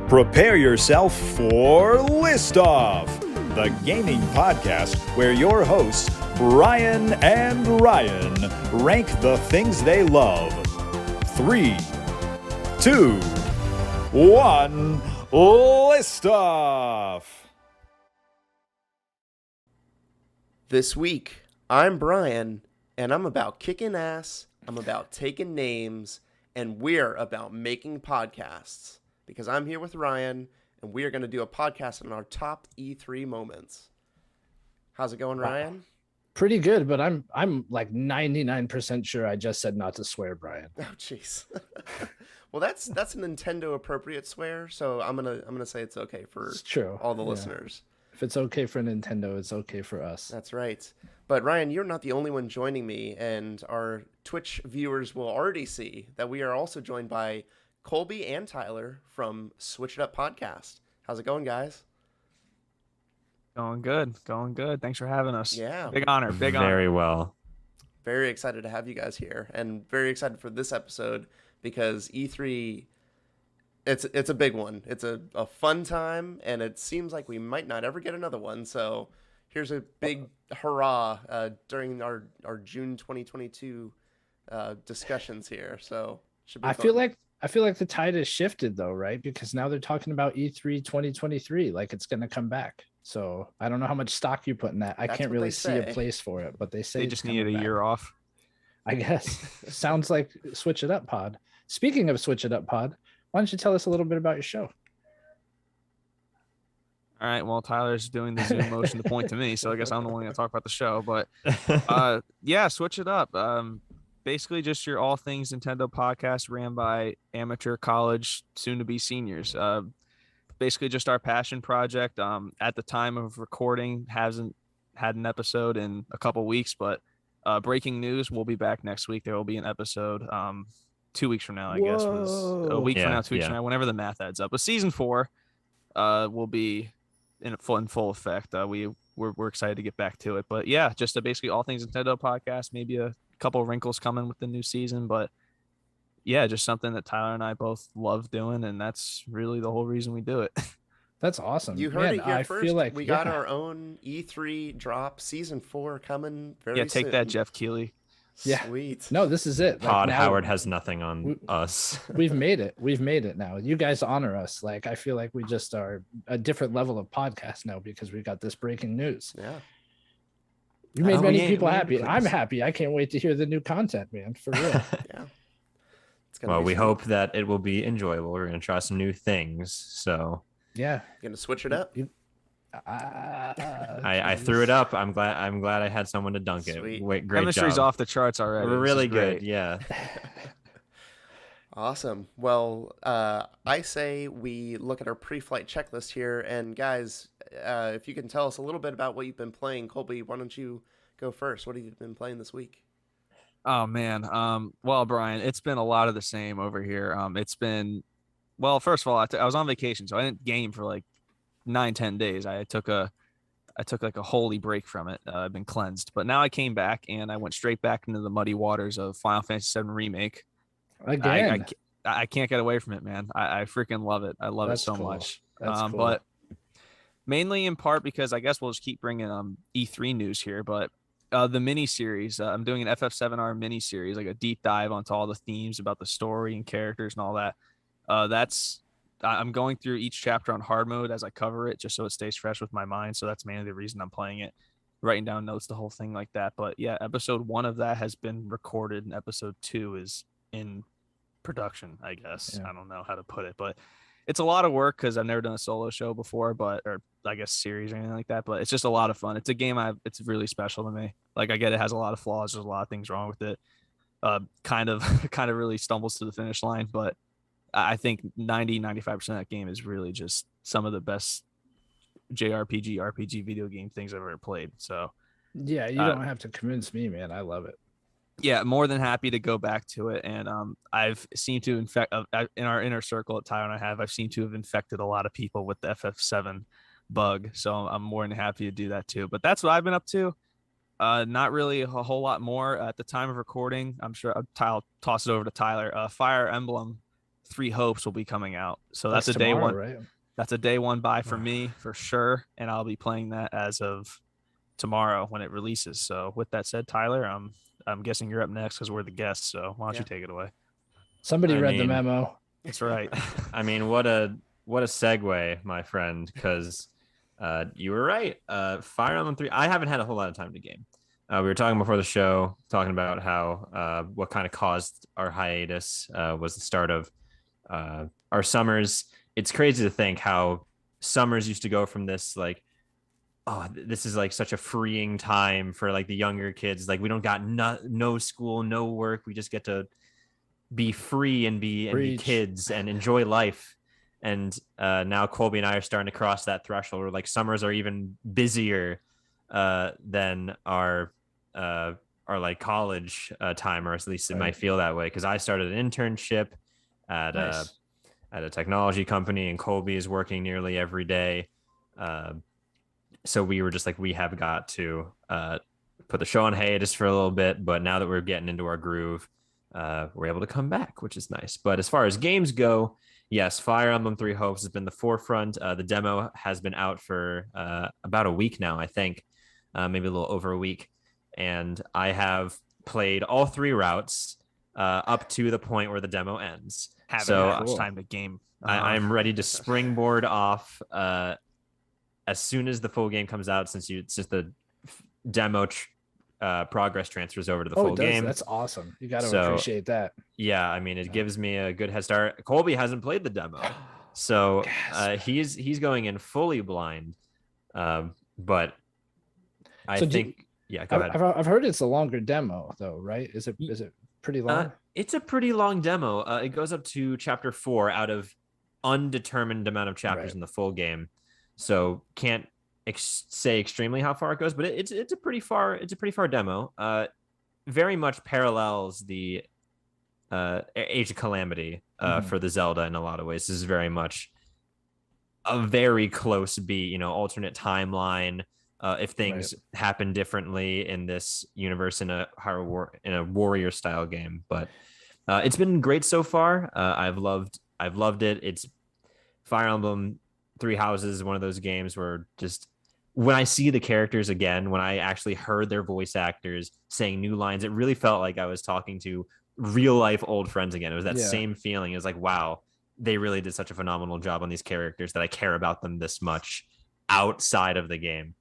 Prepare yourself for List Off, the gaming podcast where your hosts, Brian and Ryan, rank the things they love. 3, 2, 1, List Off! This week, I'm Brian, and I'm about kicking ass, I'm about taking names, and we're about making podcasts. Because I'm here with Ryan, and we are going to do a podcast on our top E3 moments. How's it going, Ryan? Pretty good, but I'm like 99% sure I just said not to swear, Brian. Oh, jeez. Well, that's a Nintendo appropriate swear, so I'm gonna say it's okay for all the listeners. If it's okay for Nintendo, it's okay for us. That's right. But Ryan, you're not the only one joining me, and our Twitch viewers will already see that we are also joined by Kolby and Tyler from Switch It Up Podcast. How's it going, guys? Going good. Thanks for having us. Yeah. Big honor. Very well. Very excited to have you guys here, and very excited for this episode because E3, it's a big one. It's a fun time, and it seems like we might not ever get another one. So here's a big hurrah during our June 2022 discussions here. So should be fun. I feel like the tide has shifted though, right? Because now they're talking about E3 2023, like it's going to come back. So I don't know how much stock you put in that. I can't really see a place for it, but they say they just needed a year off. I guess. Sounds like Switch It Up Pod. Speaking of Switch It Up Pod, why don't you tell us a little bit about your show? All right. Well, Tyler's doing the Zoom motion to point to me, so I guess I'm the one going to talk about the show. But yeah, Switch It Up. Basically just your all things Nintendo podcast ran by amateur college soon-to-be seniors. Basically just our passion project. At the time of recording, hasn't had an episode in a couple weeks, but breaking news, we'll be back next week. There will be an episode 2 weeks from now, I guess. Was a week from now, 2 weeks from now, whenever the math adds up. But season 4 will be in full effect. We're excited to get back to it. But yeah, just a basically all things Nintendo podcast, maybe a couple wrinkles coming with the new season, but yeah, just something that Tyler and I both love doing, and that's really the whole reason we do it. That's awesome. You heard it here first. Feel like we got our own E3 drop, season 4 coming very soon. Take that, Jeff Keighley. Yeah. Sweet. No, this is it. Todd Howard has nothing on us. We've made it now. You guys honor us. Like, I feel like we just are a different level of podcast now because we got this breaking news. Yeah. You made many people happy. I'm happy. I can't wait to hear the new content, man. For real. Yeah. Well, we hope that it will be enjoyable. We're going to try some new things. So yeah, you're going to switch it up. I threw it up. I'm glad I had someone to dunk Sweet. it. Wait, great Chemistry's job. off the charts already. We're really good. Yeah. Awesome. Well, I say we look at our pre-flight checklist here, and guys, if you can tell us a little bit about what you've been playing. Colby, why don't you go first? What have you been playing this week? Oh man. Well, Brian, it's been a lot of the same over here. It's been, well, first of all, I was on vacation, so I didn't game for like 9-10 days. I took like a holy break from it. I've been cleansed, but now I came back and I went straight back into the muddy waters of Final Fantasy VII Remake. Again, I can't get away from it, man. I freaking love it. I love it so much. Cool. But mainly in part because I guess we'll just keep bringing E3 news here. But the mini series, I'm doing an FF7R mini series, like a deep dive onto all the themes about the story and characters and all that. I'm going through each chapter on hard mode as I cover it, just so it stays fresh with my mind. So that's mainly the reason I'm playing it, writing down notes, the whole thing like that. But yeah, episode 1 of that has been recorded, and episode 2 is in production, I guess. Yeah. I don't know how to put it, but it's a lot of work because I've never done a solo show before, or I guess series or anything like that. But it's just a lot of fun. It's a game it's really special to me. Like, I get it has a lot of flaws. There's a lot of things wrong with it. Kind of really stumbles to the finish line, but I think 95% of that game is really just some of the best RPG video game things I've ever played. So yeah, you don't have to convince me, man. I love it. Yeah, more than happy to go back to it. And I've seemed to infect in our inner circle at Tyler and I've seemed to have infected a lot of people with the FF7 bug. So I'm more than happy to do that too. But that's what I've been up to. Not really a whole lot more at the time of recording. I'm sure I'll toss it over to Tyler. Fire Emblem Three Hopes will be coming out. So that's a tomorrow, day one, right? That's a day one buy for me for sure. And I'll be playing that as of tomorrow when it releases. So with that said, Tyler, I'm guessing you're up next because we're the guests. So why don't you take it away? Somebody read the memo. That's right. I mean, what a segue, my friend, because you were right. Fire Emblem 3. I haven't had a whole lot of time to game. We were talking before the show, talking about how what kind of caused our hiatus was the start of our summers. It's crazy to think how summers used to go from this like, oh, this is like such a freeing time for like the younger kids. Like we don't got no school, no work. We just get to be free and be kids and enjoy life. And now Colby and I are starting to cross that threshold where like summers are even busier than our like college time, or at least it might feel that way. Because I started an internship at a technology company, and Colby is working nearly every day. So we were just like, we have got to put the show on hiatus for a little bit. But now that we're getting into our groove, we're able to come back, which is nice. But as far as games go, yes, Fire Emblem 3 Hopes has been the forefront. The demo has been out for about a week now, I think, maybe a little over a week. And I have played all 3 routes up to the point where the demo ends. Haven't had much time to game. I'm ready to springboard off as soon as the full game comes out, since the demo progress transfers over to the full game. That's awesome. You got to appreciate that. Yeah, I mean, it gives me a good head start. Colby hasn't played the demo, so he's going in fully blind. But I think, go ahead. I've heard it's a longer demo though, right? Is it pretty long? It's a pretty long demo. It goes up to chapter 4 out of undetermined amount of chapters in the full game, so can't say extremely how far it goes, but it's a pretty far demo. Very much parallels the Age of Calamity for the Zelda in a lot of ways. This is very much a very close beat, alternate timeline. If things happen differently in this universe in a warrior style game, but it's been great so far. I've loved it. It's Fire Emblem 3 Houses is one of those games where just when I see the characters again, when I actually heard their voice actors saying new lines, it really felt like I was talking to real life old friends again. It was that same feeling. It was like, wow, they really did such a phenomenal job on these characters that I care about them this much outside of the game.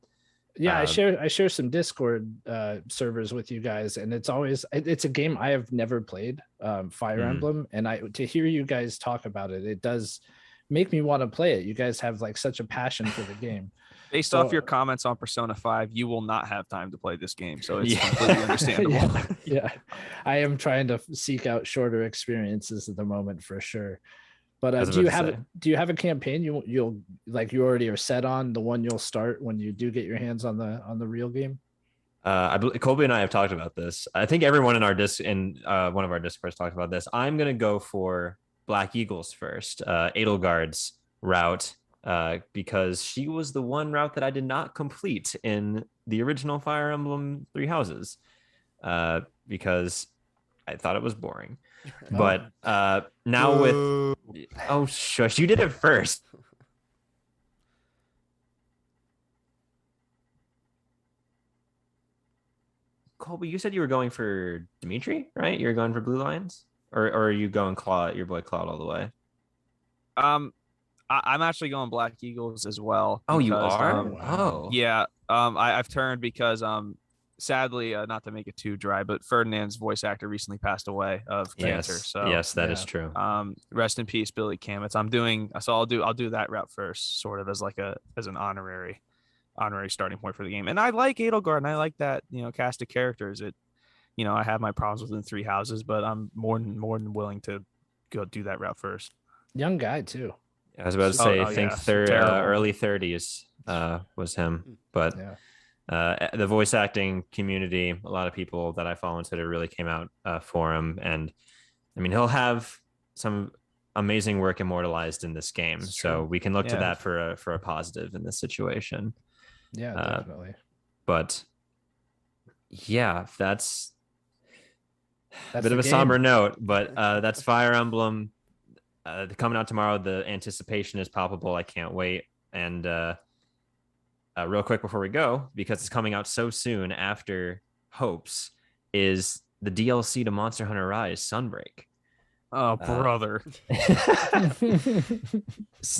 Yeah, I share some Discord servers with you guys, and it's a game I have never played, Fire Emblem, and to hear you guys talk about it, it does make me want to play it. You guys have like such a passion for the game. Based off your comments on Persona 5, you will not have time to play this game, so it's completely understandable. Yeah, I am trying to seek out shorter experiences at the moment for sure. But do you have a campaign you'll like you already are set on, the one you'll start when you do get your hands on the real game? I believe Colby and I have talked about this. I think everyone in our one of our Discords talked about this. I'm gonna go for Black Eagles first, Edelgard's route, because she was the one route that I did not complete in the original Fire Emblem 3 Houses, because I thought it was boring. But now with shush, you did it first. Colby, you said you were going for Dimitri, right? You're going for Blue Lions, or are you going Claude, your boy Claude, all the way? I'm actually going Black Eagles as well. Oh, you are? Yeah. I've turned because sadly, not to make it too dry, but Ferdinand's voice actor recently passed away of cancer. So yes, that is true. Rest in peace, Billy Kametz. I'll do that route first, sort of as an honorary starting point for the game. And I like Edelgard, and I like that cast of characters. I have my problems within 3 Houses, but I'm more than willing to go do that route first. Young guy too. I was about to say, I think early 30s was him, but. Yeah. The voice acting community, a lot of people that I follow on Twitter really came out for him, and I mean, he'll have some amazing work immortalized in this game, so we can look to that for a positive in this situation. Yeah, definitely. But yeah, that's a bit of a somber note, but that's Fire Emblem. coming out tomorrow. The anticipation is palpable. I can't wait. And real quick before we go, because it's coming out so soon after Hopes, is the DLC to Monster Hunter Rise Sunbreak. Oh, brother.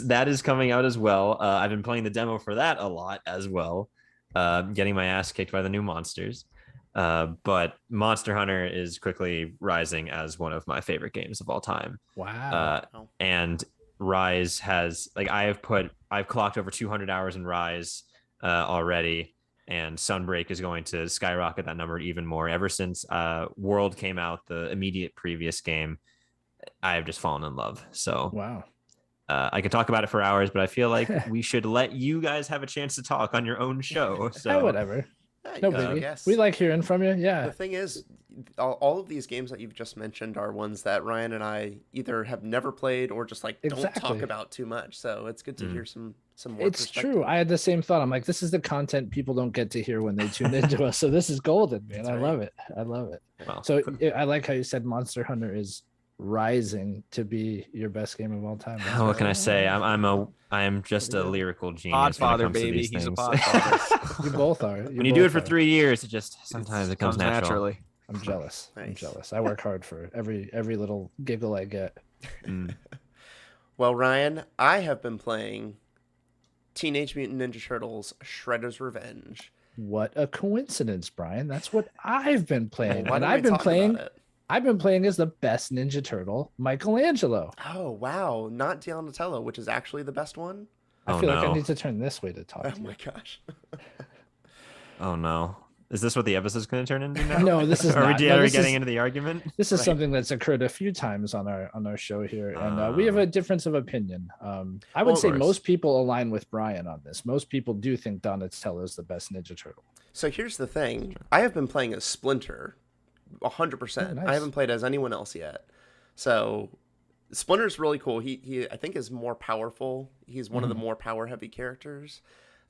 That is coming out as well. I've been playing the demo for that a lot as well, getting my ass kicked by the new monsters. But Monster Hunter is quickly rising as one of my favorite games of all time. Wow. And Rise has, like, I've clocked over 200 hours in Rise already, and Sunbreak is going to skyrocket that number even more. Ever since World came out, the immediate previous game, I have just fallen in love. So wow. I could talk about it for hours, but I feel like we should let you guys have a chance to talk on your own show. So whatever. Yeah, No baby. We like hearing from you. Yeah. The thing is, all of these games that you've just mentioned are ones that Ryan and I either have never played or just like don't talk about too much. So it's good to hear some more. It's true. I had the same thought. I'm like, this is the content people don't get to hear when they tune into us. So this is golden, man. I love it. I love it. Well, so I like how you said Monster Hunter is rising to be your best game of all time. What can I say? I am just a lyrical genius. Podfather, baby. He's a podfather. You both are. When you do it for 3 years, it just sometimes it comes naturally. I'm jealous. Nice. I'm jealous. I work hard for every little giggle I get. Well, Ryan, I have been playing Teenage Mutant Ninja Turtles: Shredder's Revenge. What a coincidence, Brian. That's what I've been playing. Well, and I've been playing as the best Ninja Turtle, Michelangelo. Oh, wow. Not Donatello, which is actually the best one. I feel like I need to turn this way to talk to you. Oh my gosh. Oh no. Is this what the episode's going to turn into now? No, this is not. Are we getting into the argument? This is something that's occurred a few times on our show here, and we have a difference of opinion. I would say most people align with Brian on this. Most people do think Donatello is the best Ninja Turtle. So here's the thing. I have been playing as Splinter 100%. Nice. I haven't played as anyone else yet. So Splinter's really cool. He I think is more powerful. He's one of the more power-heavy characters.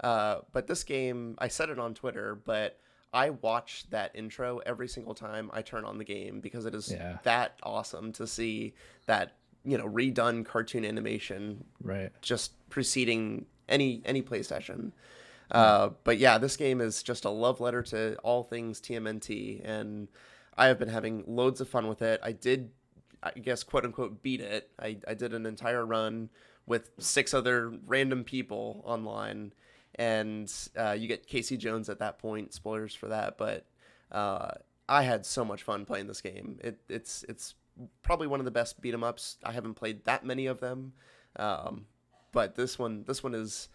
But this game, I said it on Twitter, but I watch that intro every single time I turn on the game because it is that awesome to see that, redone cartoon animation just preceding any PlayStation. But yeah, this game is just a love letter to all things TMNT, and I have been having loads of fun with it. I did, I guess, quote unquote, beat it. I did an entire run with 6 other random people online. And you get Casey Jones at that point. Spoilers for that, but I had so much fun playing this game. It's probably one of the best beat 'em ups. I haven't played that many of them, but this one is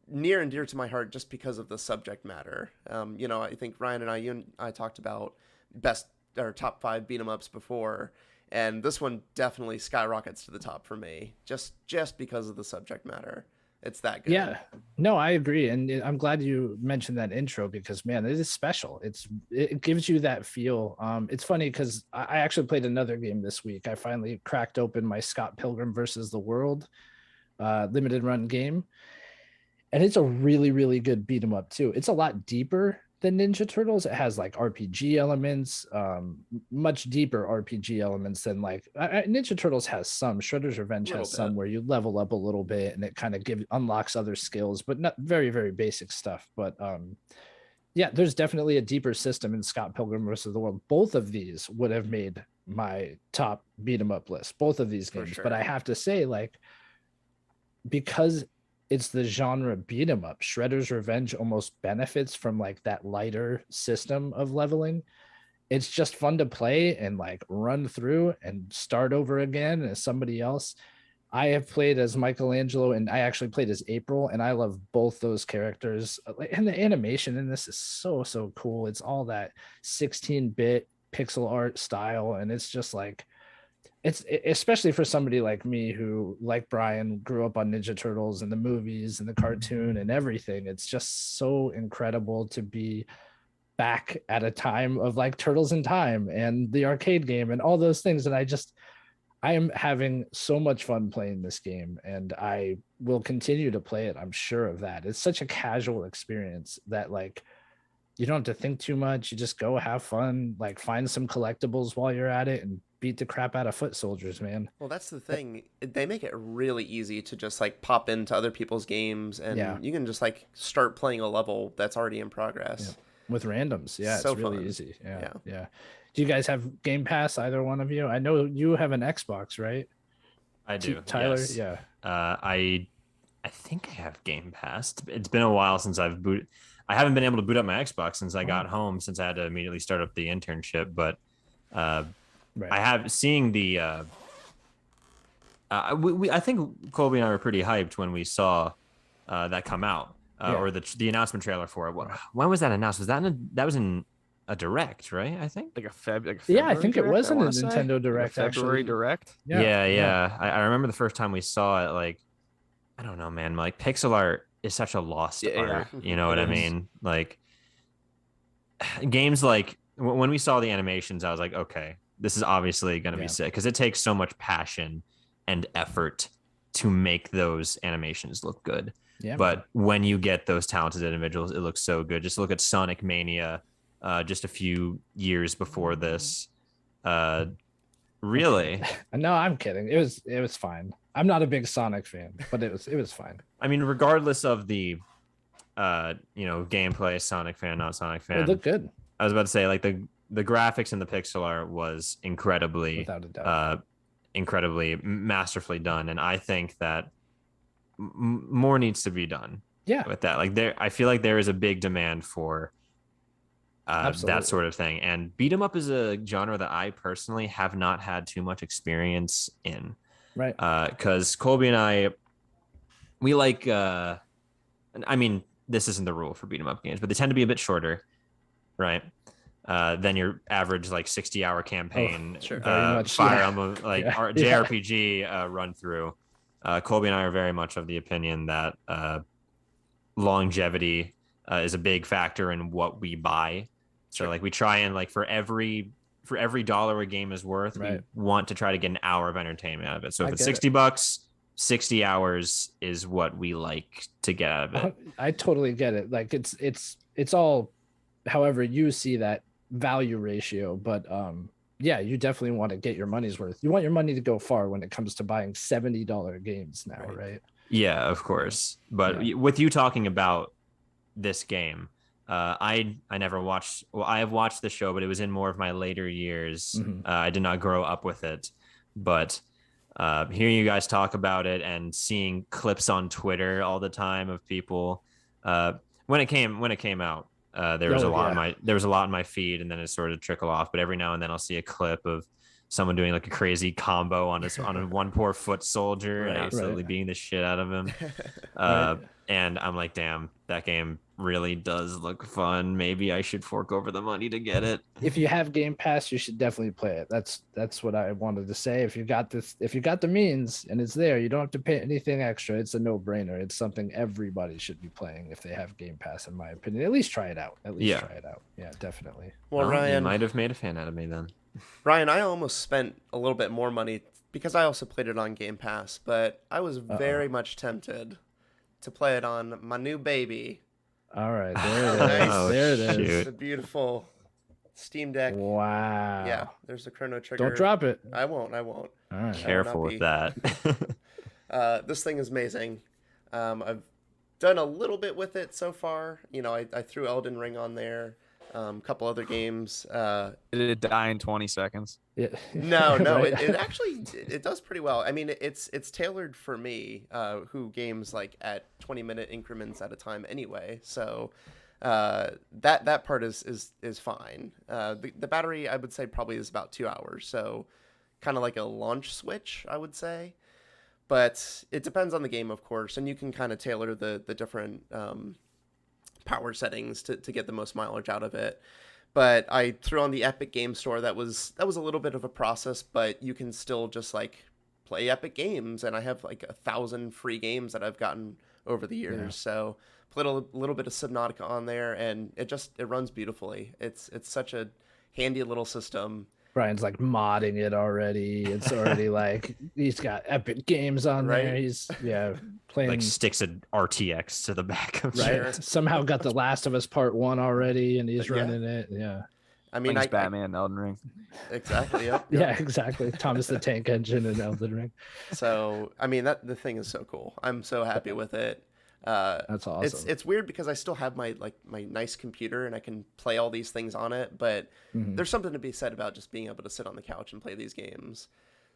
near and dear to my heart just because of the subject matter. I think Ryan and you and I talked about best or top 5 beat 'em ups before, and this one definitely skyrockets to the top for me just because of the subject matter. It's that good. Yeah, no, I agree. And I'm glad you mentioned that intro because, man, it is special. It gives you that feel. It's funny because I actually played another game this week. I finally cracked open my Scott Pilgrim versus the World limited run game. And it's a really, really good beat 'em up too. It's a lot deeper than Ninja Turtles. It has like RPG elements, much deeper RPG elements than like Ninja Turtles has some. Shredder's Revenge has some where you level up a little bit and it kind of unlocks other skills, but not very, very basic stuff. But yeah, there's definitely a deeper system in Scott Pilgrim versus the World. Both of these would have made my top beat 'em up list, both of these games. But I have to say, like, because it's the genre beat 'em up, Shredder's Revenge almost benefits from like that lighter system of leveling. It's just fun to play and like run through and start over again as somebody else. I have played as Michelangelo and I actually played as April, and I love both those characters. And the animation in this is so cool. It's all that 16-bit pixel art style, and it's just like, it's especially for somebody like me who, like Brian, grew up on Ninja Turtles and the movies and the cartoon and everything. It's just so incredible to be back at a time of like Turtles in Time and the arcade game and all those things. And I am having so much fun playing this game, and I will continue to play it. I'm sure of that. It's such a casual experience that like you don't have to think too much. You just go have fun, like find some collectibles while you're at it and beat the crap out of foot soldiers, man. Well, that's the thing. They make it really easy to just like pop into other people's games, and you can just like start playing a level that's already in progress. With randoms. Yeah, So it's really fun. easy. Yeah. Do you guys have Game Pass, either one of you? I know you have an Xbox, right? I do. Tyler, yes. yeah. I think I have Game Pass. It's been a while since I've booted. I haven't been able to boot up my Xbox since I got home, since I had to immediately start up the internship. But I have seeing the. I think Colby and I were pretty hyped when we saw that come out, or the announcement trailer for it. When was that announced? Was that was in a direct, right? I think like a February. I think it was in a Nintendo Direct. Like a February Direct. Yeah. I remember the first time we saw it. Like, I don't know, man. Like pixel art is such a lost art. You know what I mean? Like games like when we saw the animations, I was like, okay, this is obviously going to be sick, because it takes so much passion and effort to make those animations look good. Yeah, but when you get those talented individuals, it looks so good. Just look at Sonic Mania, just a few years before this. Really? No, I'm kidding. It was fine. I'm not a big Sonic fan, but it was fine. I mean, regardless of the gameplay, Sonic fan, not Sonic fan, it looked good. I was about to say, like, the graphics and the pixel art was incredibly, without a doubt, incredibly masterfully done, and I think that more needs to be done. With that, like, I feel like there is a big demand for that sort of thing, and beat 'em up is a genre that I personally have not had too much experience in. Right. Because Colby and I, we like. I mean, this isn't the rule for beat 'em up games, but they tend to be a bit shorter, right? Than your average like 60-hour campaign, Fire Emblem JRPG run through. Colby and I are very much of the opinion that longevity is a big factor in what we buy. So like we try and like for every dollar a game is worth, we want to try to get an hour of entertainment out of it. So if it's $60, 60 hours is what we like to get out of it. I totally get it. Like it's all however you see that value ratio, but you definitely want to get your money's worth. You want your money to go far when it comes to buying $70 games now, right? Yeah, of course. But with you talking about this game, I never watched. Well, I have watched the show, but it was in more of my later years. I did not grow up with it, but hearing you guys talk about it and seeing clips on Twitter all the time of people when it came out, there was a lot in my feed, and then it sort of trickle off. But every now and then I'll see a clip of someone doing like a crazy combo on a one poor foot soldier and absolutely beating the shit out of him. And I'm like, damn, that game really does look fun. Maybe I should fork over the money to get it. If you have Game Pass, you should definitely play it. That's what I wanted to say. If you got the means and it's there, you don't have to pay anything extra. It's a no-brainer. It's something everybody should be playing if they have Game Pass, in my opinion. At least try it out. Try it out. Yeah, definitely. Well, Ryan, you might have made a fan out of me then. Ryan, I almost spent a little bit more money because I also played it on Game Pass, but I was very much tempted to play it on my new baby. All right, there it is. There it is. The beautiful Steam Deck. Wow. Yeah, there's the Chrono Trigger. Don't drop it. I won't. All right. Careful with that. This thing is amazing. I've done a little bit with it so far. You know, I threw Elden Ring on there. A couple other games. Did it die in 20 seconds? Yeah. No, it actually it does pretty well. I mean, it's tailored for me, who games like at 20-minute increments at a time anyway. So that part is fine. The battery, I would say, probably is about 2 hours. So kind of like a launch switch, I would say. But it depends on the game, of course, and you can kind of tailor the different power settings to get the most mileage out of it. But I threw on the Epic Game Store. That was a little bit of a process, but you can still just like play Epic Games, and I have like 1,000 free games that I've gotten over the years. So put a little bit of Subnautica on there, and it runs beautifully. It's such a handy little system. Brian's like modding it already. It's already like he's got Epic Games on there. He's playing, like sticks an RTX to the back of Somehow got The Last of Us Part 1 already, and he's running it. Yeah. I mean, Batman, Elden Ring. Exactly. Yep. Yeah, exactly. Thomas the Tank Engine and Elden Ring. So, I mean, the thing is so cool. I'm so happy with it. That's awesome. It's weird because I still have my nice computer and I can play all these things on it, but there's something to be said about just being able to sit on the couch and play these games.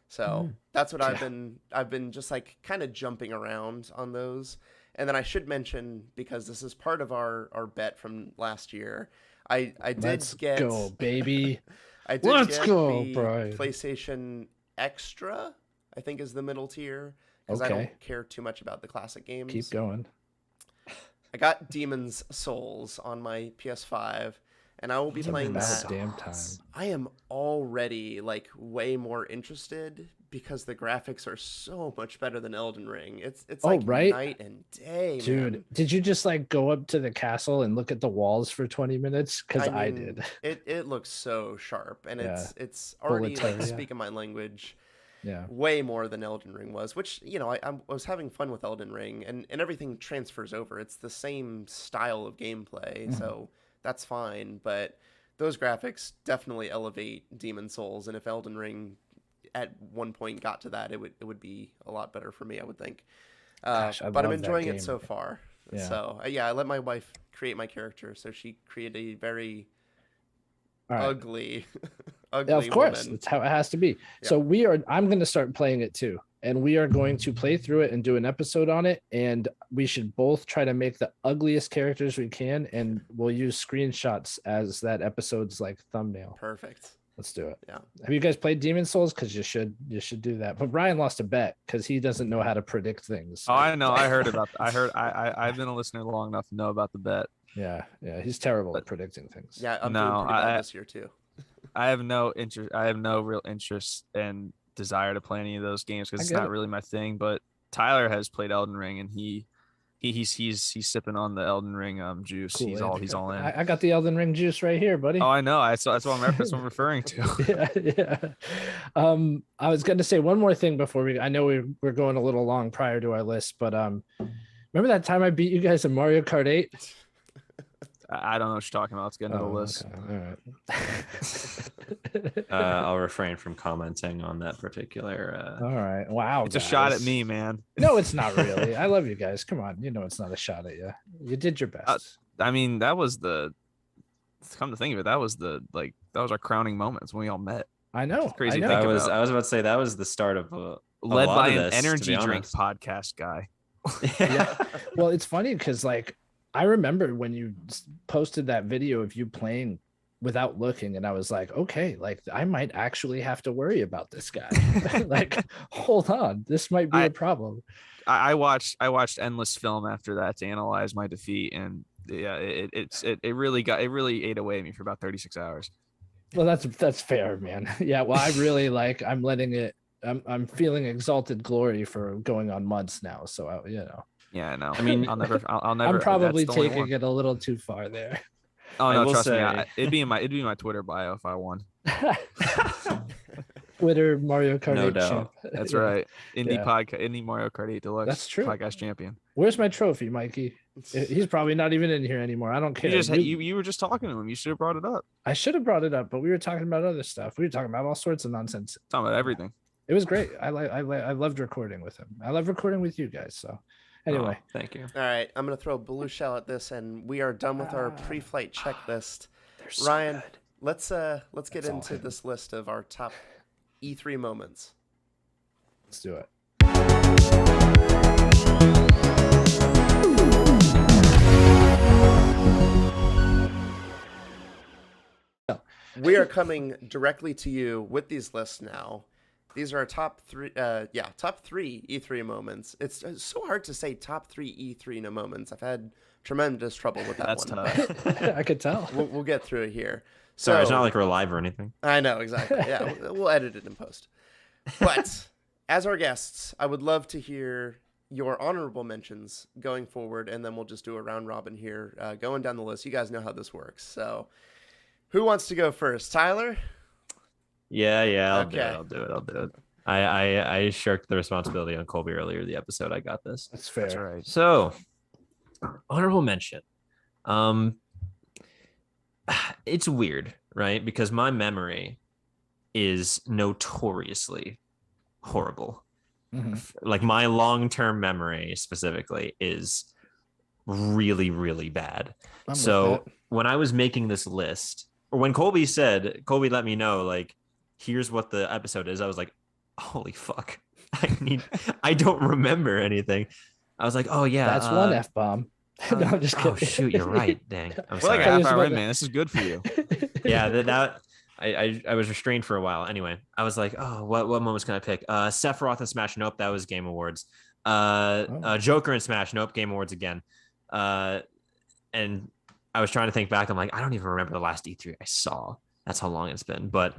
So that's what I've been just like kind of jumping around on those. And then I should mention, because this is part of our bet from last year, I did get go, baby. I did Let's get go, the Brian. PlayStation Extra, I think is the middle tier, because I don't care too much about the classic games. Keep going. I got Demon's Souls on my PS5, and I will be playing that. Damn time. I am already like way more interested because the graphics are so much better than Elden Ring. It's like night and day, dude. Man. Did you just like go up to the castle and look at the walls for 20 minutes? Because I did. It looks so sharp, and it's already like speaking my language. Yeah, way more than Elden Ring was, which, you know, I was having fun with Elden Ring, and everything transfers over. It's the same style of gameplay, so that's fine. But those graphics definitely elevate Demon Souls, and if Elden Ring at one point got to that, it would be a lot better for me, I would think. But I'm enjoying it so far. Yeah. So I let my wife create my character, so she created a very ugly of course woman. That's how it has to be. So I'm going to start playing it too, and we are going to play through it and do an episode on it, and we should both try to make the ugliest characters we can, and we'll use screenshots as that episode's like thumbnail. Perfect. Let's do it. Yeah. Have you guys played Demon Souls? Because you should do that. But Ryan lost a bet because he doesn't know how to predict things. Oh, I know. I heard about that. I've been a listener long enough to know about the bet. Yeah, he's terrible at predicting things. Yeah, I'm doing pretty bad this year too. I have no interest. I have no real interest and desire to play any of those games because it's not really my thing. But Tyler has played Elden Ring, and he's sipping on the Elden Ring juice. Cool, he's all in. I got the Elden Ring juice right here, buddy. Oh, I know. That's what I'm referring to. Yeah. I was going to say one more thing before I know we're going a little long prior to our list, but remember that time I beat you guys in Mario Kart 8? I don't know what you're talking about. Let's get into the list. Okay. All right. I'll refrain from commenting on that particular. All right. Wow. It's a shot at me, man. No, it's not really. I love you guys. Come on. You know it's not a shot at you. You did your best. I mean, that was come to think of it, that was our crowning moments when we all met. I know. Crazy. I was about to say that was the start of led by an energy drink podcast guy. Yeah. Well, it's funny because like I remember when you posted that video of you playing without looking, and I was like, okay, like I might actually have to worry about this guy. Like, hold on, this might be a problem. I watched endless film after that to analyze my defeat, and yeah, it really ate away at me for about 36 hours. Well, that's fair, man. Yeah, well, I really I'm letting it. I'm feeling exalted glory for going on months now, so Yeah, I know. I mean, I'll never. I'm probably taking it a little too far there. Oh no, trust me. It'd be in my Twitter bio if I won. Twitter Mario Kart. No 8 doubt. champ. That's right. Indie Mario Kart 8 Deluxe. That's true. Podcast champion. Where's my trophy, Mikey? He's probably not even in here anymore. I don't care. You were just talking to him. You should have brought it up. I should have brought it up, but we were talking about other stuff. We were talking about all sorts of nonsense. Talking about everything. It was great. I loved recording with him. I love recording with you guys. So anyway, thank you. All right, I'm gonna throw a blue shell at this, and we are done with our pre-flight checklist. So Ryan, good. let's get into this list of our top E3 moments. Let's do it. We are coming directly to you with these lists now. These are our top three E3 moments. It's so hard to say top 3 E3 moments. I've had tremendous trouble with that. That's one. tough. I could tell. We'll get through it here. Sorry, it's not like we're live or anything. I know, exactly. Yeah, we'll edit it in post. But as our guests, I would love to hear your honorable mentions going forward, and then we'll just do a round robin here, going down the list. You guys know how this works. So who wants to go first? Tyler? Yeah, I'll Okay. do it. I shirked the responsibility on Colby earlier in the episode. I got this. That's fair. That's right. So, honorable mention. it's weird, right? Because my memory is notoriously horrible. Like my long-term memory specifically is really, really bad. So when I was making this list, or when Colby let me know, like, here's what the episode is, I was like, holy fuck. I don't remember anything. I was like, oh yeah. That's one F-bomb. No, I'm just kidding. Oh shoot, you're right. Dang. I'm We're sorry. like a half hour in, man. This is good for you. Yeah, I was restrained for a while. Anyway, I was like, oh, what moments can I pick? Sephiroth and Smash, nope, that was Game Awards. Joker and Smash, nope, Game Awards again. And I was trying to think back. I'm like, I don't even remember the last E3 I saw. That's how long it's been. But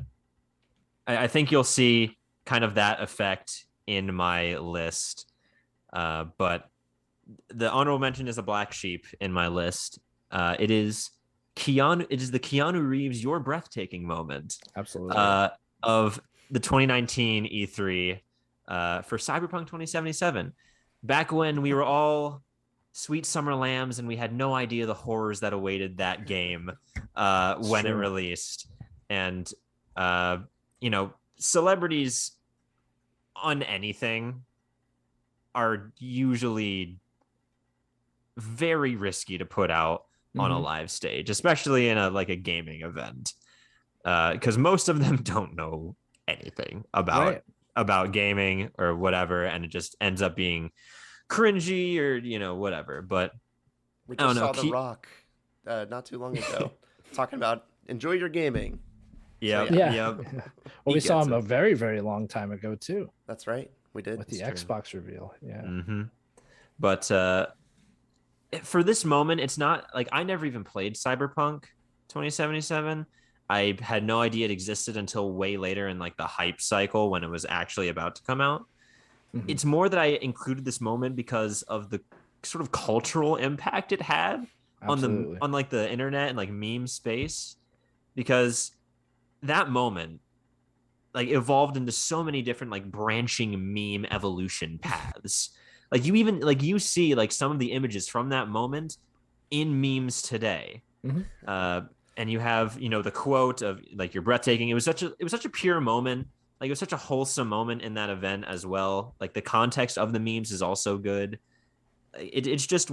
I think you'll see kind of that effect in my list. But the honorable mention is a black sheep in my list. It is the Keanu Reeves "You're Breathtaking" moment. Absolutely. Of the 2019 E3 for Cyberpunk 2077. Back when we were all sweet summer lambs and we had no idea the horrors that awaited that game when it released. And celebrities on anything are usually very risky to put out on a live stage, especially in a gaming event, because most of them don't know anything about gaming or whatever, and it just ends up being cringy or whatever. But we just saw The Rock not too long ago talking about enjoy your gaming. Well, we saw him a very, very long time ago too. That's right, we did with the Xbox reveal. But for this moment, it's not like I never even played Cyberpunk 2077. I had no idea it existed until way later in like the hype cycle when it was actually about to come out. It's more that I included this moment because of the sort of cultural impact it had on the internet and like meme space, because that moment like evolved into so many different like branching meme evolution paths. Like you see like some of the images from that moment in memes today. And you have, the quote of like "you're breathtaking." It was such a pure moment. Like it was such a wholesome moment in that event as well. Like the context of the memes is also good. It's just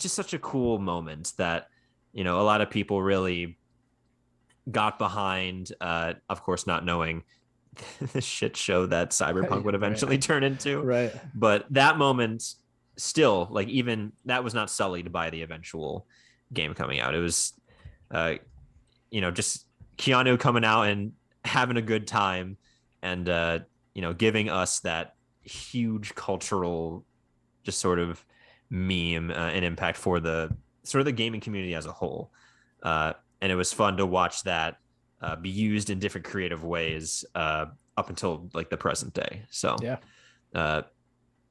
such a cool moment that, a lot of people really got behind, of course, not knowing the shit show that Cyberpunk would eventually turn into. Right. But that moment still, like, even that was not sullied by the eventual game coming out. It was, just Keanu coming out and having a good time and, giving us that huge cultural, just sort of meme and impact for the sort of the gaming community as a whole. And it was fun to watch that be used in different creative ways up until like the present day. So that's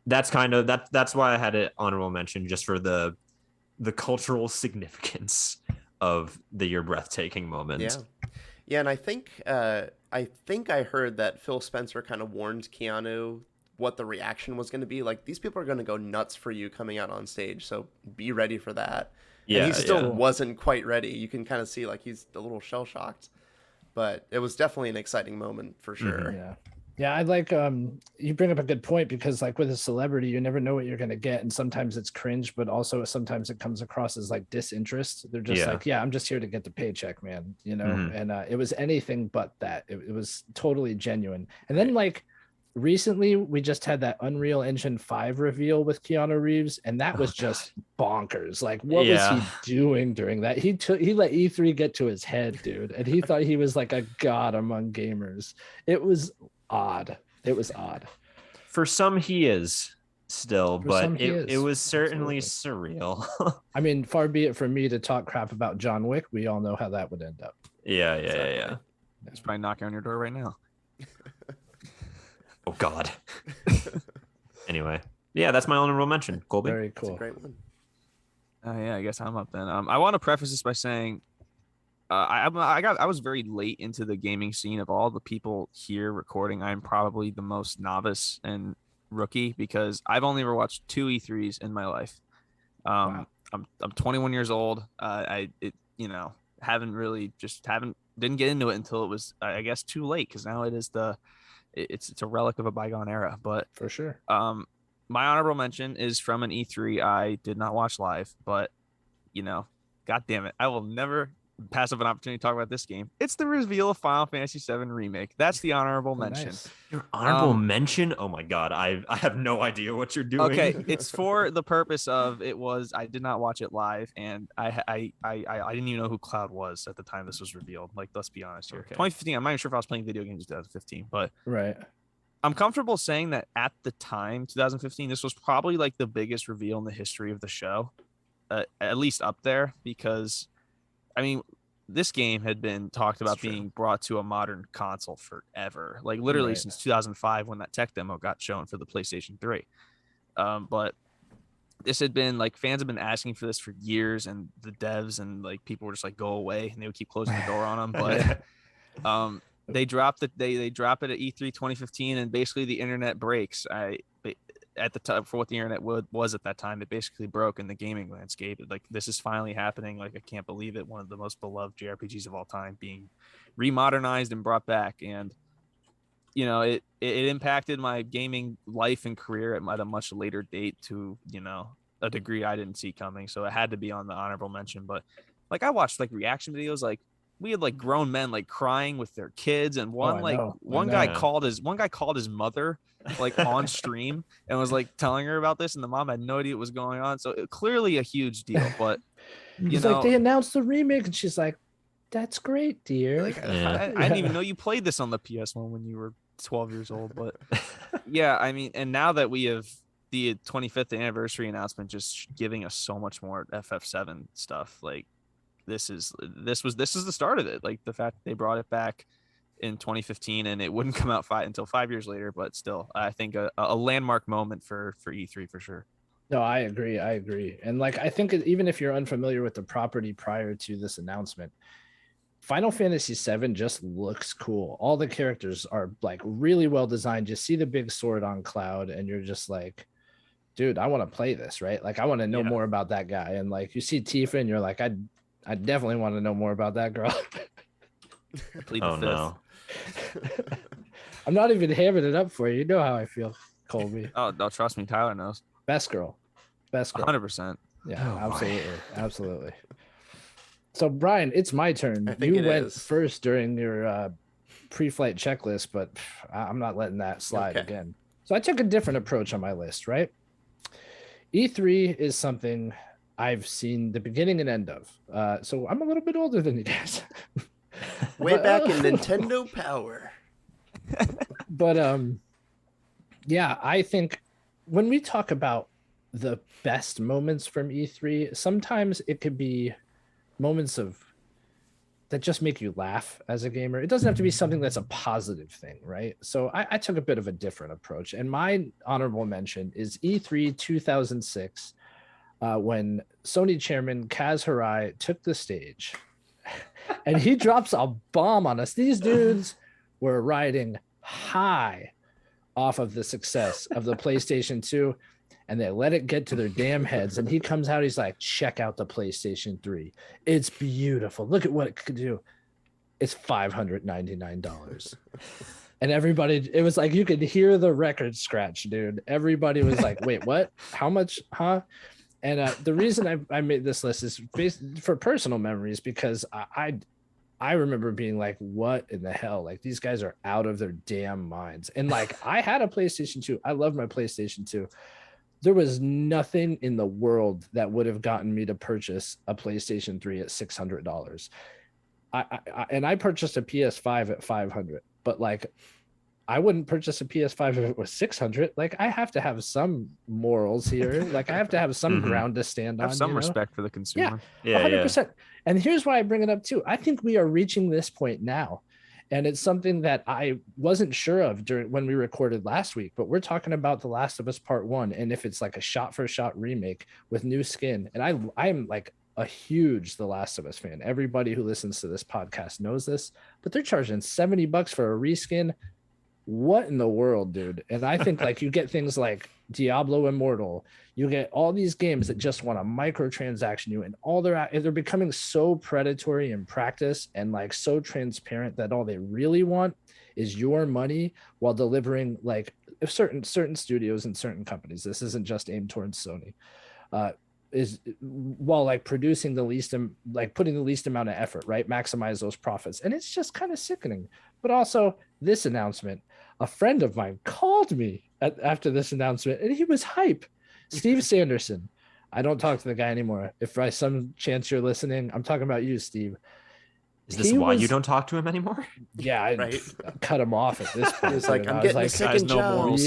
that's why I had an honorable mention, just for the cultural significance of the "you're breathtaking" moment. Yeah, and I think I heard that Phil Spencer kind of warned Keanu what the reaction was going to be. Like, these people are going to go nuts for you coming out on stage, so be ready for that. And he still wasn't quite ready. You can kind of see like he's a little shell shocked, but it was definitely an exciting moment for sure. Yeah, I like you bring up a good point, because like with a celebrity, you never know what you're gonna get, and sometimes it's cringe, but also sometimes it comes across as like disinterest. They're just like, I'm just here to get the paycheck, man, And it was anything but that. It was totally genuine. And then like recently, we just had that Unreal Engine 5 reveal with Keanu Reeves, and that was just bonkers. Like, what was he doing during that? He let E3 get to his head, dude, and he thought he was like a god among gamers. It was odd. For some he is still, but it was certainly surreal. I mean, far be it from me to talk crap about John Wick. We all know how that would end up. Yeah. He's probably knocking on your door right now. Oh God. Anyway, that's my honorable mention. Colby. Very cool. That's a great one. I guess I'm up then. I want to preface this by saying I was very late into the gaming scene. Of all the people here recording, I'm probably the most novice and rookie, because I've only ever watched 2 E3s in my life. Wow. I'm 21 years old. didn't get into it until it was, I guess, too late, because now it's a relic of a bygone era. But for sure. My honorable mention is from an E3 I did not watch live, but God damn it, I will never pass up an opportunity to talk about this game. It's the reveal of Final Fantasy VII Remake. That's the honorable mention. Nice. Your honorable mention? Oh my God, I have no idea what you're doing. Okay, it's for the purpose of I did not watch it live, and I didn't even know who Cloud was at the time this was revealed. Like, let's be honest here. Okay. 2015. I'm not even sure if I was playing video games in 2015, but right. I'm comfortable saying that at the time, 2015, this was probably like the biggest reveal in the history of the show, at least up there, because, I mean, this game had been talked about being brought to a modern console forever, like literally since 2005 when that tech demo got shown for the PlayStation 3. But this had been like, fans have been asking for this for years, and the devs and like people were just like, go away, and they would keep closing the door on them. But they dropped it. They drop it at E3 2015, and basically the internet breaks. At the time, for what the internet was at that time, it basically broke in the gaming landscape. Like, this is finally happening. Like, I can't believe it. One of the most beloved JRPGs of all time being remodernized and brought back. And, it impacted my gaming life and career at a much later date to, a degree I didn't see coming. So it had to be on the honorable mention. But like, I watched like reaction videos, like, we had like grown men like crying with their kids, and one guy called his mother like on stream and was like telling her about this, and the mom had no idea what was going on. So clearly a huge deal. But like, they announced the remake, and she's like, "That's great, dear." Like, I didn't even know you played this on the PS1 when you were 12 years old. But yeah, I mean, and now that we have the 25th anniversary announcement just giving us so much more FF7 stuff, like, this is the start of it. Like, the fact that they brought it back in 2015 and it wouldn't come out until 5 years later, but still, I think a landmark moment for E3 for sure. No, I agree. And like, I think even if you're unfamiliar with the property prior to this announcement, Final Fantasy VII just looks cool. All the characters are like really well designed. You see the big sword on Cloud, and you're just like, dude, I want to play this, right? Like, I want to know more about that guy. And like, you see Tifa, and you're like, I definitely want to know more about that girl. Oh no. I'm not even hamming it up for you. You know how I feel, Colby. Oh, no, trust me, Tyler knows. Best girl. 100%. Yeah, absolutely. So, Brian, it's my turn. You went first during your pre-flight checklist, but I'm not letting that slide again. So I took a different approach on my list, right? E3 is something I've seen the beginning and end of. So I'm a little bit older than you guys. Way back in Nintendo Power. But yeah, I think when we talk about the best moments from E3, sometimes it could be moments that just make you laugh as a gamer. It doesn't have to be something that's a positive thing, right? So I took a bit of a different approach, and my honorable mention is E3 2006, when Sony chairman Kaz Hirai took the stage and he drops a bomb on us. These dudes were riding high off of the success of the PlayStation 2, and they let it get to their damn heads. And he comes out, he's like, check out the PlayStation 3. It's beautiful. Look at what it could do. It's $599. And everybody, it was like, you could hear the record scratch, dude. Everybody was like, wait, what? How much? Huh? And the reason I made this list is for personal memories, because I remember being like, what in the hell? Like, these guys are out of their damn minds. And like, I had a PlayStation 2. I love my PlayStation 2. There was nothing in the world that would have gotten me to purchase a PlayStation 3 at $600. I purchased a PS5 at $500, but like, I wouldn't purchase a PS5 if it was $600. Like, I have to have some morals here. Like, I have to have some ground to stand on. Have some respect for the consumer. Yeah, 100%. And here's why I bring it up too. I think we are reaching this point now, and it's something that I wasn't sure of when we recorded last week. But we're talking about The Last of Us Part 1, and if it's like a shot-for-shot remake with new skin, and I'm like a huge The Last of Us fan. Everybody who listens to this podcast knows this, but they're charging $70 for a reskin. what in the world, dude? And I think like you get things like Diablo Immortal, you get all these games that just want a microtransaction you, and all they're becoming so predatory in practice and like so transparent that all they really want is your money while delivering like certain studios and certain companies. This isn't just aimed towards Sony. Is while like producing the least, like putting the least amount of effort, right? Maximize those profits. And it's just kind of sickening. But also this announcement, a friend of mine called me after this announcement and he was hype. Steve Sanderson. I don't talk to the guy anymore. If by some chance you're listening, I'm talking about you, Steve. Is this why you don't talk to him anymore? Yeah, I cut him off at this point. He's like, I'm getting a second job.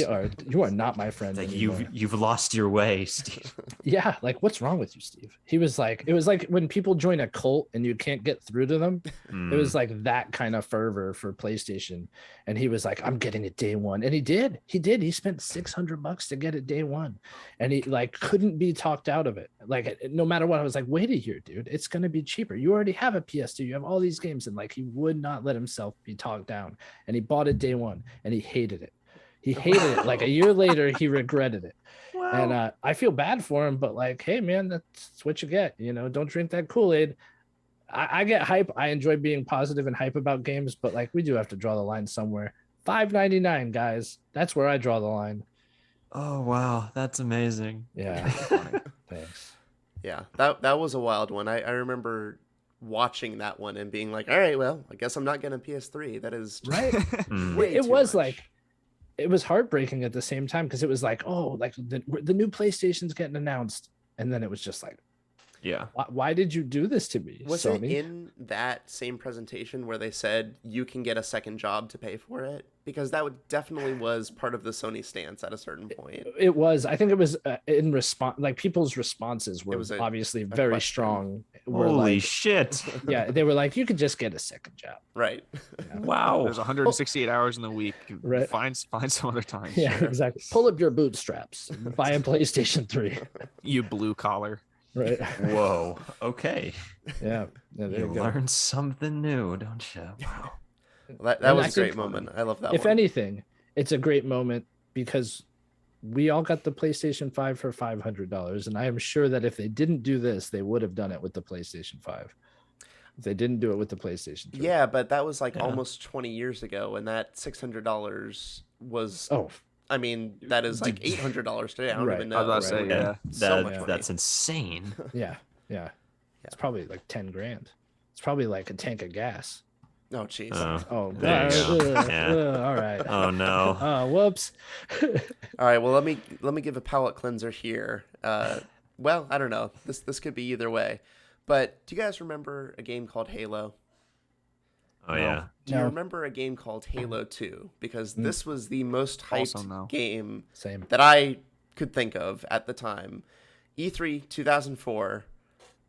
You are not my friend. Like anymore. you've lost your way, Steve. Yeah, like what's wrong with you, Steve? He was like, it was like when people join a cult and you can't get through to them. It was like that kind of fervor for PlayStation. And he was like, I'm getting it day one. And he did. He spent $600 to get it day one. And he like couldn't be talked out of it. Like no matter what, I was like, wait a year, dude. It's gonna be cheaper. You already have a PS2, you have all these games, and like he would not let himself be talked down. And he bought it day one and he hated it. He hated it. Like a year later, he regretted it. Wow. And I feel bad for him, but like, hey man, that's what you get. You know, don't drink that Kool-Aid. I get hype. I enjoy being positive and hype about games, but like we do have to draw the line somewhere. $5.99, guys. That's where I draw the line. Oh wow, that's amazing. Yeah. Thanks. Yeah, that was a wild one. I remember watching that one and being like, all right, well, I guess I'm not getting a PS3. That is just right. It was much. Like, it was heartbreaking at the same time because it was like, oh, like the new PlayStation's getting announced, and then it was just like, yeah, why did you do this to me? Was Sony? it in that same presentation where they said you can get a second job to pay for it? Because that definitely was part of the Sony stance at a certain point. It was. I think it was in response. Like people's responses were obviously very strong. Holy like, shit! Yeah, they were like, you could just get a second job. Right. Yeah. Wow. There's 168 hours in the week. Right. Find some other time. Yeah, sure. Exactly. Pull up your bootstraps. Buy a PlayStation 3. You blue collar. Right. Whoa. Okay. Yeah. You learn something new, don't you? Wow. That was a great moment. I love that. If anything, it's a great moment because we all got the PlayStation 5 for $500, and I am sure that if they didn't do this, they would have done it with the PlayStation 5. If they didn't do it with the PlayStation 3. Yeah, but that was like almost 20 years ago, and that $600 was. Oh. I mean, that is like $800 today. I don't even know. I was about to say, yeah. So much money. That's insane. Yeah. It's probably like 10 grand. It's probably like a tank of gas. Oh, jeez. All right. Oh no. Whoops. All right. Well, let me give a palate cleanser here. Well, I don't know. This could be either way. But do you guys remember a game called Halo? Oh yeah. Do you remember a game called Halo 2? Because this was the most hyped game that I could think of at the time. E3 2004.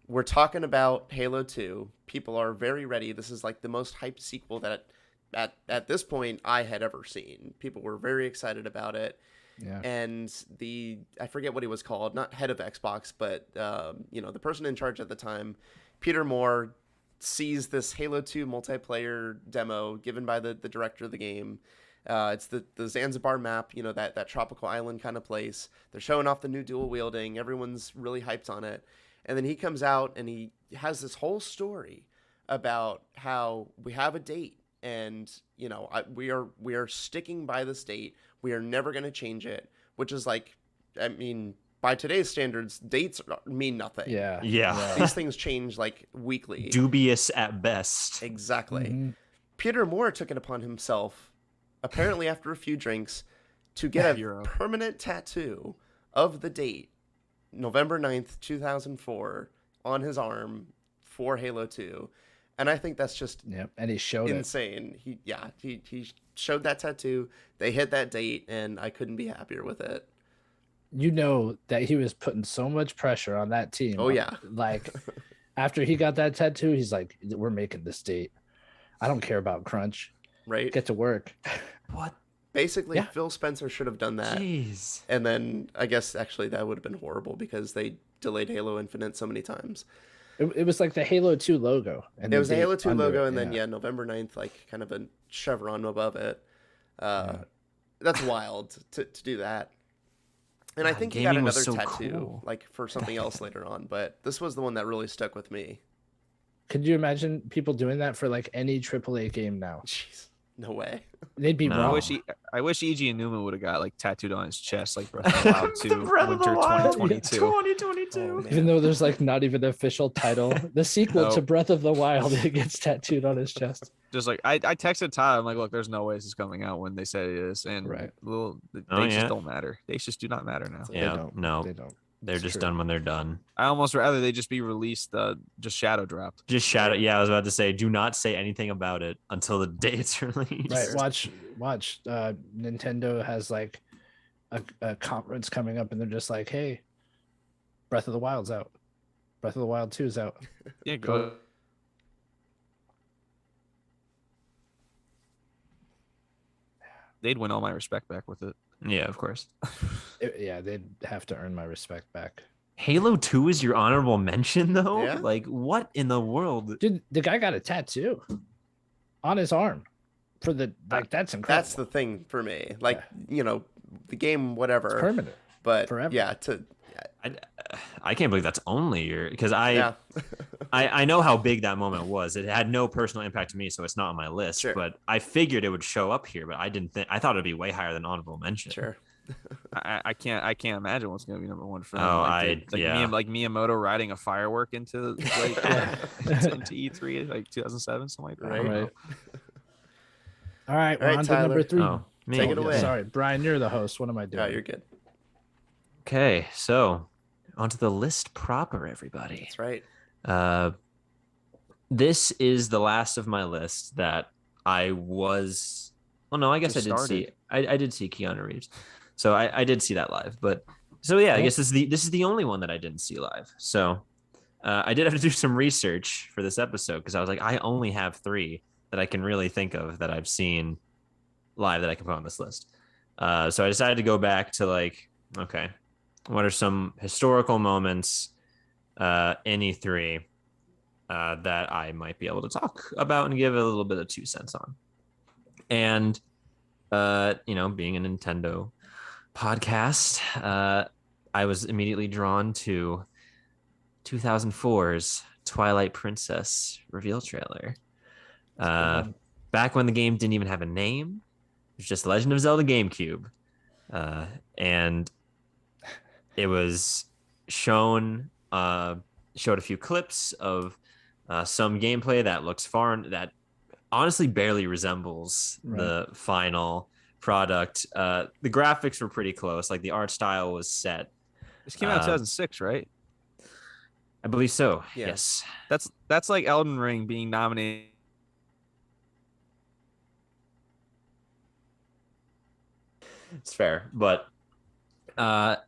We're talking about Halo 2. People are very ready. This is like the most hyped sequel that at this point I had ever seen. People were very excited about it. Yeah. And I forget what he was called, not head of Xbox, but the person in charge at the time, Peter Moore, sees this Halo 2 multiplayer demo given by the director of the game. It's the Zanzibar map, that tropical island kind of place. They're showing off the new dual wielding. Everyone's really hyped on it. And then he comes out and he has this whole story about how we have a date and, we are sticking by this date. We are never going to change it, which is like, I mean, by today's standards, dates mean nothing. Yeah. These things change like weekly. Dubious at best. Exactly. Mm-hmm. Peter Moore took it upon himself, apparently after a few drinks, to get a permanent tattoo of the date, November 9th, 2004, on his arm for Halo 2. And I think that's just and he showed insane. He showed that tattoo. They hit that date, and I couldn't be happier with it. You know that he was putting so much pressure on that team. Oh, yeah. Like, after he got that tattoo, he's like, we're making this date. I don't care about crunch. Right. Get to work. What? Basically, Phil Spencer should have done that. Jeez. And then I guess actually that would have been horrible because they delayed Halo Infinite so many times. It was like the Halo 2 logo. And it was the Halo 2 logo, and then November 9th, like kind of a chevron above it. That's wild to do that. And I think he got another tattoo, like for something else later on. But this was the one that really stuck with me. Could you imagine people doing that for like any AAA game now? Jeez, no way. They'd be wrong. I wish E.G. Newman would have got like tattooed on his chest, like Breath of the Wild 2, Winter 2022. 2022. Even though there's like not even an official title, the sequel to Breath of the Wild, it gets tattooed on his chest. Just like I texted Tyler, I'm like, look, there's no way this is coming out when they said it is, and they just don't matter. They just do not matter now. Yeah, they don't. They're just done when they're done. I almost rather they just be released, just shadow dropped. Just shadow. Yeah, I was about to say, do not say anything about it until the day it's released. Right. Watch. Nintendo has like a conference coming up, and they're just like, hey, Breath of the Wild's out. Breath of the Wild 2 is out. Yeah, go. They'd win all my respect back with it. Yeah, of course. They'd have to earn my respect back. Halo 2 is your honorable mention, though? Yeah. Like, what in the world? Dude, the guy got a tattoo on his arm for the that's incredible. That's the thing for me. Like, the game, whatever. It's permanent. But forever. Yeah, I can't believe that's only your, because I know how big that moment was. It had no personal impact to me, so it's not on my list. Sure. But I figured it would show up here, but I thought it'd be way higher than honorable mention. Sure. I can't imagine what's gonna be number one for him. Like Miyamoto riding a firework into into E3 like 2007, something like that. Right. All right, we're on to number 3. Take it away. Sorry, Brian, you're the host. What am I doing? Oh, you're good. Okay, so onto the list proper, everybody. That's right. This is the last of my list that I was. Well, no, I guess I did see. I did see Keanu Reeves, so I did see that live. But so yeah, I guess this is the only one that I didn't see live. So I did have to do some research for this episode because I was like, I only have 3 that I can really think of that I've seen live that I can put on this list. So I decided to go back to like, okay, what are some historical moments in E3 that I might be able to talk about and give a little bit of 2 cents on? And, being a Nintendo podcast, I was immediately drawn to 2004's Twilight Princess reveal trailer. Back when the game didn't even have a name, it was just Legend of Zelda GameCube. And it was showed a few clips of some gameplay that looks that honestly barely resembles the final product. The graphics were pretty close. Like the art style was set. This came out in 2006, right? I believe so. Yeah. Yes. That's like Elden Ring being nominated. It's fair, but because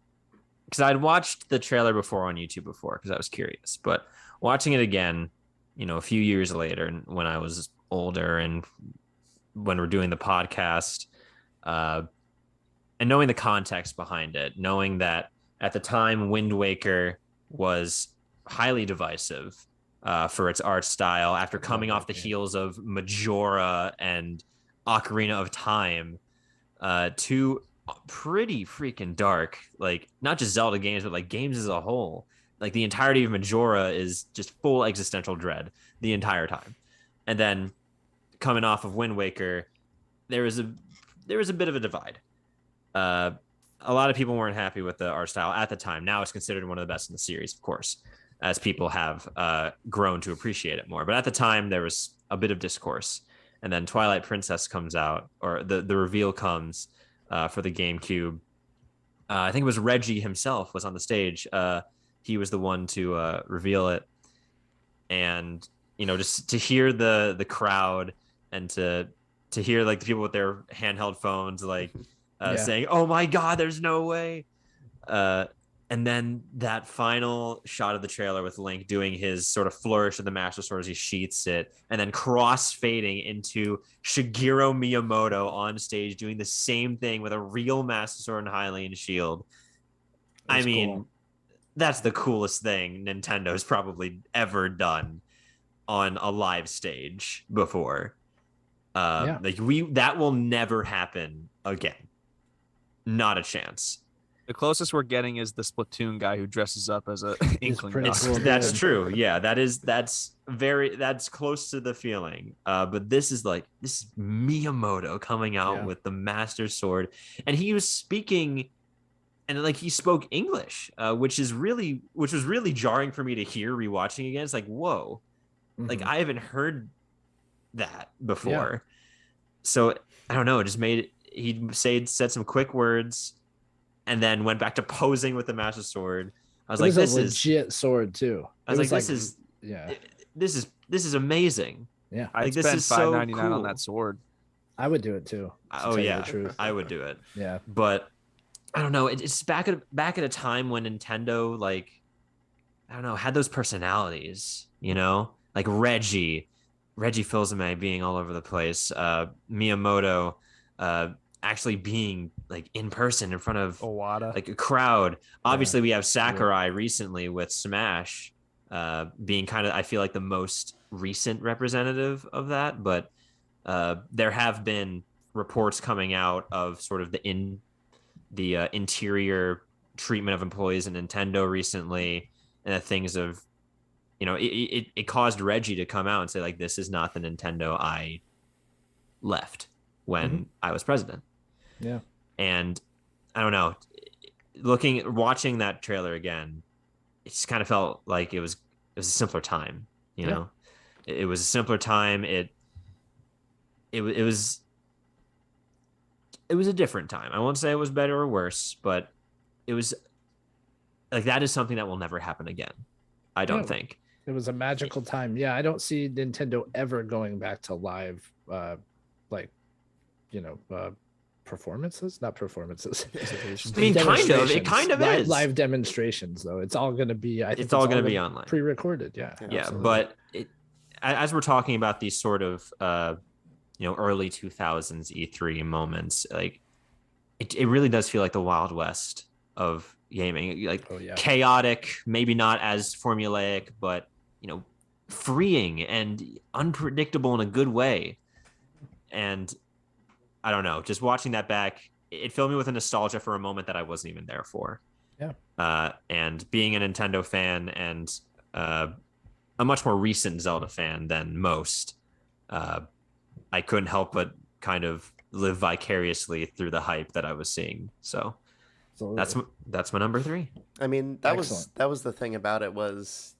I'd watched the trailer before on YouTube because I was curious, but watching it again, a few years later, when I was older and when we're doing the podcast, and knowing the context behind it, knowing that at the time Wind Waker was highly divisive for its art style after coming off the heels of Majora and Ocarina of Time, two pretty freaking dark, like not just Zelda games, but like games as a whole. Like the entirety of Majora is just full existential dread the entire time. And then coming off of Wind Waker, there was a bit of a divide. A lot of people weren't happy with the art style at the time. Now it's considered one of the best in the series, of course, as people have grown to appreciate it more. But at the time, there was a bit of discourse. And then Twilight Princess comes out, or the reveal comes for the GameCube. I think it was Reggie himself was on the stage. He was the one to reveal it. And, just to hear the crowd and to hear like the people with their handheld phones, like saying, "Oh my God, there's no way." And then that final shot of the trailer with Link doing his sort of flourish of the Master Sword as he sheaths it, and then cross-fading into Shigeru Miyamoto on stage doing the same thing with a real Master Sword and Hylian shield. That's cool. That's the coolest thing Nintendo's probably ever done on a live stage before. Like that will never happen again. Not a chance. The closest we're getting is the Splatoon guy who dresses up as a inkling. Cool, that's true. Yeah, that's close to the feeling. But this is Miyamoto coming out with the Master Sword, and he was speaking, and like he spoke English, which was really jarring for me to hear rewatching again. It's like, whoa, like I haven't heard that before. So I don't know. It just he said some quick words, and then went back to posing with the Master Sword. I was like, this is legit sword too. I was like, this is amazing. Yeah, I'd spend $5.99 on that sword. I would do it too. Oh yeah, I would do it. Yeah, but I don't know. It's back at a time when Nintendo, like, I don't know, had those personalities. You know, like Reggie Fils-Aimé being all over the place. Miyamoto, actually being like in person in front of Iwata, like a crowd. Obviously, we have Sakurai recently with Smash, being kind of, I feel like, the most recent representative of that. But there have been reports coming out of sort of the interior treatment of employees in Nintendo recently, and the things of, you know, it caused Reggie to come out and say, like, this is not the Nintendo I left when I was president. Yeah. And I don't know, watching that trailer again, it just kind of felt like it was a simpler time, you know. It was a simpler time. It was a different time. I won't say it was better or worse, but it was like, that is something that will never happen again. I don't think. It was a magical time. Yeah, I don't see Nintendo ever going back to live, performances, not performances. I mean, it kind of is live demonstrations, though. It's all going to be. I think it's all going to be online, pre-recorded. Yeah. Absolutely. But as we're talking about these sort of early 2000s E3 moments, like it really does feel like the Wild West of gaming, like chaotic, maybe not as formulaic, but freeing and unpredictable in a good way. And I don't know, just watching that back, it filled me with a nostalgia for a moment that I wasn't even there for. Yeah. And being a Nintendo fan, and a much more recent Zelda fan than most, I couldn't help but kind of live vicariously through the hype that I was seeing. So that's my number 3. I mean, that was the thing about it, was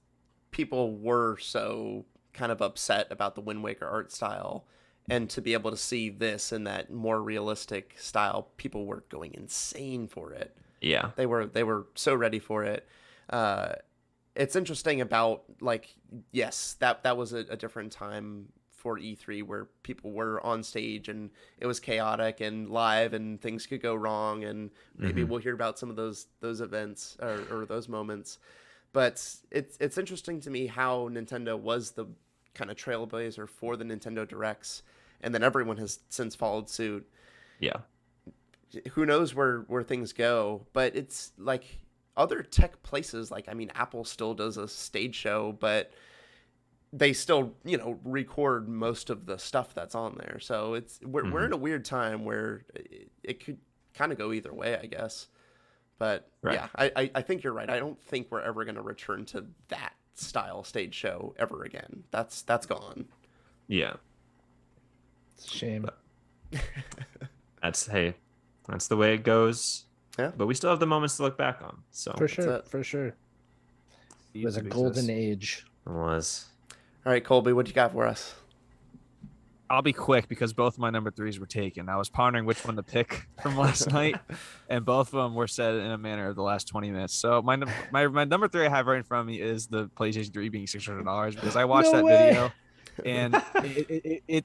people were so kind of upset about the Wind Waker art style, and to be able to see this in that more realistic style, people were going insane for it. Yeah, they were so ready for it. It's interesting about, like, yes, that was a different time for E3, where people were on stage and it was chaotic and live and things could go wrong, and maybe we'll hear about some of those events or those moments. But it's interesting to me how Nintendo was the kind of trailblazer for the Nintendo Directs, and then everyone has since followed suit. Yeah. Who knows where things go, but it's like other tech places, like, I mean, Apple still does a stage show, but they still, record most of the stuff that's on there. So we're in a weird time where it could kind of go either way, I guess. But yeah, I think you're right. I don't think we're ever going to return to that style stage show ever again. That's gone. Yeah. It's a shame. That's the way it goes. Yeah. But we still have the moments to look back on. So for sure. It was a golden age. It was. All right, Colby, what you got for us? I'll be quick because both of my number 3s were taken. I was pondering which one to pick from last night, and both of them were said in a manner of the last 20 minutes. So my number 3 I have right in front of me is the PlayStation 3 being $600, because I watched video, and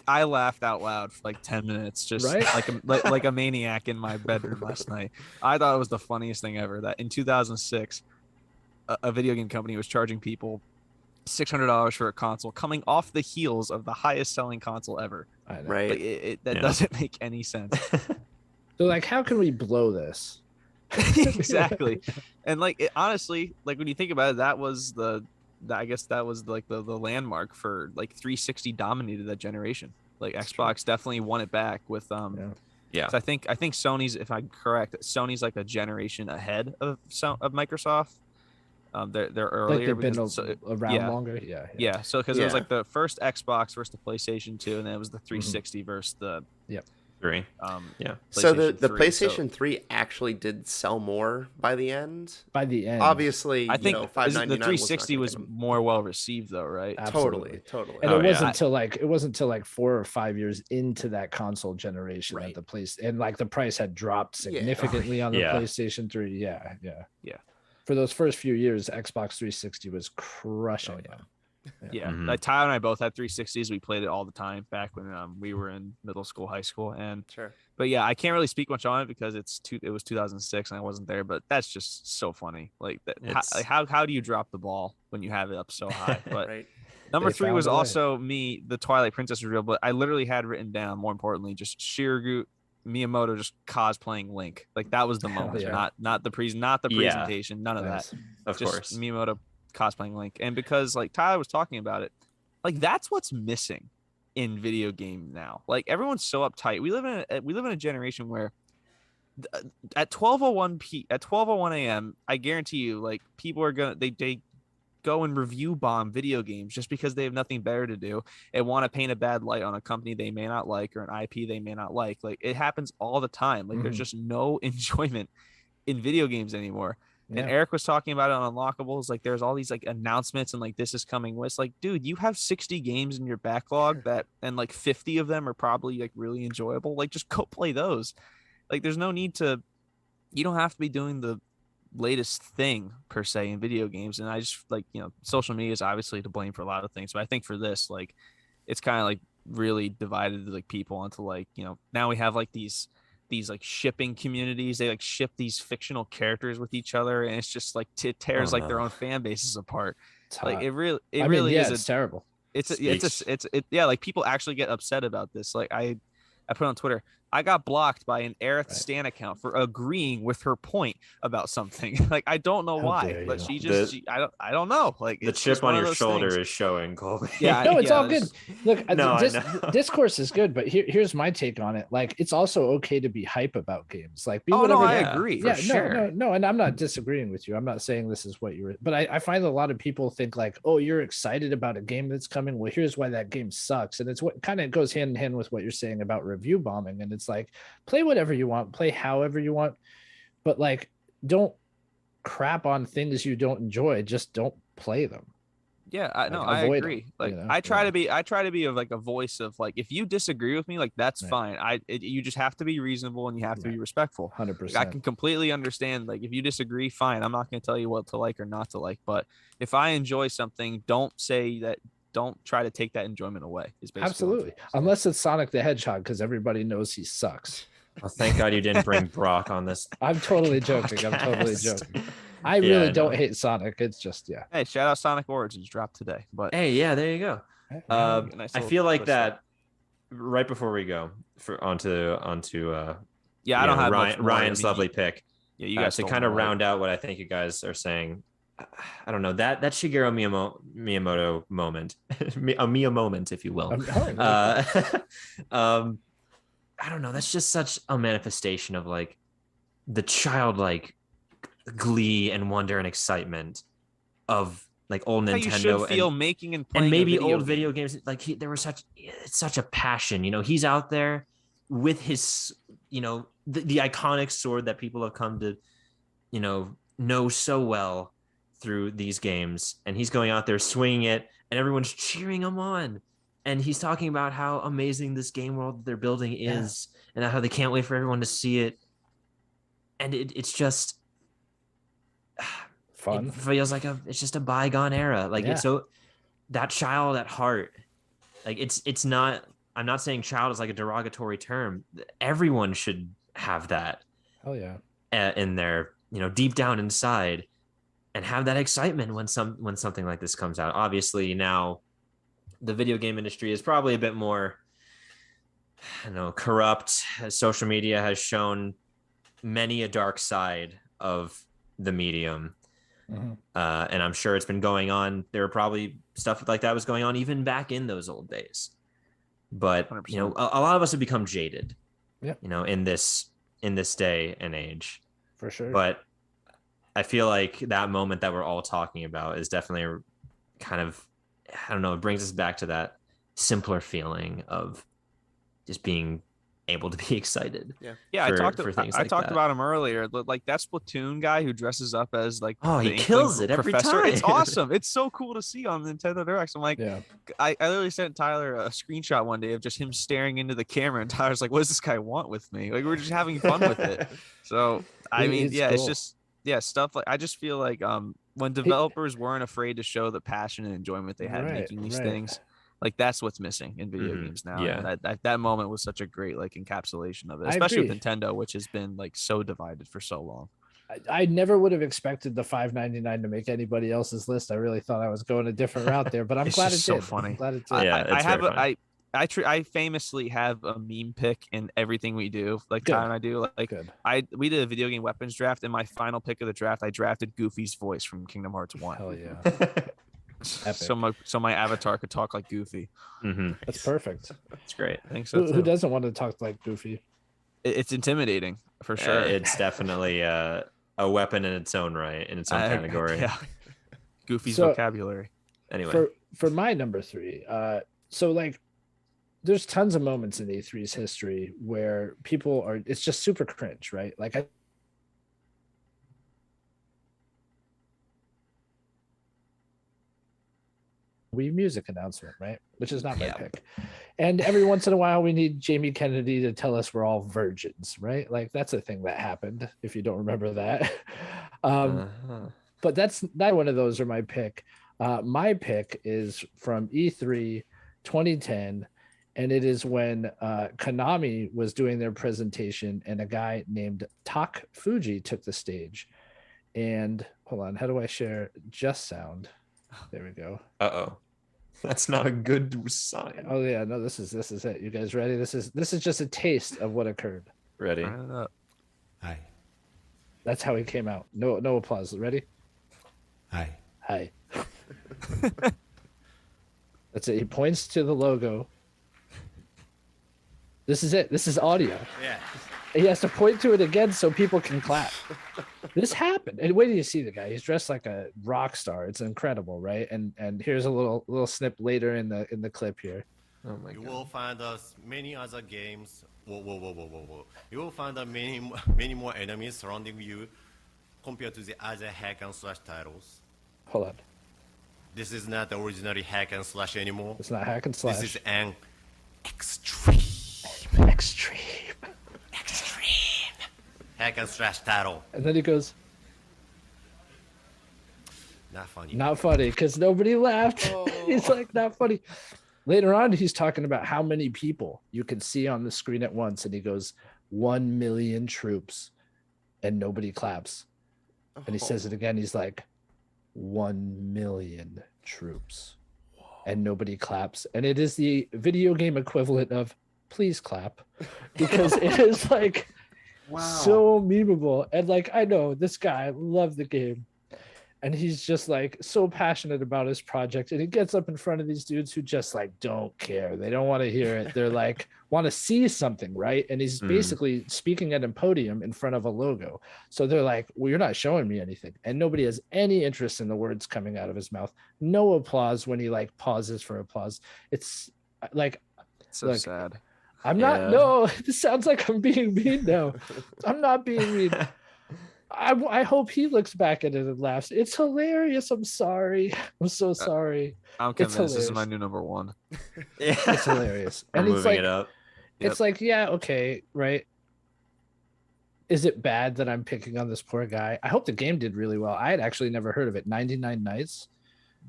I laughed out loud for like 10 minutes, just like a maniac in my bedroom last night. I thought it was the funniest thing ever that in 2006, a video game company was charging people $600 for a console coming off the heels of the highest selling console ever. I know. Right. Like, that doesn't make any sense. So, like, how can we blow this? Exactly. And honestly, like, when you think about it, that was the landmark for, like, 360 dominated that generation. Like Xbox definitely won it back with Yeah. So I think Sony's, if I'm correct, Sony's like a generation ahead of Microsoft. They're earlier. Like they've been around yeah. longer. Yeah. So because it was like the first Xbox versus the PlayStation 2, and then it was the 360 versus the 3. So the 3. PlayStation 3 actually did sell more by the end. Obviously, I think $5.99 the 360 was more well received though, right? Totally. And it wasn't until like 4 or 5 years into that console generation that the place and like the price had dropped significantly on the PlayStation 3. Yeah. For those first few years, Xbox 360 was crushing them. Yeah. Like Tyler and I both had 360s. We played it all the time back when we were in middle school, high school, and but yeah, I can't really speak much on it because it was 2006 and I wasn't there. But that's just so funny. Like that. How do you drop the ball when you have it up so high? But number 3 was also me. The Twilight Princess reveal, but I literally had written down, more importantly, just Shiragu Miyamoto just cosplaying Link. Like that was the moment, not the presentation, none of that. Of course, Miyamoto cosplaying Link. And because like Tyler was talking about it, like that's what's missing in video game now. Like everyone's so uptight. We live in a generation where at 12:01 a.m. I guarantee you, like people are gonna they go and review bomb video games just because they have nothing better to do and want to paint a bad light on a company they may not like or an IP they may not like. Like it happens all the time. Like there's just no enjoyment in video games anymore. And Eric was talking about it on Unlockables. Like there's all these like announcements and like this is coming with like, dude, you have 60 games in your backlog and like 50 of them are probably like really enjoyable. Like just go play those. Like there's no need to, you don't have to be doing the latest thing per se in video games. And I just like, social media is obviously to blame for a lot of things, but I think for this, like it's kind of like really divided like people into like, now we have like these like shipping communities. They like ship these fictional characters with each other, and it's just like it tears like their own fan bases apart. Like it really it's terrible. Like people actually get upset about this. Like I put on Twitter, I got blocked by an Aerith Stan account for agreeing with her point about something. Like I don't know why, but I don't know. Like the chip on your shoulder is showing, Colby. Yeah, no, it's all good. Look, discourse is good, but here's my take on it. Like it's also okay to be hype about games. Like I agree. Yeah, no, and I'm not disagreeing with you. I'm not saying this is what you were, but I find a lot of people think like, oh, you're excited about a game that's coming. Well, here's why that game sucks, and it's what kind of goes hand in hand with what you're saying about review bombing, and it's like play whatever you want, play however you want, but like don't crap on things you don't enjoy. Just don't play them. Yeah, I agree. Like I try to be of like a voice of like if you disagree with me, like that's fine. You just have to be reasonable and you have to be respectful. 100%. I can completely understand. Like if you disagree, fine. I'm not going to tell you what to like or not to like. But if I enjoy something, don't say that. Don't try to take that enjoyment away. Absolutely, unless it's Sonic the Hedgehog, because everybody knows he sucks. Well, thank God you didn't bring Brock on this. I'm totally joking. I really don't hate Sonic. It's just Hey, shout out Sonic Origins dropped today. But hey, yeah, there you go. I feel like that right before we go onto I don't have Ryan's lovely pick. Yeah, you guys to kind of round out what I think you guys are saying. I don't know that Shigeru Miyamoto moment, a Mia moment, if you will. I don't know. That's just such a manifestation of like the childlike glee and wonder and excitement of like old Nintendo. You should feel making and playing and maybe old video games. Like there was such a passion. He's out there with his, the iconic sword that people have come to, know so well through these games, and he's going out there swinging it and everyone's cheering him on, and he's talking about how amazing this game world that they're building is and how they can't wait for everyone to see it, and it's just fun. It feels like it's just a bygone era. Like it's so that child at heart, like it's not, I'm not saying child is like a derogatory term. Everyone should have that in their deep down inside, and have that excitement when something like this comes out. Obviously, now the video game industry is probably a bit more, corrupt. Social media has shown many a dark side of the medium, and I'm sure it's been going on. There are probably stuff like that was going on even back in those old days. but 100%. you know, a lot of us have become jaded. Yeah. You know, in this day and age, For sure. But I feel like that moment that we're all talking about is definitely kind of, I don't know, it brings us back to that simpler feeling of just being able to be excited. I talked that. about him earlier. Like that Splatoon guy who dresses up as like he kills it every professor. time. It's awesome. It's so cool to see on Nintendo Directs. I'm like, I literally sent Tyler a screenshot one day of just him staring into the camera, and Tyler's like, "What does this guy want with me?" Like we're just having fun with it. So I mean, cool. It's just stuff like I just feel like when developers weren't afraid to show the passion and enjoyment they had making these things. Like that's what's missing in video games now. Yeah, and that moment was such a great like encapsulation of it, especially with Nintendo, which has been like so divided for so long. I never would have expected the $5.99 to make anybody else's list. I really thought I was going a different route there, but I'm glad it did. So funny. I'm glad it did. I famously have a meme pick in everything we do. Like Tyler and I do. Like we did a video game weapons draft, and my final pick of the draft, I drafted Goofy's voice from Kingdom Hearts 1. Hell yeah. So my avatar could talk like Goofy. That's perfect. It's great. I think so. Who doesn't want to talk like Goofy? It's intimidating for sure. It's definitely a weapon in its own right, in its own category. Yeah. Goofy's vocabulary. Anyway, for my number 3, so like there's tons of moments in E3's history where people are, it's just super cringe, right? Like Wii music announcement, right? Which is not my pick. And every once in a while we need Jamie Kennedy to tell us we're all virgins, right? Like that's a thing that happened, if you don't remember that. But that's not one of those are my pick. My pick is from E3 2010, and it is when Konami was doing their presentation and a guy named Tak Fuji took the stage. And hold on, how do I share just sound? There we go. That's not a good sign. Oh yeah, no, this is it. You guys ready? This is just a taste of what occurred. Ready? Hi. That's how he came out. No applause. Ready? Hi. That's it. He points to the logo. This is it. This is audio. Yeah. He has to point to it again so people can clap. This happened. And wait till you see the guy. He's dressed like a rock star. It's incredible, right? And here's a little snip later in the clip here. Oh my God. You will find many other games. Whoa. You will find many more enemies surrounding you compared to the other hack and slash titles. Hold on. This is not originally hack and slash anymore. It's not hack and slash. This is an extreme hack and slash title. And then he goes, Not funny. Not funny, because nobody laughed. He's like, not funny. Later on, he's talking about how many people you can see on the screen at once. And he goes, 1 million troops. And nobody claps. And he says it again. He's like, 1 million troops. And nobody claps. And it is the video game equivalent of please clap. Because it is like so memeable. And like, I know this guy loved the game. And he's just like so passionate about his project. And he gets up in front of these dudes who just like don't care. They don't want to hear it. They're like, want to see something, right? And he's basically speaking at a podium in front of a logo. So they're like, well, you're not showing me anything. And nobody has any interest in the words coming out of his mouth. No applause when he like pauses for applause. It's like, so sad. I'm not, no, this sounds like I'm being mean now. I'm not being mean. I hope he looks back at it and laughs. It's hilarious. I'm sorry. I'm so sorry. I'm convinced this is my new number 1. Yeah, it's hilarious. And We're it's moving like, it up. It's like, yeah, okay, right. Is it bad that I'm picking on this poor guy? I hope the game did really well. I had actually never heard of it. 99 Nights.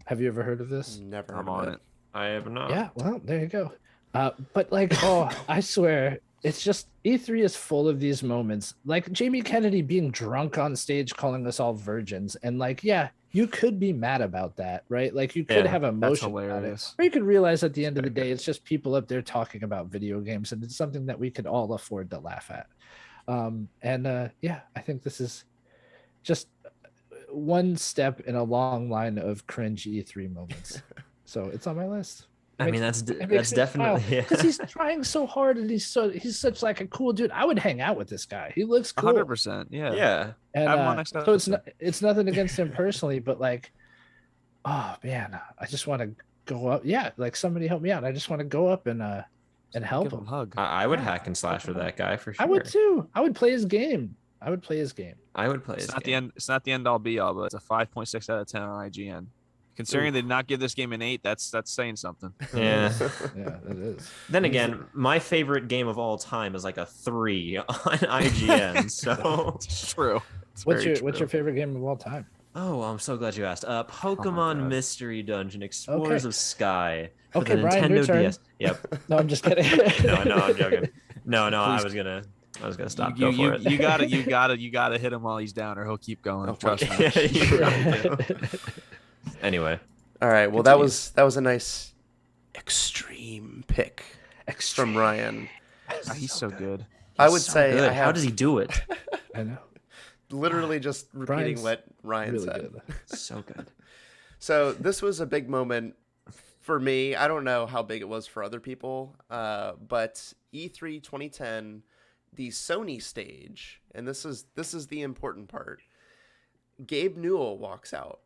Have you ever heard of this? Never. I'm on it. I have not. Yeah, well, there you go. But like, I swear, it's just E3 is full of these moments, like Jamie Kennedy being drunk on stage, calling us all virgins, and like, yeah, you could be mad about that, right? Like, you could have emotion about it, or you could realize at the end of the day, it's just people up there talking about video games, and it's something that we could all afford to laugh at. Yeah, I think this is just one step in a long line of cringe E3 moments. So it's on my list. I mean, that's definitely because he's trying so hard and he's such like a cool dude. I would hang out with this guy. He looks cool. 100%. Yeah. Yeah. And so it's nothing against him personally, but like, oh man, I just want to go up. Yeah, like somebody help me out. I just want to go up and help him. Hug. I would hack and slash with that guy for sure. I would too. I would play his game. I would play his game. It's not the end all be all, but it's a 5.6 out of 10 on IGN. Considering they did not give this game an 8, that's saying something. Yeah. Yeah, it is. Then again, my favorite game of all time is like a 3 on IGN. So it's true. What's your favorite game of all time? Oh, I'm so glad you asked. Pokemon Mystery Dungeon Explorers of Sky. For Okay, the Brian, Nintendo your turn. DS. Yep. No, I'm just kidding. No, I'm joking. No, I was gonna stop. Go for it. You gotta hit him while he's down, or he'll keep going. Trust me. Anyway. All right. Well, that was a nice extreme pick from Ryan. He's so good. I would say. Good. How does he do it? I know. Literally just repeating what Ryan really said. Good. So good. So this was a big moment for me. I don't know how big it was for other people, but E3 2010, the Sony stage, and this is the important part. Gabe Newell walks out,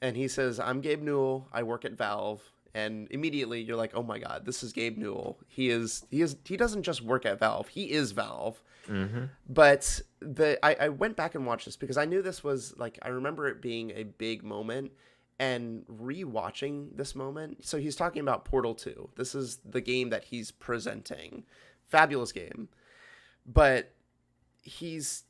and he says, "I'm Gabe Newell. I work at Valve." And immediately you're like, "Oh my God, this is Gabe Newell. He doesn't just work at Valve. He is Valve." Mm-hmm. But I went back and watched this because I knew this was like, I remember it being a big moment, and rewatching this moment. So he's talking about Portal 2. This is the game that he's presenting. Fabulous game. But he's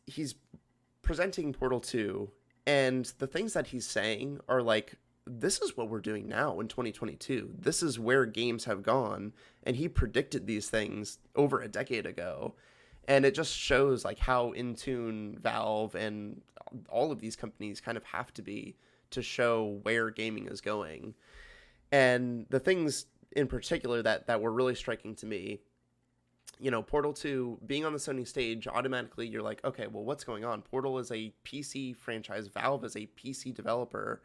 presenting Portal 2, and the things that he's saying are like, this is what we're doing now in 2022. This is where games have gone. And he predicted these things over a decade ago. And it just shows like how in tune Valve and all of these companies kind of have to be to show where gaming is going. And the things in particular that were really striking to me, you know, Portal 2 being on the Sony stage, automatically you're like, okay, well, what's going on? Portal is a PC franchise. Valve is a PC developer.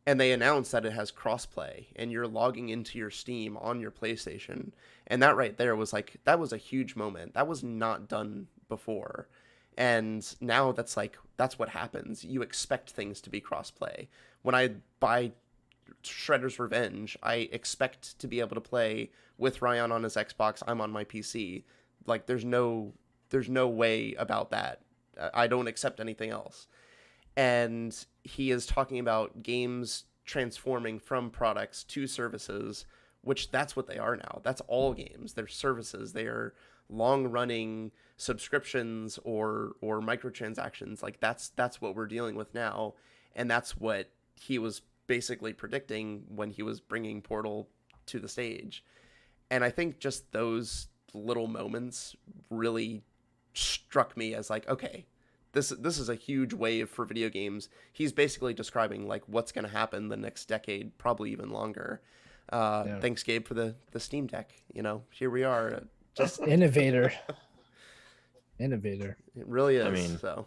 And they announced that it has crossplay, and you're logging into your Steam on your PlayStation. And that right there was like, that was a huge moment. That was not done before. And now that's what happens. You expect things to be crossplay. When I buy Shredder's Revenge, I expect to be able to play with Ryan on his Xbox. I'm on my PC. Like there's no way about that. I don't accept anything else. And he is talking about games transforming from products to services, which that's what they are now. That's all games. They're services. They are long-running subscriptions or microtransactions. Like that's what we're dealing with now, and that's what he was basically predicting when he was bringing Portal to the stage. And I think just those little moments really struck me as like, okay, this is a huge wave for video games. He's basically describing like what's going to happen the next decade, probably even longer. Thanks, Gabe, for the Steam Deck. You know, here we are. Just Innovator. It really is. I mean, so.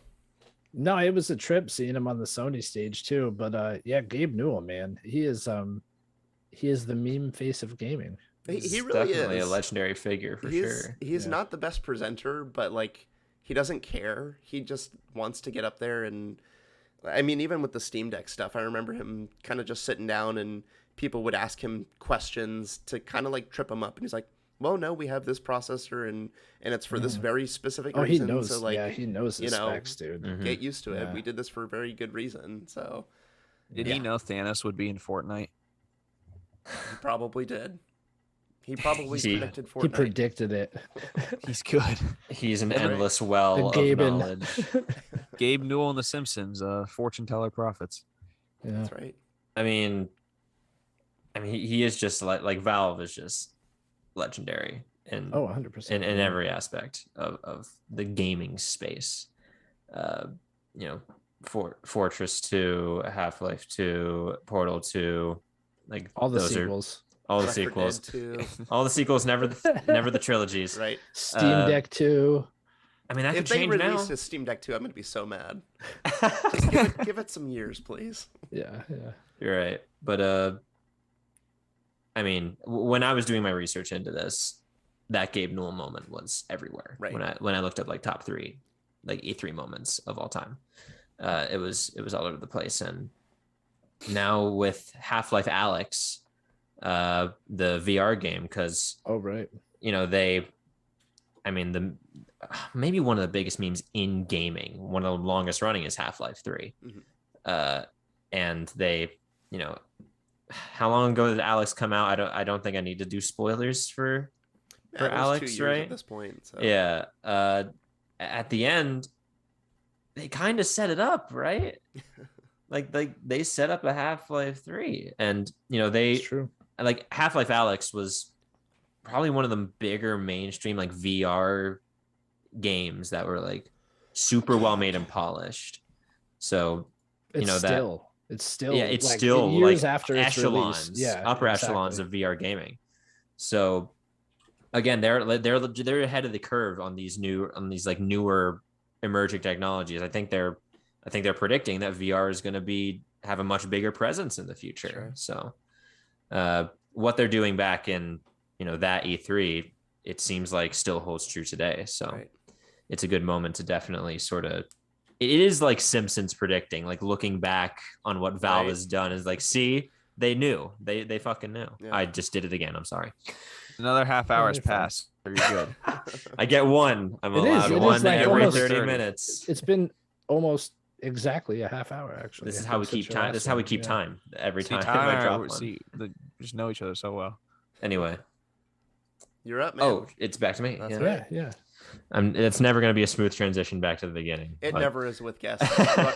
No, it was a trip seeing him on the Sony stage too. But yeah, Gabe Newell, man, he is the meme face of gaming. He really definitely is a legendary figure for sure. He's not the best presenter, but like he doesn't care. He just wants to get up there. And I mean, even with the Steam Deck stuff, I remember him kind of just sitting down and people would ask him questions to kind of like trip him up. And he's like, well, no, we have this processor and it's for this very specific reason. He knows. So like, yeah, he knows his specs, dude. Get used to it. Yeah. We did this for a very good reason. So Did he know Thanos would be in Fortnite? He probably did. He probably predicted Fortnite. He predicted it. He's good. He's an endless well of Gaben. knowledge. Gabe Newell and The Simpsons, fortune teller prophets. Yeah. That's right. I mean, he is just like Valve is just legendary in 100% in every aspect of the gaming space. You know, Fortress 2, Half-Life 2, Portal 2, like all the those sequels. All the Left 4 sequels. Dead 2. All the sequels, never the trilogies. Right. Steam Deck 2. I mean, that could If they change release now. a Steam Deck 2, I'm going to be so mad. Just give it some years, please. Yeah. You're right. But I mean, when I was doing my research into this, that Gabe Newell moment was everywhere. Right. When I looked up like top 3, like E3 moments of all time, it was all over the place. And now with Half-Life Alyx, the VR game, because maybe one of the biggest memes in gaming, one of the longest running, is Half-Life 3. And they, how long ago did Alyx come out? I don't think I need to do spoilers for Alyx, 2 years right? at this point. So. Yeah. At the end, they kind of set it up, right? like they set up a Half-Life 3, and It's true. Like Half-Life Alyx was probably one of the bigger mainstream like VR games that were like super well made and polished. So it's still it's like, still years like after its echelons, release. upper echelons of VR gaming. So again, they're ahead of the curve on these like newer emerging technologies. I think they're predicting that VR is going to have a much bigger presence in the future. Sure. So what they're doing back in that E3, it seems like still holds true today. So it's a good moment to definitely sort of, it is like Simpsons predicting, like looking back on what Valve has done is like, see, they knew, they fucking knew. I just did it again. I'm sorry. Another half hour's passed. You're good. I get one. I'm allowed one like every 30 minutes. It's been almost exactly a half hour, actually. This is how we keep time. This is how we keep time every time I drop one. We just know each other so well. Anyway. You're up, man. Oh, it's back to me. That's right. Yeah. It's never going to be a smooth transition back to the beginning. It never is with guests.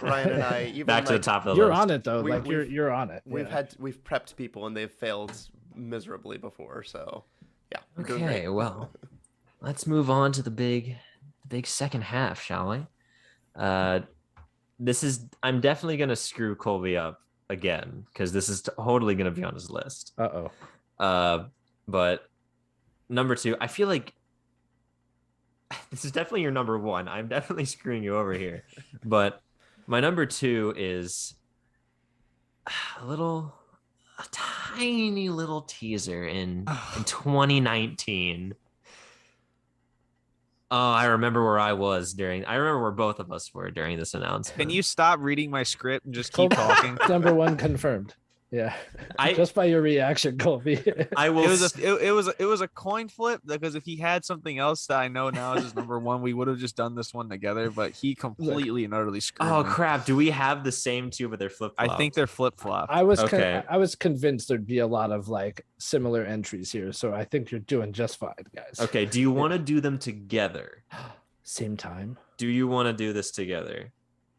Ryan and I, even back to the top of the list. You're list. on it though. You're on it. We've prepped people and they've failed miserably before. So yeah. Okay. Well, let's move on to the big second half, shall we? I'm definitely going to screw Colby up again because this is totally going to be on his list. But number 2, I feel like this is definitely your number 1. I'm definitely screwing you over here. But my number 2 is a tiny little teaser in 2019. Oh, I remember where I remember where both of us were during this announcement. Can you stop reading my script and just keep talking? Number 1 confirmed. Yeah, just by your reaction, Colby. I will. It was a coin flip because if he had something else that I know now is his number 1, we would have just done this one together. But he completely and utterly screwed. Oh me. Crap! Do we have the same 2, but they're flip flop? I think they're flip flop. I was convinced there'd be a lot of like similar entries here, so I think you're doing just fine, guys. Okay. Do you want to do them together? Same time. Do you want to do this together?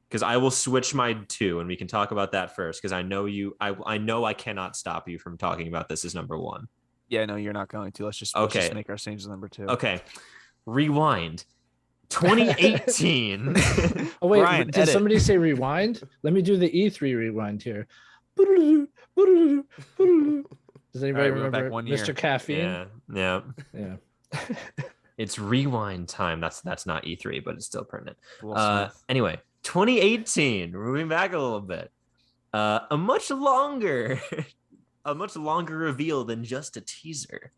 Because I will switch my 2 and we can talk about that first. Because I know I know I cannot stop you from talking about this as number 1. Yeah, no, you're not going to. Let's just make our changes number 2. Okay. Rewind. 2018. Oh wait, Brian, did edit. somebody say rewind? Let me do the E3 rewind here. Does anybody remember Mr. Caffeine? Yeah. Yeah. It's rewind time. That's not E3, but it's still pertinent. Anyway. 2018, moving back a little bit, a much longer reveal than just a teaser.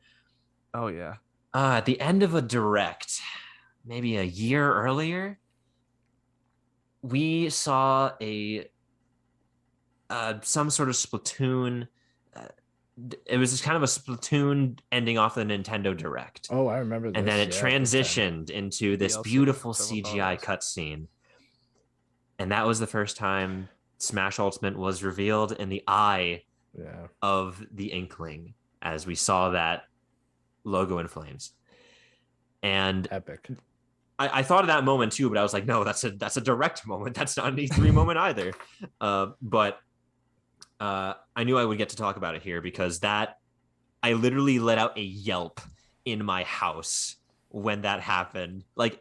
Oh yeah. At the end of a direct, maybe a year earlier, we saw some sort of Splatoon. It was just kind of a Splatoon ending off the Nintendo Direct. Oh, I remember this. And then it transitioned into this beautiful CGI cutscene. And that was the first time Smash Ultimate was revealed in the eye of the Inkling as we saw that logo in flames. And epic. I thought of that moment too, but I was like, no, that's a direct moment. That's not an E3 moment either. But I knew I would get to talk about it here because I literally let out a yelp in my house when that happened. Like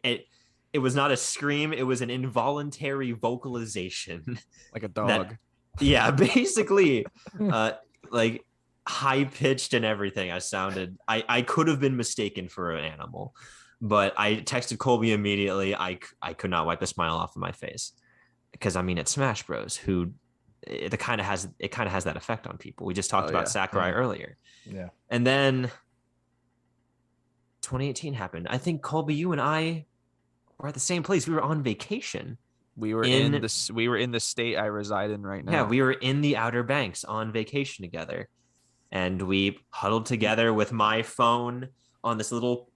it was not a scream. It was an involuntary vocalization. Like a dog. Yeah, basically. Like high pitched and everything. I could have been mistaken for an animal, but I texted Colby immediately. I could not wipe a smile off of my face because it's Smash Bros. Who it kind of has that effect on people. We just talked about Sakurai earlier. Yeah. And then 2018 happened. I think Colby, you and I were at the same place. We were on vacation. We were in the state I reside in right now. Yeah, we were in the Outer Banks on vacation together. And we huddled together with my phone on this little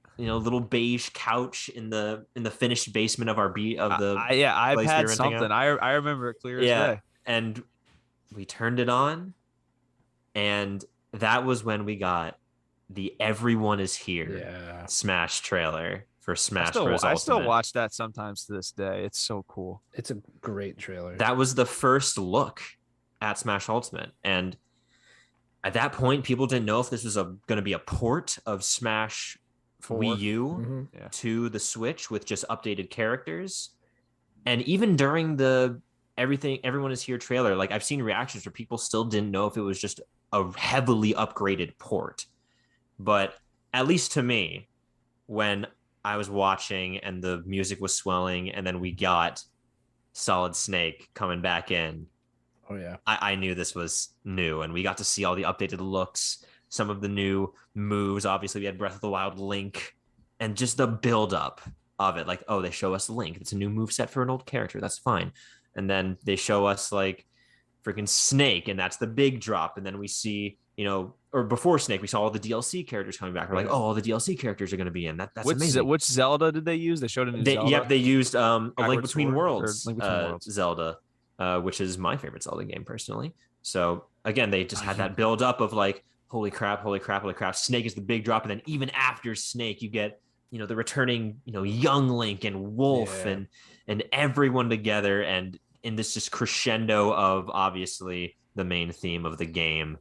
beige couch in the finished basement of I've had something. I remember it clear as day. And we turned it on, and that was when we got the Everyone Is Here Smash trailer for Smash Bros. I still watch that sometimes to this day. It's so cool. It's a great trailer. That was the first look at Smash Ultimate, and at that point, people didn't know if this was going to be a port of Smash Wii U to the Switch with just updated characters. And even during the Everyone Is Here trailer, like I've seen reactions where people still didn't know if it was just a heavily upgraded port. But at least to me, when I was watching and the music was swelling and then we got Solid Snake coming back in, I knew this was new, and we got to see all the updated looks, some of the new moves. Obviously, we had Breath of the Wild Link, and just the build-up of it. Like, oh, they show us Link. It's a new move set for an old character. That's fine. And then they show us like freaking Snake, and that's the big drop. And then we see, or before Snake, we saw all the DLC characters coming back. We're like, oh, all the DLC characters are going to be in. That's amazing. Which Zelda did they use? They showed it in Zelda. Yep, they used A Link Between Worlds, Link Between Worlds. Zelda, which is my favorite Zelda game personally. So again, they just had that build up of like, holy crap. Snake is the big drop. And then even after Snake, you get, the returning, young Link and Wolf and everyone together. And in this just crescendo of obviously the main theme of the game.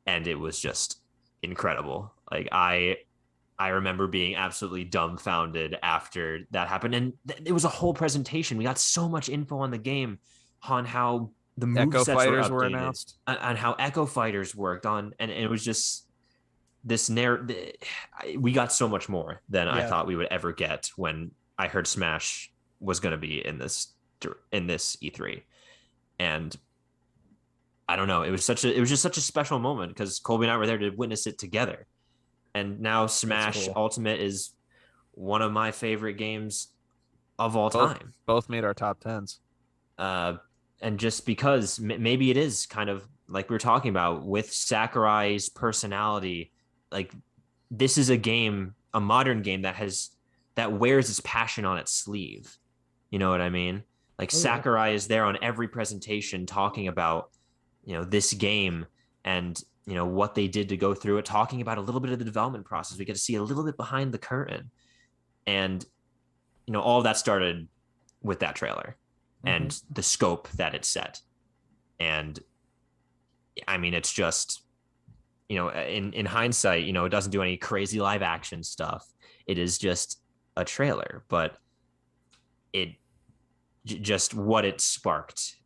And it was just incredible. Like I remember being absolutely dumbfounded after that happened. And it was a whole presentation. We got so much info on the game, on how the movesets were announced, on how Echo Fighters worked on. And it was just this we got so much more than I thought we would ever get when I heard Smash was going to be in this E3. And I don't know, it was just such a special moment because Colby and I were there to witness it together. And now Smash Ultimate is one of my favorite games of all time. Both made our top 10s. And just because maybe it is kind of like we were talking about with Sakurai's personality, like this is a modern game that wears its passion on its sleeve. You know what I mean? Like Sakurai is there on every presentation talking about, this game and, what they did to go through it, talking about a little bit of the development process. We get to see a little bit behind the curtain. And, all of that started with that trailer and the scope that it set. And I mean, it's just, in hindsight, it doesn't do any crazy live action stuff. It is just a trailer, but just what it sparked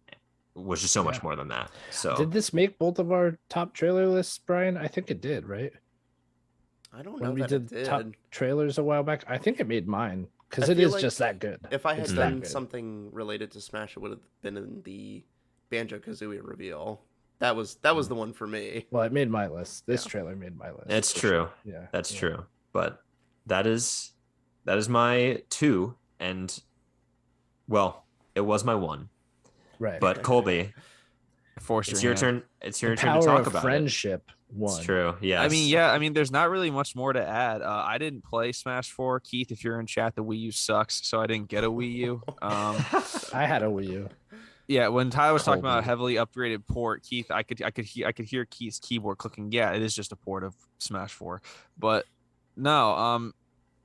was just so much more than that. So did this make both of our top trailer lists, Brian? I think it did, right? I don't know. When we did top trailers a while back, I think it made mine because it is just that good. If I had done something related to Smash, it would have been in the Banjo-Kazooie reveal. That was the one for me. Well, it made my list. This trailer made my list. It's true. Sure. Yeah, that's true. But that is my 2, and well, it was my 1. Right. But Colby, it's your turn. It's your turn to talk about friendship. It's true. Yeah. I mean, there's not really much more to add. I didn't play Smash 4. Keith, if you're in chat, the Wii U sucks, so I didn't get a Wii U. I had a Wii U. Yeah, when Tyler was talking about a heavily upgraded port, Keith, I could hear Keith's keyboard clicking. Yeah, it is just a port of Smash 4. But no,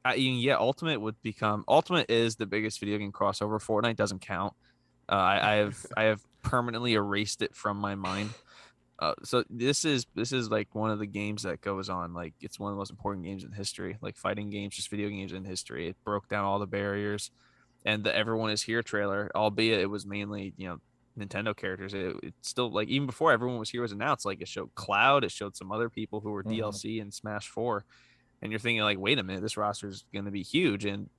Ultimate is the biggest video game crossover. Fortnite doesn't count. I have permanently erased it from my mind. So this is like one of the games that goes on. Like it's one of the most important games in history. Like fighting games, just video games in history. It broke down all the barriers. And the Everyone Is Here trailer, albeit it was mainly Nintendo characters, it's still like even before Everyone Was Here was announced, like it showed Cloud, it showed some other people who were DLC in Smash 4, and you're thinking like, wait a minate, this roster is going to be huge. And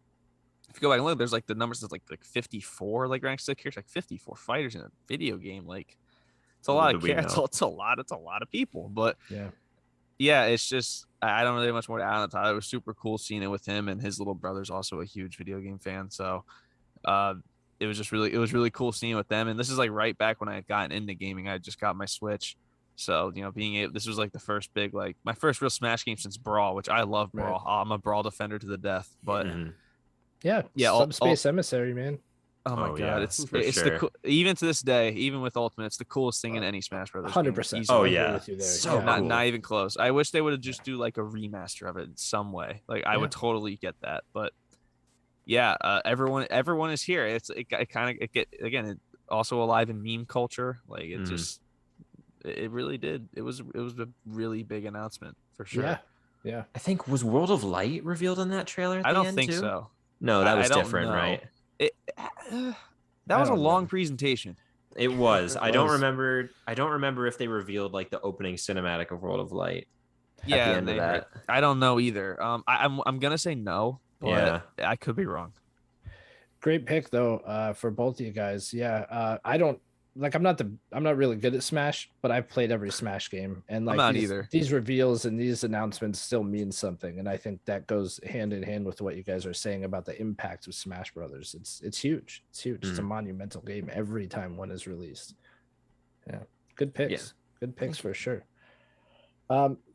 if you go back and look, there's like the numbers is like 54 like ranks of characters, like 54 fighters in a video game. Like it's a lot of characters. It's a lot of people. But yeah, it's just I don't really have much more to add on top. It was super cool seeing it with him, and his little brother's also a huge video game fan. So it was really cool seeing it with them. And this is like right back when I had gotten into gaming. I just got my Switch. So, this was like the first big, like my first real Smash game since Brawl, which I love Brawl. Right. I'm a Brawl defender to the death, but yeah. Subspace Emissary, man. Oh my God. Yeah, it's sure. Even to this day, even with Ultimate, it's the coolest thing in any Smash Brothers 100%. Oh yeah. So not even close. I wish they would have just do like a remaster of it in some way. Like I would totally get that, but yeah, everyone is here. It also alive in meme culture. Like it just, it really did. It was a really big announcement for sure. Yeah. I think was World of Light revealed in that trailer. I don't think so. No, that was different, right? That was a long presentation. It was. I don't remember if they revealed like the opening cinematic of World of Light. Yeah, at the end of that. I don't know either. I'm gonna say no, but I could be wrong. Great pick though, for both of you guys. Yeah, I don't like. I'm not really good at Smash, but I've played every Smash game, and like I'm not either. These reveals and these announcements still mean something, and I think that goes hand in hand with what you guys are saying about the impact of Smash Brothers. It's huge. It's huge. It's a monumental game every time one is released. Yeah, good picks. Yeah. Good picks for sure.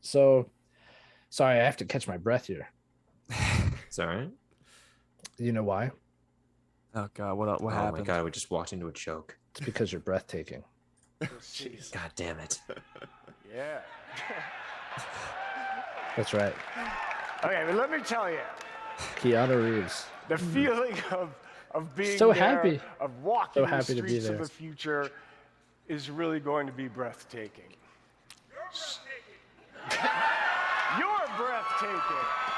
So sorry, I have to catch my breath here. It's all right. You know why? Oh God, what happened? Oh my God, we just walked into a choke. It's because you're breathtaking. Jeez. God damn it. Yeah. That's right. Okay, but let me tell you. Keanu Reeves. The feeling of being so there, happy. of walking so happy the streets to be there. of the future is really going to be breathtaking. You're breathtaking.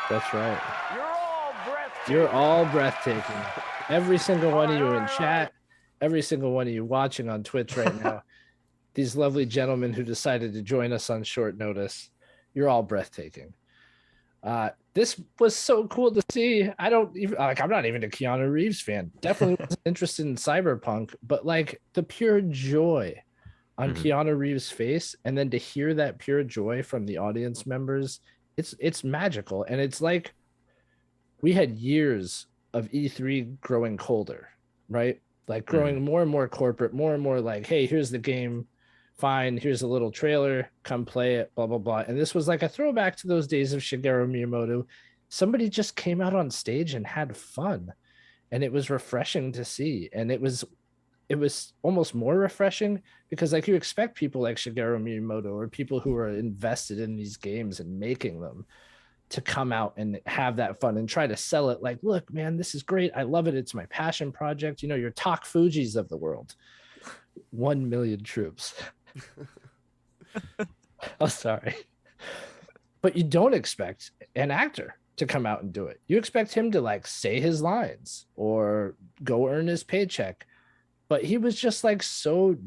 That's right. You're all breathtaking. You're all breathtaking. Every single one of you in chat, every single one of you watching on Twitch right now, these lovely gentlemen who decided to join us on short notice, you're all breathtaking. This was so cool to see. I'm not even a Keanu Reeves fan. Definitely wasn't interested in Cyberpunk, but like the pure joy on Keanu Reeves' face, and then to hear that pure joy from the audience members, it's magical. And it's like we had years of E3 growing colder, right? Like growing more and more corporate, more and more like, hey, here's the game, fine, here's a little trailer, come play it, blah, blah, blah. And this was like a throwback to those days of Shigeru Miyamoto. Somebody just came out on stage and had fun, and it was refreshing to see. And it was almost more refreshing because like you expect people like Shigeru Miyamoto or people who are invested in these games and making them to come out and have that fun and try to sell it like, look, man, this is great. I love it. It's my passion project. You know, your Tak Fujis of the world. 1 million troops. Oh, sorry. But you don't expect an actor to come out and do it. You expect him to like say his lines or go earn his paycheck. But he was just like so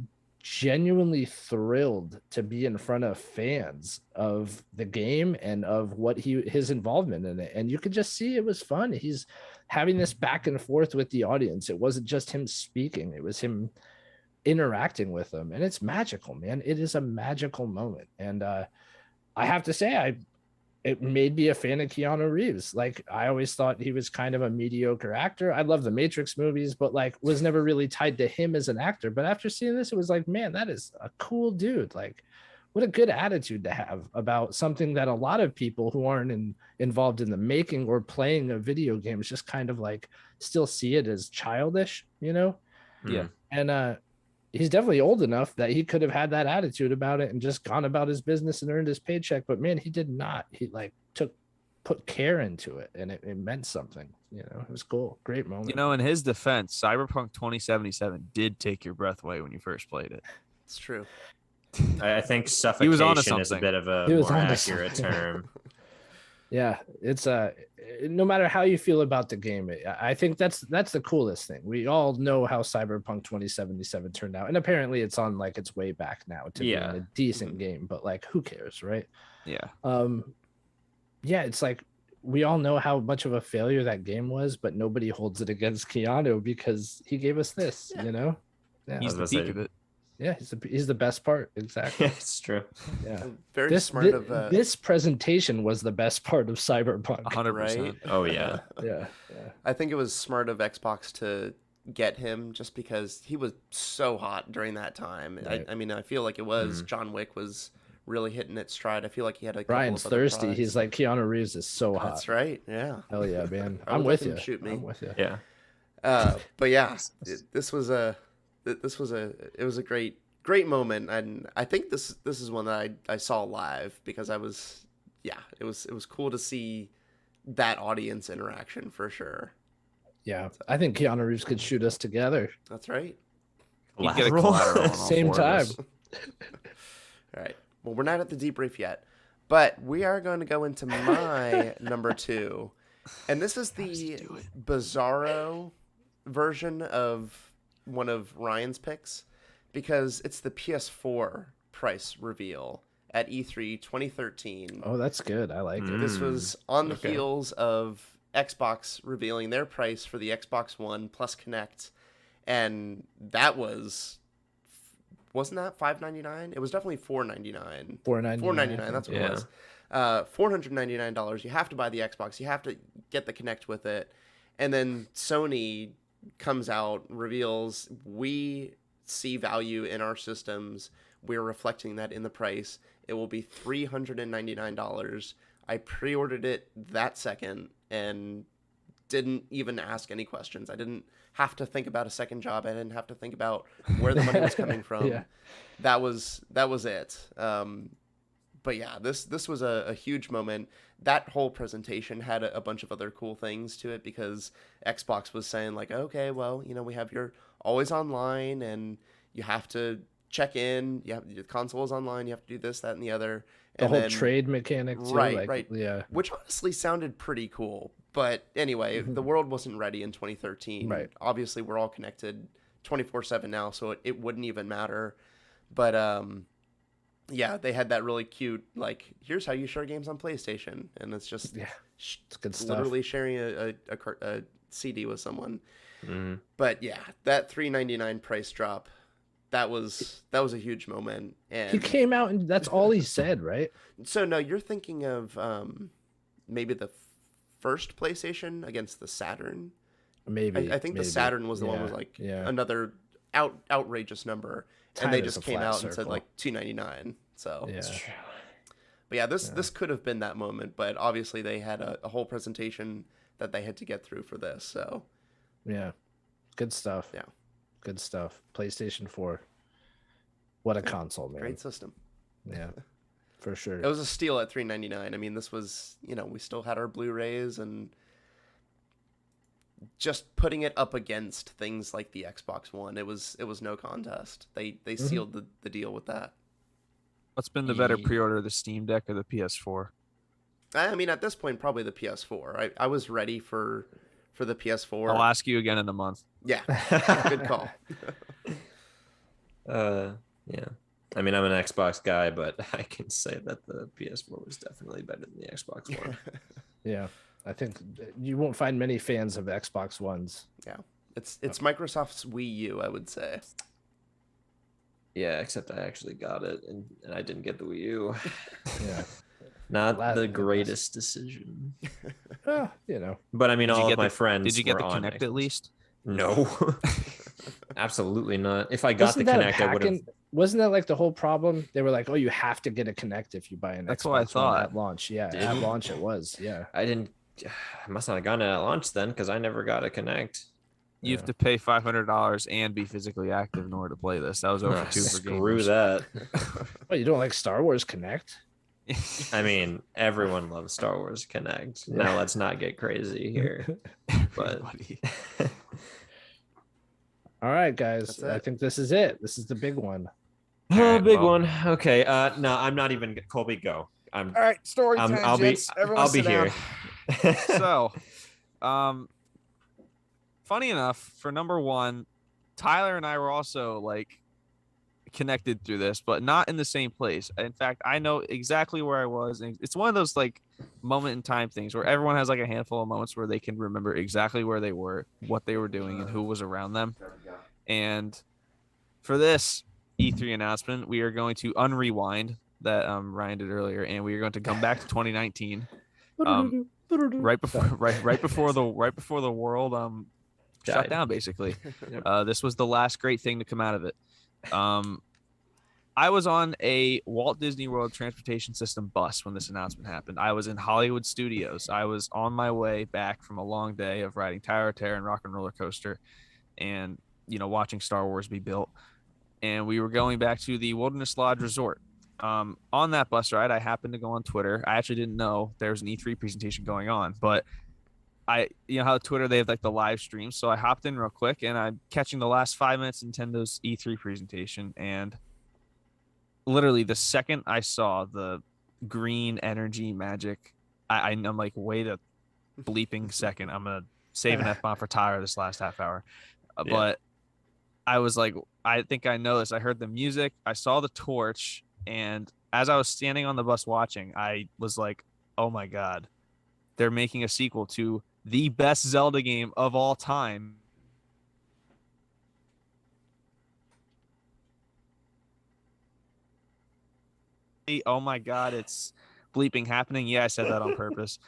genuinely thrilled to be in front of fans of the game and of what his involvement in it. And you could just see it was fun. He's having this back and forth with the audience. It wasn't just him speaking, it was him interacting with them. And it's magical, man. It is a magical moment. And I have to say, it made me a fan of Keanu Reeves. Like I always thought he was kind of a mediocre actor. I love the Matrix movies, but like was never really tied to him as an actor. But after seeing this, it was like, man, that is a cool dude. Like what a good attitude to have about something that a lot of people who aren't involved in the making or playing of video games just kind of like still see it as childish, you know? Yeah. And he's definitely old enough that he could have had that attitude about it and just gone about his business and earned his paycheck. But man, he did not. He like put care into it, and it meant something. You know, it was cool. Great moment. You know, in his defense, Cyberpunk 2077 did take your breath away when you first played it. It's true. I think suffocation is a bit of a more accurate term. Yeah, it's no matter how you feel about the game, I think that's the coolest thing. We all know how Cyberpunk 2077 turned out, and apparently it's on like its way back now to being a decent game. But like, who cares, right? Yeah. Yeah, it's like we all know how much of a failure that game was, but nobody holds it against Keanu because he gave us this, you know? Yeah. He's the peak of it. Yeah, he's the best part. Exactly. It's true. Yeah. Very smart of this presentation was the best part of Cyberpunk. 100%. Right? Oh yeah. Yeah. I think it was smart of Xbox to get him just because he was so hot during that time. Right. I mean, I feel like it was John Wick was really hitting its stride. I feel like he had a couple Brian's of other thirsty. products. He's like, Keanu Reeves is so hot. That's right. Yeah. Hell yeah, man. I I'm would with let him you. shoot me. I'm with you. Yeah. But yeah, it was a great moment, and I think this is one that I saw live because it was cool to see that audience interaction for sure. Yeah, I think Keanu Reeves could shoot us together. That's right. He'd get a collateral on all Same four of time. us. All right. Well, we're not at the debrief yet, but we are going to go into my number 2, and this is the Bizarro version of one of Ryan's picks because it's the PS4 price reveal at E3 2013. Oh, that's good. I like it. This was on the heels of Xbox revealing their price for the Xbox One plus Kinect, and that wasn't that $599? It was definitely $499. $499. That's what it was. $499. You have to buy the Xbox. You have to get the Kinect with it, and then Sony comes out, reveals we see value in our systems. We're reflecting that in the price. It will be $399. I pre-ordered it that second and didn't even ask any questions. I didn't have to think about a second job. I didn't have to think about where the money was coming from. Yeah. That was it. But yeah, this was a huge moment. That whole presentation had a bunch of other cool things to it because Xbox was saying like, okay, well, we have your always online and you have to check in. Your console is online. You have to do this, that, and the other. The whole trade mechanic too. Right. Yeah. Which honestly sounded pretty cool. But anyway, the world wasn't ready in 2013. Right. Obviously, we're all connected 24/7 now, so it wouldn't even matter. But yeah, they had that really cute, like, here's how you share games on PlayStation. And it's just it's good stuff. literally sharing a CD with someone. Mm-hmm. But yeah, that $399 price drop, that was a huge moment. And he came out and that's all he said, right? So no, you're thinking of maybe the first PlayStation against the Saturn. Maybe I think the Saturn was the one with like another outrageous number, Time and they is just a came flat out and said circle. like $299. So Yeah. but yeah, this could have been that moment, but obviously they had a whole presentation that they had to get through for this. So Yeah. Good stuff. Yeah. Good stuff. PlayStation 4. What a console, man. great system. Yeah. For sure. It was a steal at $399. I mean, this was, we still had our Blu-rays, and just putting it up against things like the Xbox One, it was no contest. They sealed the deal with that. What's been the better pre-order, the Steam Deck or the PS4? I mean, at this point, probably the PS4. I was ready for the PS4. I'll ask you again in a month. Yeah, good call. Yeah. I mean, I'm an Xbox guy, but I can say that the PS4 was definitely better than the Xbox One. Yeah. I think you won't find many fans of Xbox Ones. Yeah. It's Microsoft's Wii U, I would say. Yeah, except I actually got it, and I didn't get the Wii U. Yeah. Not the greatest decision. But I mean, all of my friends. Did you get were the on Kinect Xbox. at least? No. Absolutely not. If I got Wasn't the that Kinect, I would have. Wasn't that like the whole problem? They were like, "Oh, you have to get a Kinect if you buy an That's Xbox what I One thought. at launch." Yeah, Did at you? launch it was. Yeah. I didn't. I must not have gotten it at launch then, because I never got a Kinect. You have to pay $500 and be physically active in order to play this. That was over 2 for Screw gamers. that. Oh, you don't like Star Wars Kinect? I mean, everyone loves Star Wars Kinect. Now let's not get crazy here. But All right, guys. That's it. I think this is it. This is the big one. big one. Okay. No, I'm not even. Colby, go. All right, story time. I'll be here. So, funny enough, for number one, Tyler and I were also like connected through this, but not in the same place. In fact, I know exactly where I was, and it's one of those like moment in time things where everyone has like a handful of moments where they can remember exactly where they were, what they were doing, and who was around them. And for this E3 announcement, we are going to unrewind that Ryan did earlier, and we are going to come back to 2019, right before the world shut down, basically. This was the last great thing to come out of it. I was on a Walt Disney World Transportation System bus when this announcement happened. I was in Hollywood Studios. I was on my way back from a long day of riding Tower of Terror and Rock and Roller Coaster and, watching Star Wars be built. And we were going back to the Wilderness Lodge Resort. On that bus ride, I happened to go on Twitter. I actually didn't know there was an E3 presentation going on, but how Twitter, they have like the live stream. So I hopped in real quick and I'm catching the last 5 minutes of Nintendo's E3 presentation. And literally the second I saw the green energy magic, I'm like, wait a bleeping second. I'm going to save an F-bomb for Tyler this last half hour. But I was like, I think I know this. I heard the music. I saw the torch. And as I was standing on the bus watching, I was like, oh my God, they're making a sequel to the best Zelda game of all time. Oh my God, it's bleeping happening. Yeah, I said that on purpose.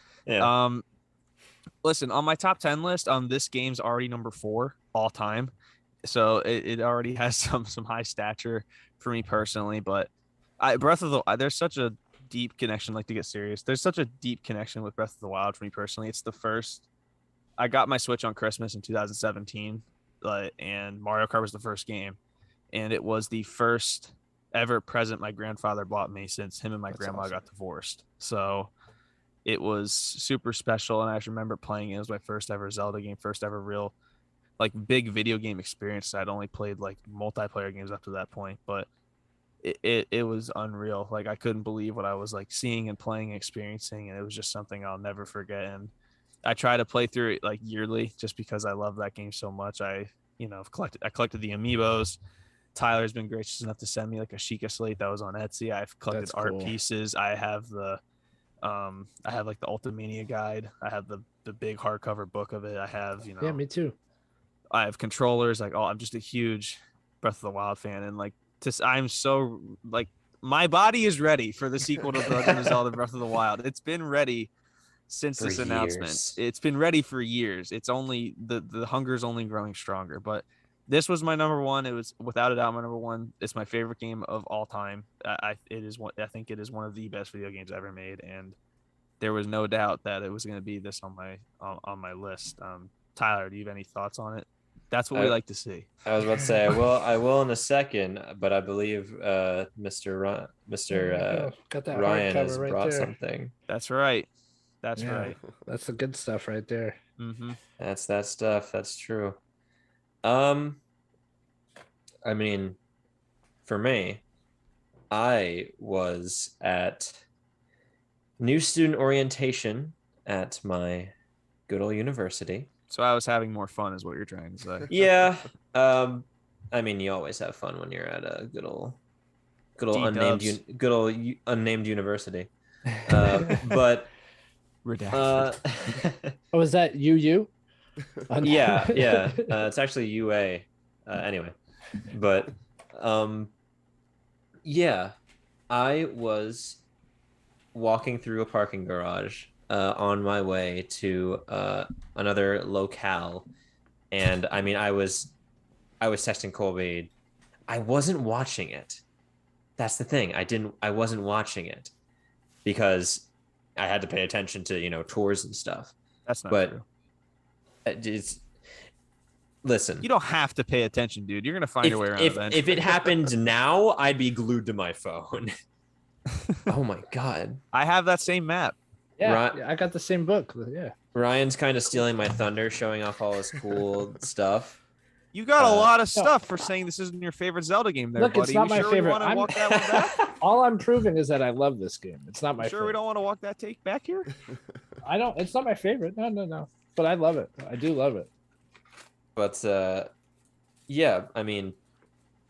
Listen, on my top 10 list, this game's already number 4 all time. So it already has some high stature for me personally, but there's such a deep connection, like to get serious. There's such a deep connection with Breath of the Wild for me personally. It's the first, I got my Switch on Christmas in 2017, and Mario Kart was the first game. And it was the first ever present my grandfather bought me since him and my grandma got divorced. So it was super special. And I just remember playing it. It was my first ever Zelda game, first ever real like big video game experience. I'd only played like multiplayer games up to that point, but it was unreal. Like I couldn't believe what I was like seeing and playing and experiencing. And it was just something I'll never forget. And I try to play through it like yearly just because I love that game so much. I collected the amiibos. Tyler's been gracious enough to send me like a Sheikah slate that was on Etsy. I've collected art pieces. I have the like the Ultimania guide. I have the big hardcover book of it. I have, Yeah, me too. I have controllers. Like, I'm just a huge Breath of the Wild fan. And like, I'm so like, my body is ready for the sequel to Legend of Zelda Breath of the Wild. It's been ready since this announcement. It's been ready for years. It's only the hunger's only growing stronger, but this was my number one. It was without a doubt my number one. It's my favorite game of all time. I think it is one of the best video games ever made, and there was no doubt that it was going to be this on my list. Tyler, do you have any thoughts on it? That's what we like to see. I was about to say I will in a second, but I believe Mr. Ryan has brought something. That's right. That's right. That's the good stuff right there. Mm-hmm. That's that stuff. That's true. I mean, for me, I was at new student orientation at my good old university. So I was having more fun is what you're trying to say. Yeah. I mean, you always have fun when you're at a good old unnamed university. But redacted. Oh, is that UU? Yeah. It's actually UA. Anyway, but yeah, I was walking through a parking garage on my way to another locale, and I mean, I was texting Colby. I wasn't watching it. That's the thing. I wasn't watching it because I had to pay attention to tours and stuff. That's not true. Listen, you don't have to pay attention, dude. You're gonna find your way around eventually. If it happened now, I'd be glued to my phone. Oh my God. I have that same map. Yeah, I got the same book. Yeah. Ryan's kind of stealing my thunder, showing off all his cool stuff. You got a lot of stuff for saying this isn't your favorite Zelda game there, look, buddy. It's not my favorite. Walk that one back? All I'm proving is that I love this game. It's not my favorite. Sure we don't want to walk that take back here? It's not my favorite. No. But I love it. I do love it. But yeah, I mean,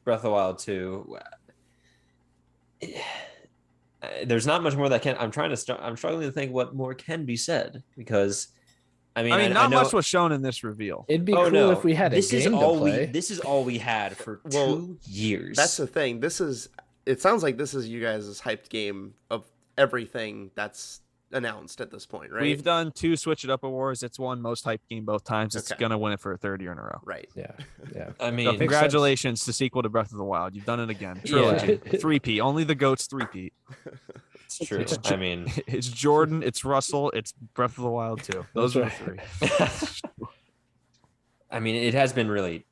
Breath of the Wild 2. there's not much more that I'm struggling to think what more can be said, because I mean, not much was shown in this reveal. It'd be cool if we had a game to play. This is all we had for 2 years. That's the thing. It sounds like this is you guys' hyped game of everything that's announced at this point, right? We've done 2 Switch It Up awards. It's won most hyped game both times. It's gonna win it for a third year in a row. Right. Yeah. I mean, so congratulations to sequel to Breath of the Wild. You've done it again. Trilogy, 3P. Only the goats 3P. It's true. I mean, it's Jordan, it's Russell, it's Breath of the Wild 2. Those are the 3. I mean, it has been really.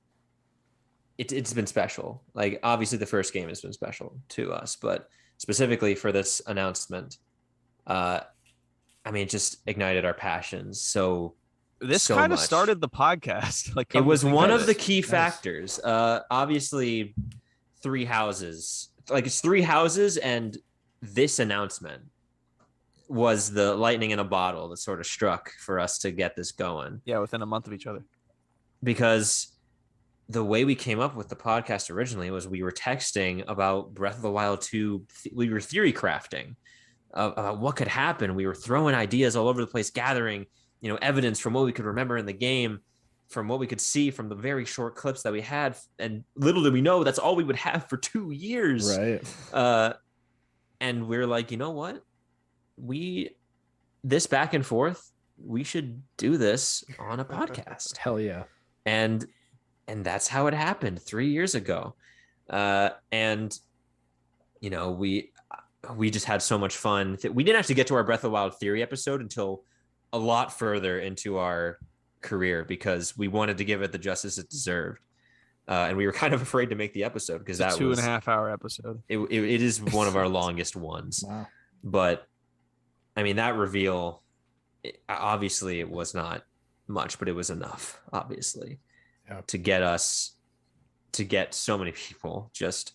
It's been special. Like, obviously, the first game has been special to us, but specifically for this announcement, I mean, it just ignited our passions. So this kind of started the podcast. Like, it was one of the key factors. Obviously, 3 houses. Like, it's 3 houses, and this announcement was the lightning in a bottle that sort of struck for us to get this going. Yeah, within a month of each other. Because the way we came up with the podcast originally was we were texting about Breath of the Wild 2. We were theory crafting about what could happen. We were throwing ideas all over the place, gathering, evidence from what we could remember in the game, from what we could see from the very short clips that we had. And little did we know that's all we would have for 2 years. Right. And we're like, you know what? This back and forth, we should do this on a podcast. Hell yeah. And that's how it happened 3 years ago. And we just had so much fun. We didn't actually get to our Breath of the Wild theory episode until a lot further into our career, because we wanted to give it the justice it deserved. And we were kind of afraid to make the episode because that was 2.5 hour episode. It is one of our longest ones. Wow. But I mean, that reveal, obviously it was not much, but it was enough, obviously, to get so many people just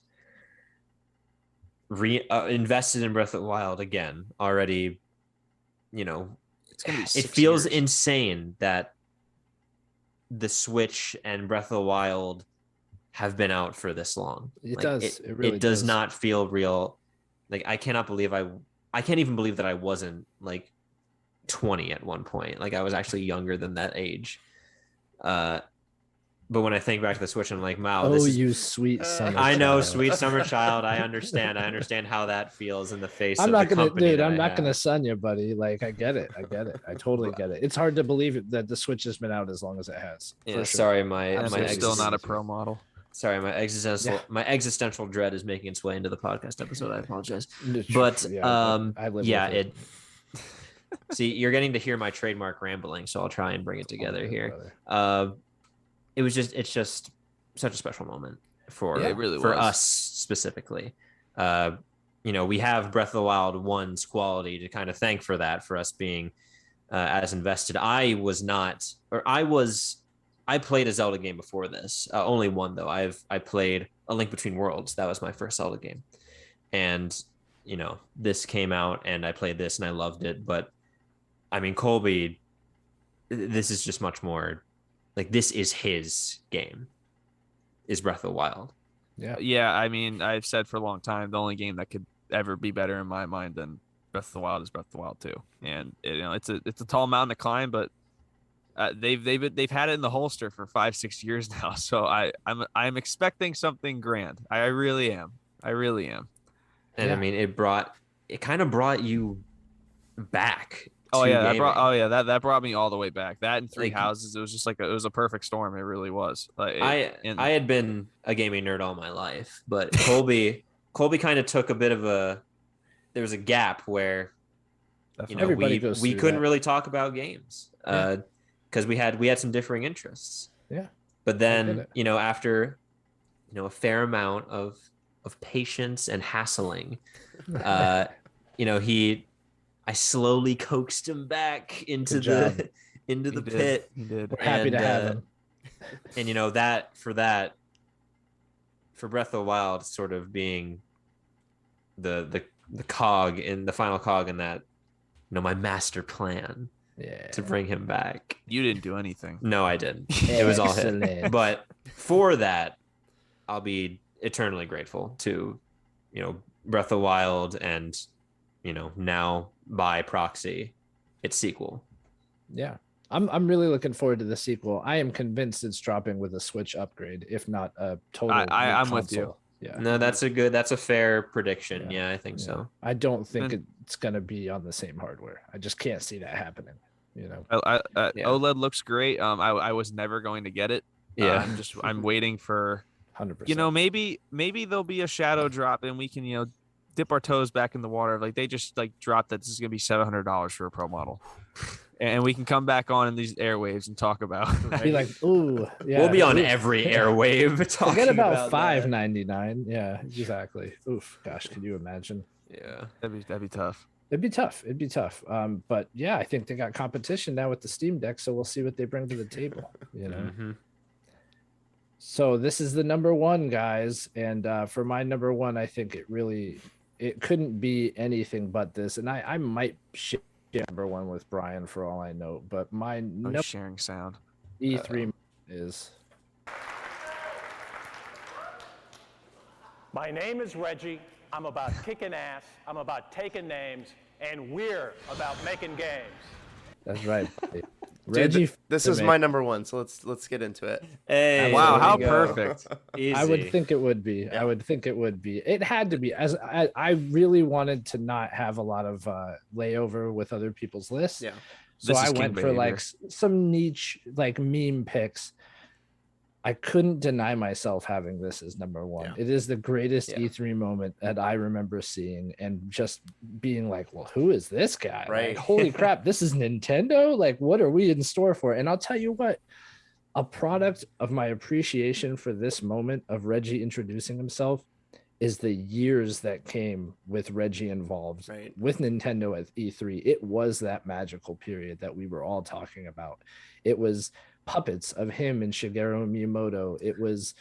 invested in Breath of the Wild again already. It's gonna be it 6 feels years. insane that the Switch and Breath of the Wild have been out for this long. It Like, does. It really does does not feel real. Like, I can't even believe that I wasn't like 20 at one point. Like, I was actually younger than that age. But when I think back to the Switch, I'm like, wow, you sweet summer I know, child. sweet summer child. I understand how that feels in the face I'm of not the gonna, company. dude. I'm not gonna sun you, buddy. Like, I get it. I totally get it. It's hard to believe that the Switch has been out as long as it has. Yeah, for sure. sorry, my still not a pro model. Sorry, my existential dread is making its way into the podcast episode. I apologize. But see, you're getting to hear my trademark rambling, so I'll try and bring it together here. It's just such a special moment for us specifically. We have Breath of the Wild 1's quality to kind of thank for that, for us being as invested. I played a Zelda game before this, only one though. I played A Link Between Worlds. That was my first Zelda game, and this came out and I played this and I loved it. But I mean, Colby, this is just much more. Like, this is his game, is Breath of the Wild. Yeah. I mean, I've said for a long time, the only game that could ever be better in my mind than Breath of the Wild is Breath of the Wild 2. And it's a tall mountain to climb, but they've had it in the holster for 5-6 years now. So I'm expecting something grand. I really am. And I mean, it kind of brought you back. That brought me all the way back. That and 3 houses, it was just like it was a perfect storm. It really was. I had been a gaming nerd all my life, but Colby kind of took a bit of there was a gap where we couldn't really talk about games because we had some differing interests. Yeah. But then after a fair amount of patience and hassling, I slowly coaxed him back into the pit. He did. We're happy to have him. And for Breath of the Wild sort of being the cog in the final cog in that, my master plan to bring him back. You didn't do anything. No, I didn't. It was all him. But for that, I'll be eternally grateful to, Breath of the Wild and now by proxy, its sequel. Yeah. I'm really looking forward to the sequel. I am convinced it's dropping with a Switch upgrade, if not a total. I'm with you. Yeah. No, that's a fair prediction. Yeah, I think so. I don't think it's gonna be on the same hardware. I just can't see that happening. OLED looks great. I was never going to get it. Yeah. I'm waiting for 100%. Maybe there'll be a shadow drop and we can dip our toes back in the water. Like they just dropped that this is gonna be $700 for a Pro model. And we can come back on in these airwaves and talk about. Be like, ooh, yeah. We'll be on every airwave talking Forget about that. $5.99. Yeah, exactly. Oof, gosh, could you imagine? Yeah, that'd be tough. It'd be tough. But yeah, I think they got competition now with the Steam Deck, so we'll see what they bring to the table. Mm-hmm. So this is the number one, guys, and for my number one, I think it couldn't be anything but this, and I might share number one with Brian for all I know, but my sharing sound E3 is. My name is Reggie. I'm about kicking ass. I'm about taking names, and we're about making games. That's right. Reggie, dude, this is my number one, so let's get into it. Hey, wow, how perfect. I would think it would be. Yeah. I would think it would be. It had to be. As I really wanted to not have a lot of layover with other people's lists. Yeah. So I went for like some niche like meme picks. I couldn't deny myself having this as number one. Yeah. It is the greatest E3 moment that I remember seeing and just being like, well, who is this guy? Right. Like, holy crap, this is Nintendo? Like, what are we in store for? And I'll tell you what, a product of my appreciation for this moment of Reggie introducing himself is the years that came with Reggie involved with Nintendo at E3. It was that magical period that we were all talking about. It was puppets of him and Shigeru Miyamoto. It was,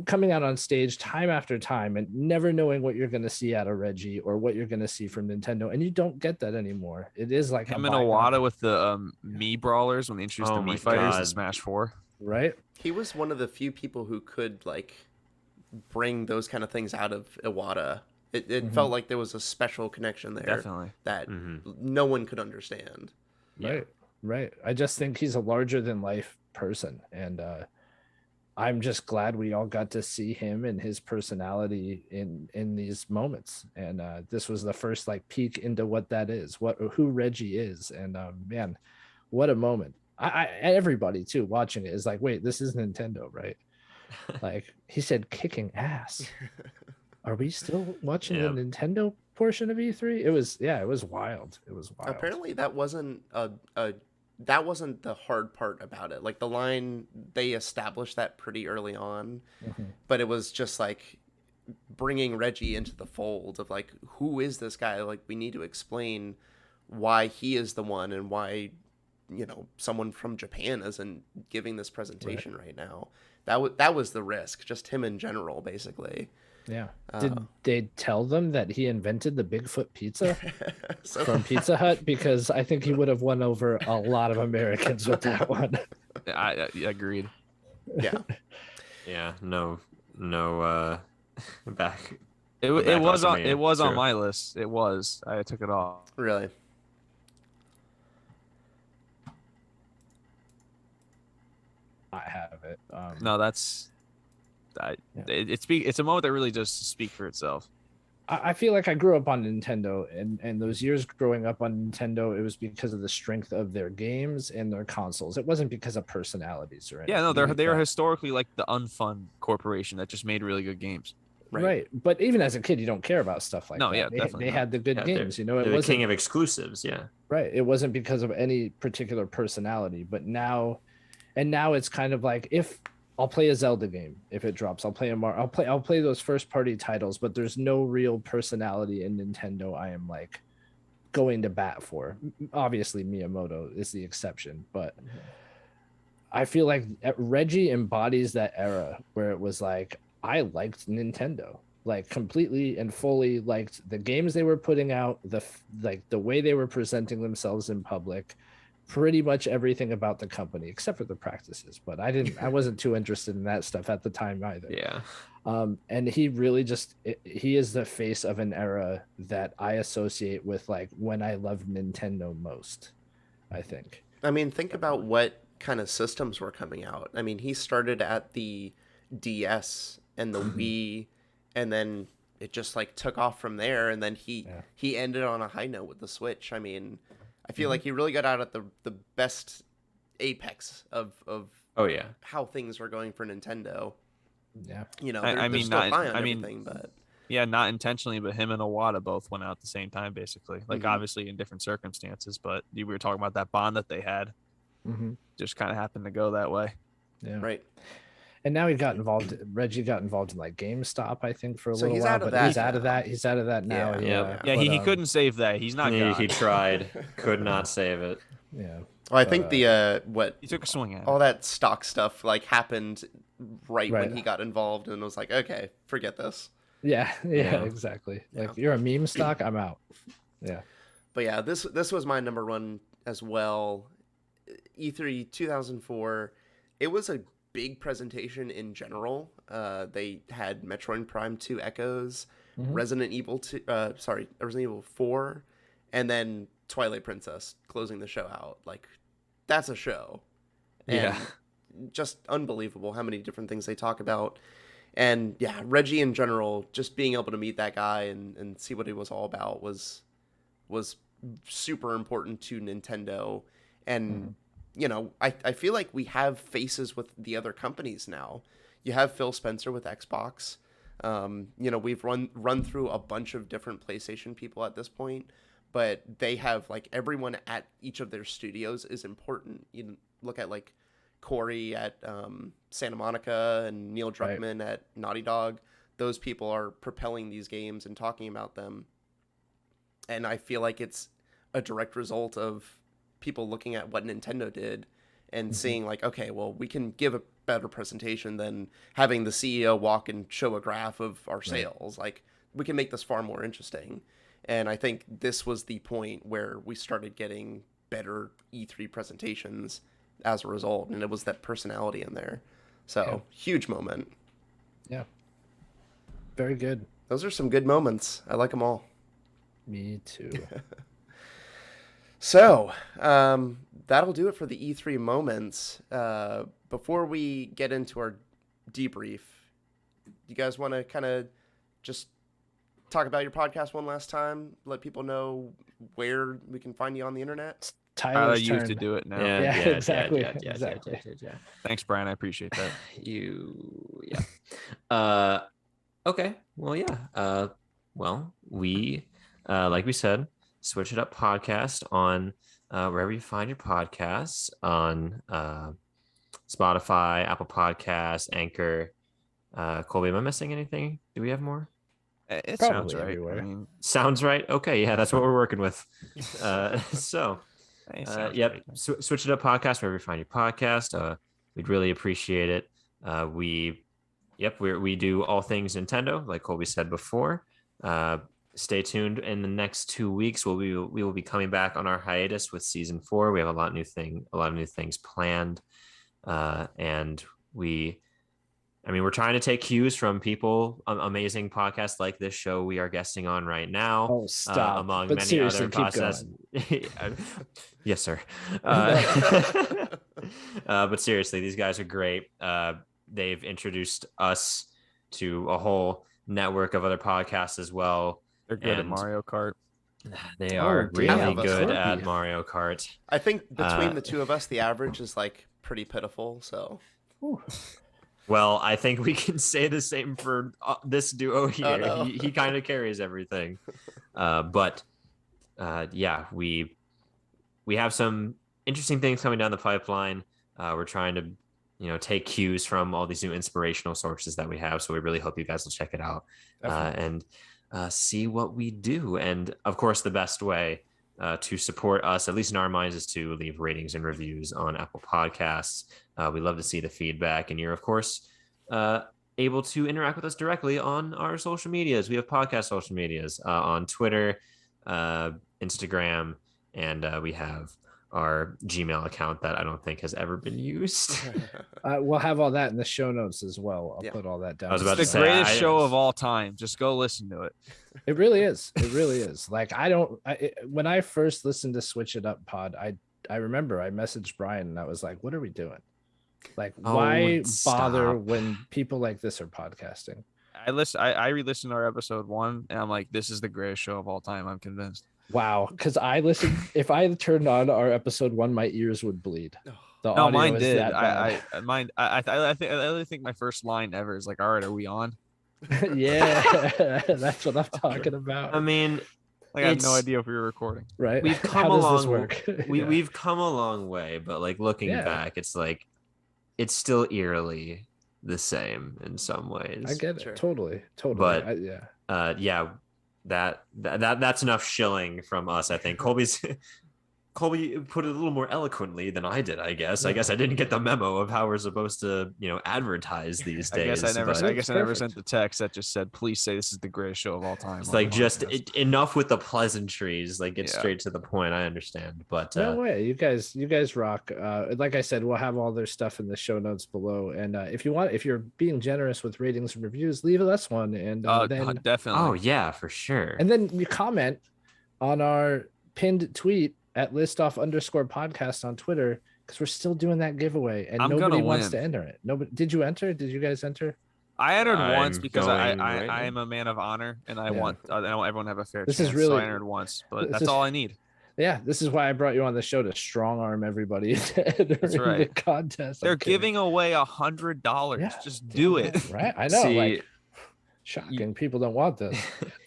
coming out on stage time after time and never knowing what you're going to see out of Reggie or what you're going to see from Nintendo. And you don't get that anymore. It is like him and Iwata with the Mii brawlers when they introduced the Mii fighters in Smash 4. Right. He was one of the few people who could bring those kind of things out of Iwata. It felt like there was a special connection there. Definitely. That no one could understand. Right. Right. I just think he's a larger than life person. And I'm just glad we all got to see him and his personality in these moments. And this was the first peek into what that is, who Reggie is. And man, what a moment. Everybody too watching it is like, wait, this is Nintendo, right? Like he said, kicking ass. Are we still watching the Nintendo portion of E3? It was wild. It was wild. Apparently that wasn't that wasn't the hard part about it. Like the line, they established that pretty early on, but it was just bringing Reggie into the fold of who is this guy? Like we need to explain why he is the one and why, someone from Japan isn't giving this presentation right now. That was the risk, just him in general, basically. Yeah. Did they tell them that he invented the Bigfoot pizza from Pizza Hut? Because I think he would have won over a lot of Americans with that one. I agreed. Yeah. Yeah. No. Back. It was on my list. It was. I took it off. Really. I have it. No, that's. It's a moment that really does speak for itself. I feel like I grew up on Nintendo, and those years growing up on Nintendo, it was because of the strength of their games and their consoles. It wasn't because of personalities or anything. Yeah, no, they're historically the unfun corporation that just made really good games. Right. But even as a kid, you don't care about stuff like that. No, yeah, definitely. They had the good games, It was the king of exclusives, yeah. Right. It wasn't because of any particular personality, but now it's kind of like if I'll play a Zelda game if it drops. I'll play a Mario. I'll play those first party titles, but there's no real personality in Nintendo I am going to bat for. Obviously, Miyamoto is the exception, but I feel like Reggie embodies that era where it was I liked Nintendo, completely and fully liked the games they were putting out, the way they were presenting themselves in public, pretty much everything about the company except for the practices, but I wasn't too interested in that stuff at the time either. Yeah. And he really he is the face of an era that I associate with like when I loved Nintendo most, I think. I mean, think about what kind of systems were coming out. I mean, he started at the DS and the Wii, and then it just like took off from there, and then he ended on a high note with the Switch. I mean, I feel like he really got out at the best apex of how things were going for Nintendo. Yeah, you know, they're still high on everything, but yeah, not intentionally, but him and Iwata both went out at the same time, basically. Like obviously in different circumstances, but we were talking about that bond that they had. Just kind of happened to go that way. Yeah, right. And now Reggie got involved in like GameStop, I think, for a little he's while. Out of but that he's out of that. He's out of that now. Yeah, he couldn't save that. He's not. He tried, could not save it. Yeah. Well, I think he took a swing at all that stock stuff like happened right when he got involved, and was like, okay, forget this. Yeah, exactly. Like you're a meme stock, I'm out. Yeah. But yeah, this was my number one as well. E3 2004. It was a big presentation in general. They had Metroid Prime 2 Echoes, Resident Evil 4, and then Twilight Princess closing the show out. Like, that's a show. And just unbelievable how many different things they talk about. And yeah, Reggie in general, just being able to meet that guy and see what he was all about was super important to Nintendo. And you know, I feel like we have faces with the other companies now. You have Phil Spencer with Xbox. You know, we've run through a bunch of different PlayStation people at this point, but they have like everyone at each of their studios is important. You look at like Corey at Santa Monica and Neil Druckmann at Naughty Dog. Those people are propelling these games and talking about them. And I feel like it's a direct result of people looking at what Nintendo did and seeing like, okay, well, we can give a better presentation than having the CEO walk and show a graph of our sales. Like, we can make this far more interesting. And I think this was the point where we started getting better E3 presentations as a result. And it was that personality in there. So huge moment. Yeah. Very good. Those are some good moments. I like them all. Me too. So, that'll do it for the E3 moments. Before we get into our debrief, you guys want to kind of just talk about your podcast one last time? Let people know where we can find you on the internet? Tyler's used to do it now. Yeah, exactly. Yeah. Thanks, Brian. I appreciate that. Okay. Well, yeah. Well, we, like we said, Switch It Up podcast on wherever you find your podcasts, on Spotify, Apple Podcasts, Anchor. Colby, am I missing anything? Do we have more? It Probably sounds right. everywhere. I mean, Sounds right. Okay, yeah, that's what we're working with. Switch It Up podcast wherever you find your podcast. We'd really appreciate it. We do all things Nintendo, like Colby said before. Stay tuned. In the next 2 weeks, we will be coming back on our hiatus with season 4. We have a lot of new things planned, and we're trying to take cues from people, amazing podcasts like this show we are guesting on right now. Oh, stop! Among but many other podcasts. Yes, sir. But seriously, these guys are great. They've introduced us to a whole network of other podcasts as well. They're good at Mario Kart. They are really good at Colby. Mario Kart. I think between the two of us, the average is like pretty pitiful. So, well, I think we can say the same for this duo here. Oh, no. He kind of carries everything. But we have some interesting things coming down the pipeline. We're trying to take cues from all these new inspirational sources that we have. So we really hope you guys will check it out and see what we do. And of course, the best way to support us, at least in our minds, is to leave ratings and reviews on Apple Podcasts. We love to see the feedback, and you're of course able to interact with us directly on our social medias. We have podcast social medias on Twitter, Instagram, and we have our Gmail account that I don't think has ever been used. We'll have all that in the show notes as well. I'll put all that down. I was about to It's the say, greatest show of all time. Just go listen to it. It really is. It really is. Like when I first listened to Switch It Up Pod, I remember I messaged Brian and I was like, "What are we doing? Like, why bother when people like this are podcasting?" I re-listened to our episode 1 and I'm like, this is the greatest show of all time. I'm convinced. Wow, because I listened. If I turned on our episode 1, my ears would bleed. No, mine did. I really think my first line ever is like, "All right, are we on?" Yeah, that's what I'm talking about. I mean, like, I have no idea if we were recording. Right? We've come How a does long this work? We've come a long way, but like looking back, it's like it's still eerily the same in some ways. I get it. Sure. Totally. But yeah. That's enough shilling from us. I think Colby put it a little more eloquently than I did, I guess. I guess I didn't get the memo of how we're supposed to, advertise these days. I guess I never sent the text that just said, "Please say this is the greatest show of all time." It's like enough with the pleasantries. Like, get straight to the point. I understand, but no way. You guys rock. Like I said, we'll have all their stuff in the show notes below. And if you're being generous with ratings and reviews, leave us one. And then definitely. Oh yeah, for sure. And then you comment on our pinned tweet at listoff_podcast on Twitter, because we're still doing that giveaway and nobody wants to enter it. Did you enter? Did you guys enter? I entered once because I am a man of honor and I want everyone to have a fair chance. So I entered once, but that's all I need. Yeah, this is why I brought you on the show, to strong arm everybody to enter the contest. They're giving away $100. Just do it. Right? I know. Shocking. People don't want this.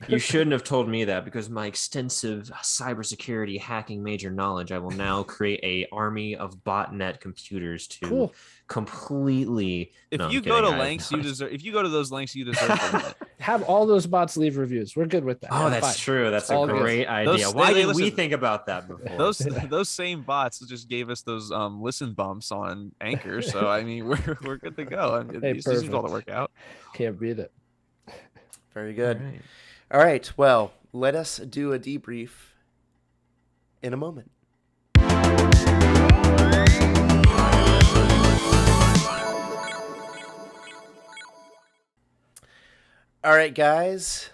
You shouldn't have told me that, because my extensive cybersecurity hacking major knowledge, I will now create a army of botnet computers to completely. If you go to lengths, you deserve. If you go to those lengths, you deserve to have all those bots leave reviews. We're good with that. Oh, that's true. That's a great idea. Why didn't we think about that before? Those same bots just gave us those listen bumps on Anchor. So I mean, we're good to go. I mean, these things all to work out. Can't beat it. Very good. All right. Well, let us do a debrief in a moment. All right, guys.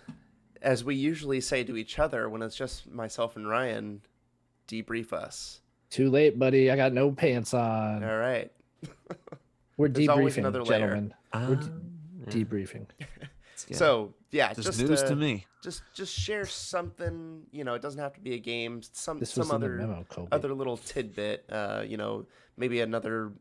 As we usually say to each other when it's just myself and Ryan, debrief us. Too late, buddy. I got no pants on. All right. We're There's always another debriefing, layer. gentlemen. We're debriefing. So yeah, just news to me. Just share something. It doesn't have to be a game. Some other memo, Colby. Other little tidbit. Maybe another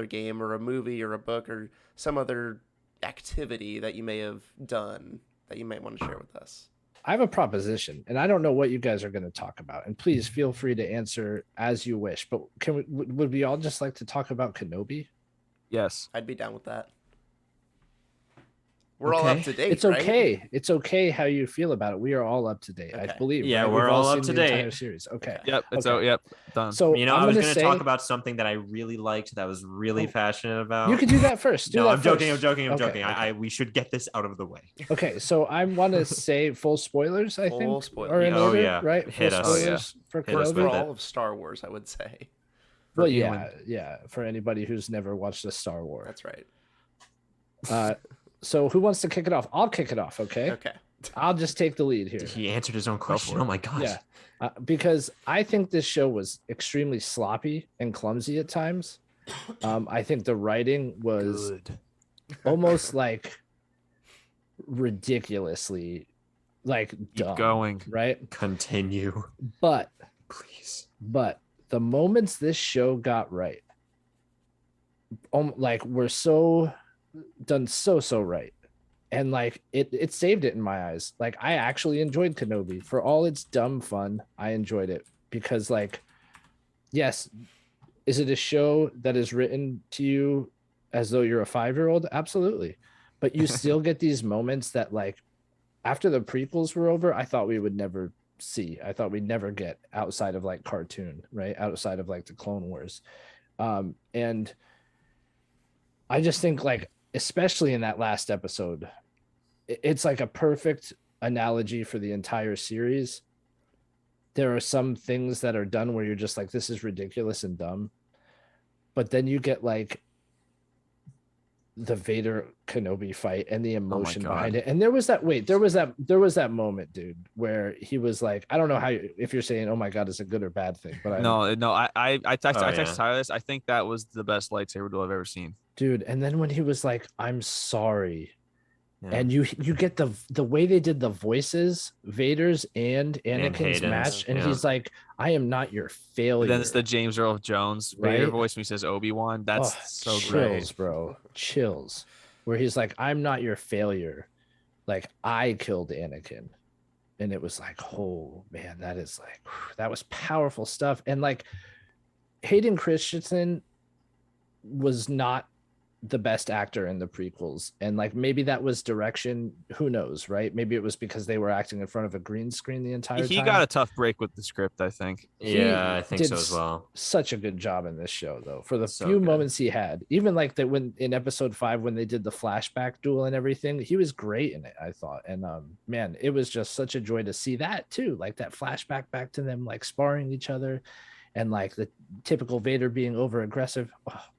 game or a movie or a book or some other activity that you may have done that you might want to share with us. I have a proposition, and I don't know what you guys are going to talk about. And please feel free to answer as you wish. But would we all just like to talk about Kenobi? Yes, I'd be down with that. We're all up to date. It's okay. Right? It's okay how you feel about it. We are all up to date. Okay. I believe. Yeah, right? We're all up to date. Entire series. Okay. Yep. Yep. Done. So I was going to talk about something that I really liked, that I was really passionate about. You could do that first. I'm joking. I'm joking. We should get this out of the way. Okay. So I want to say full spoilers. I think. Full spoilers. Or in order, right? Hit full us. Spoilers for for all of Star Wars, I would say. Well, yeah. For anybody who's never watched a Star Wars. That's right. So who wants to kick it off? I'll kick it off, okay? Okay. I'll just take the lead here. He answered his own question. Oh my gosh. Yeah. Because I think this show was extremely sloppy and clumsy at times. I think the writing was almost like ridiculously dumb. Keep going. Right? Continue. But the moments this show got right, were so done so right, and it saved it in my eyes. I actually enjoyed Kenobi for all its dumb fun. I enjoyed it because yes, is it a show that is written to you as though you're a 5-year-old? Absolutely. But you still get these moments that after the prequels were over, I thought we would never see. I thought we'd never get outside of cartoon, right? Outside of the Clone Wars. And I just think especially in that last episode, it's a perfect analogy for the entire series. there are some things that are done where you're just like, this is ridiculous and dumb. But then you get like the Vader Kenobi fight and the emotion behind it. And there was that moment, dude, where he was like, I don't know if you're saying, oh my God, it's a good or bad thing, but I texted Tyler this. I think that was the best lightsaber duel I've ever seen. Dude, and then when he was like, I'm sorry. Yeah. And you get the way they did the voices, Vader's and Anakin's match, and he's like, I am not your failure. Then it's the James Earl Jones Vader voice when he says Obi-Wan. That's so great. Chills, bro. Chills. Where he's like, I'm not your failure. Like, I killed Anakin. And it was like, oh man, that is like, that was powerful stuff. And like, Hayden Christensen was not the best actor in the prequels, and like maybe that was direction, who knows, right? Maybe it was because they were acting in front of a green screen the entire time. He got a tough break with the script, I think. I think so as well. Such a good job in this show, though, for the few moments he had. Even like that when in episode 5 when they did the flashback duel and everything, he was great in it, I thought. And man, it was just such a joy to see that too, like that flashback back to them like sparring each other. And like the typical Vader being over aggressive,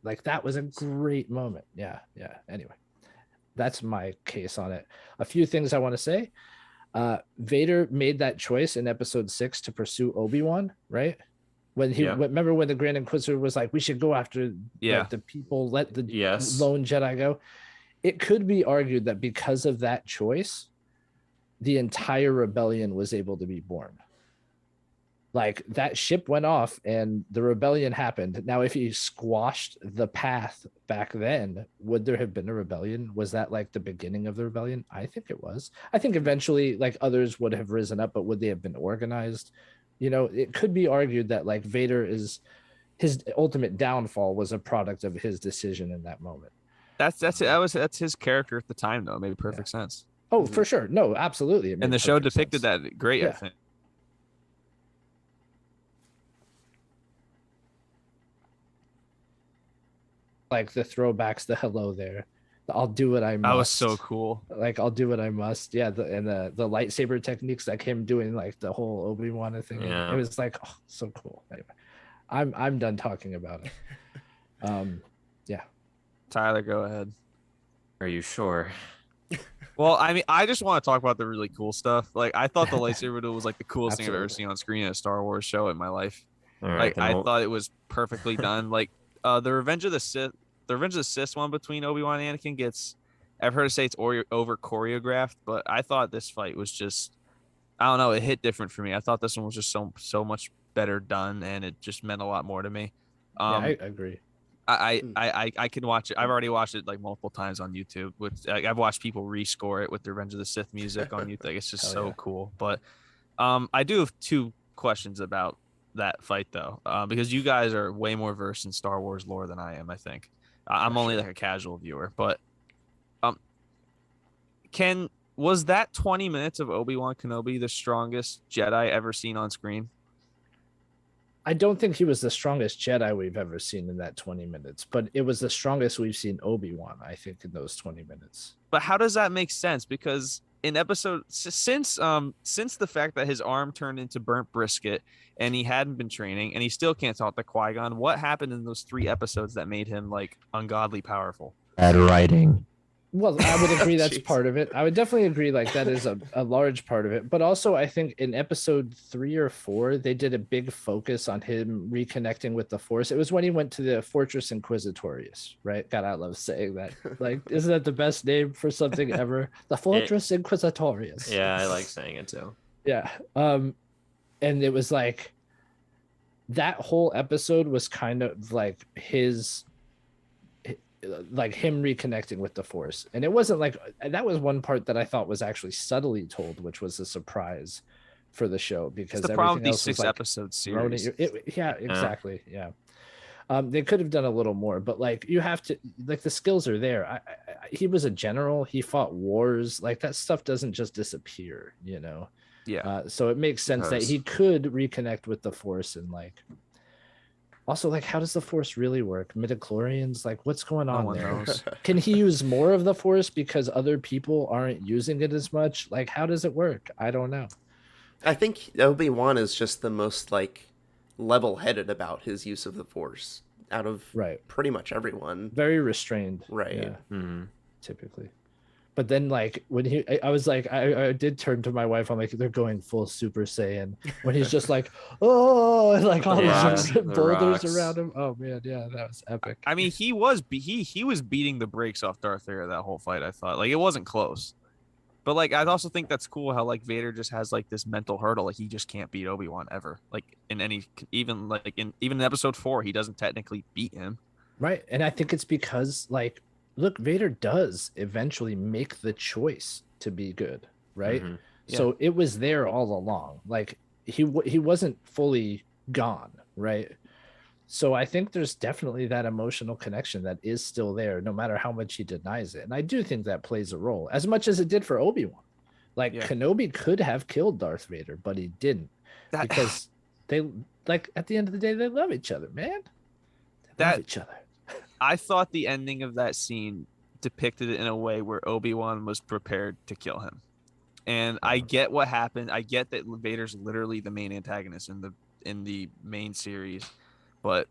like that was a great moment. Yeah. Anyway, that's my case on it. A few things I want to say. Vader made that choice in episode 6 to pursue Obi-Wan, right? When remember when the Grand Inquisitor was like, we should go after the people, let the lone Jedi go. It could be argued that because of that choice, the entire rebellion was able to be born. Like that ship went off and the rebellion happened. Now, if he squashed the path back then, would there have been a rebellion? Was that like the beginning of the rebellion? I think it was. I think eventually like others would have risen up, but would they have been organized? You know, it could be argued that like Vader his ultimate downfall was a product of his decision in that moment. That's his character at the time, though. It made perfect sense. Oh, for sure. No, absolutely. And the show depicted that great, I think. Like the throwbacks, the hello there, I'll do what I must. That was so cool. Like I'll do what I must. Yeah, the lightsaber techniques, like him doing like the whole Obi-Wan thing. Yeah. It was like so cool. Anyway, I'm done talking about it. Yeah. Tyler, go ahead. Are you sure? Well, I mean, I just want to talk about the really cool stuff. Like I thought the lightsaber duel was like the coolest thing I've ever seen on screen in a Star Wars show in my life. Right, like I thought it was perfectly done. Like the Revenge of the Sith one between Obi-Wan and Anakin gets, I've heard it say it's over choreographed, but I thought this fight was just, I don't know, it hit different for me. I thought this one was just so much better done, and it just meant a lot more to me. I agree. I can watch it. I've already watched it like multiple times on YouTube. I've watched people rescore it with the Revenge of the Sith music on YouTube. It's just cool. But I do have 2 questions about that fight though, because you guys are way more versed in Star Wars lore than I am. I think I'm only like a casual viewer, but was that 20 minutes of Obi-Wan Kenobi the strongest Jedi ever seen on screen? I don't think he was the strongest Jedi we've ever seen in that 20 minutes, but it was the strongest we've seen Obi-Wan, I think, in those 20 minutes. But how does that make sense? Because in episode since the fact that his arm turned into burnt brisket and he hadn't been training and he still can't talk to Qui-Gon, what happened in those 3 episodes that made him like ungodly powerful? Bad writing. Well, I would agree that's part of it. I would definitely agree like that is a large part of it. But also I think in episode 3 or 4, they did a big focus on him reconnecting with the Force. It was when he went to the Fortress Inquisitorius, right? God, I love saying that. Like, isn't that the best name for something ever? The Fortress Inquisitorius. Yeah, I like saying it too. Yeah. And it was like that whole episode was kind of like like him reconnecting with the Force, and it wasn't like that was one part that I thought was actually subtly told, which was a surprise for the show because the problem with these 6 episode series. Exactly. Yeah. They could have done a little more, but like you have to, like the skills are there. He was a general. He fought wars. Like that stuff doesn't just disappear, you know? Yeah. So it makes sense that he could reconnect with the Force and like. Also, like, how does the Force really work? Midichlorians, like, what's going on there? Can he use more of the Force because other people aren't using it as much? Like, how does it work? I don't know. I think Obi-Wan is just the most like level-headed about his use of the Force out of pretty much everyone. Very restrained. Right. Yeah. Typically. But then, like, when I was like, I did turn to my wife. I'm like, they're going full Super Saiyan. When he's just like, oh, and like all these boulders around him. Oh man, yeah, that was epic. I mean, he was beating the brakes off Darth Vader that whole fight. I thought like it wasn't close, but like I also think that's cool how like Vader just has like this mental hurdle. Like he just can't beat Obi-Wan ever. Like in any even in Episode 4, he doesn't technically beat him. Right, and I think it's because like. Look, Vader does eventually make the choice to be good, right? Yeah. So it was there all along. Like he wasn't fully gone, right? So I think there's definitely that emotional connection that is still there, no matter how much he denies it. And I do think that plays a role, as much as it did for Obi-Wan. Like Kenobi could have killed Darth Vader, but he didn't because they like at the end of the day they love each other, man. They love each other. I thought the ending of that scene depicted it in a way where Obi-Wan was prepared to kill him. And I get what happened. I get that Vader's literally the main antagonist in the main series, but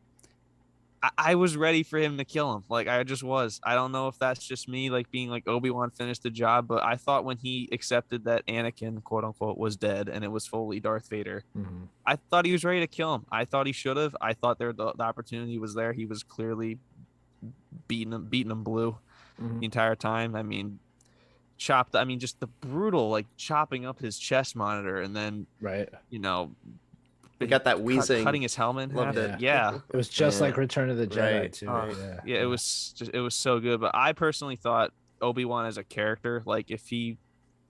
I was ready for him to kill him. Like I just was. I don't know if that's just me like being like Obi-Wan finished the job, but I thought when he accepted that Anakin, quote unquote, was dead and it was fully Darth Vader, I thought he was ready to kill him. I thought he should have. I thought the opportunity was there. He was clearly beating him blue the entire time. I mean, just the brutal like chopping up his chest monitor and then we got that wheezing cutting his helmet in half. It was just like Return of the Jedi too. It was so good. But I personally thought Obi-Wan as a character, like if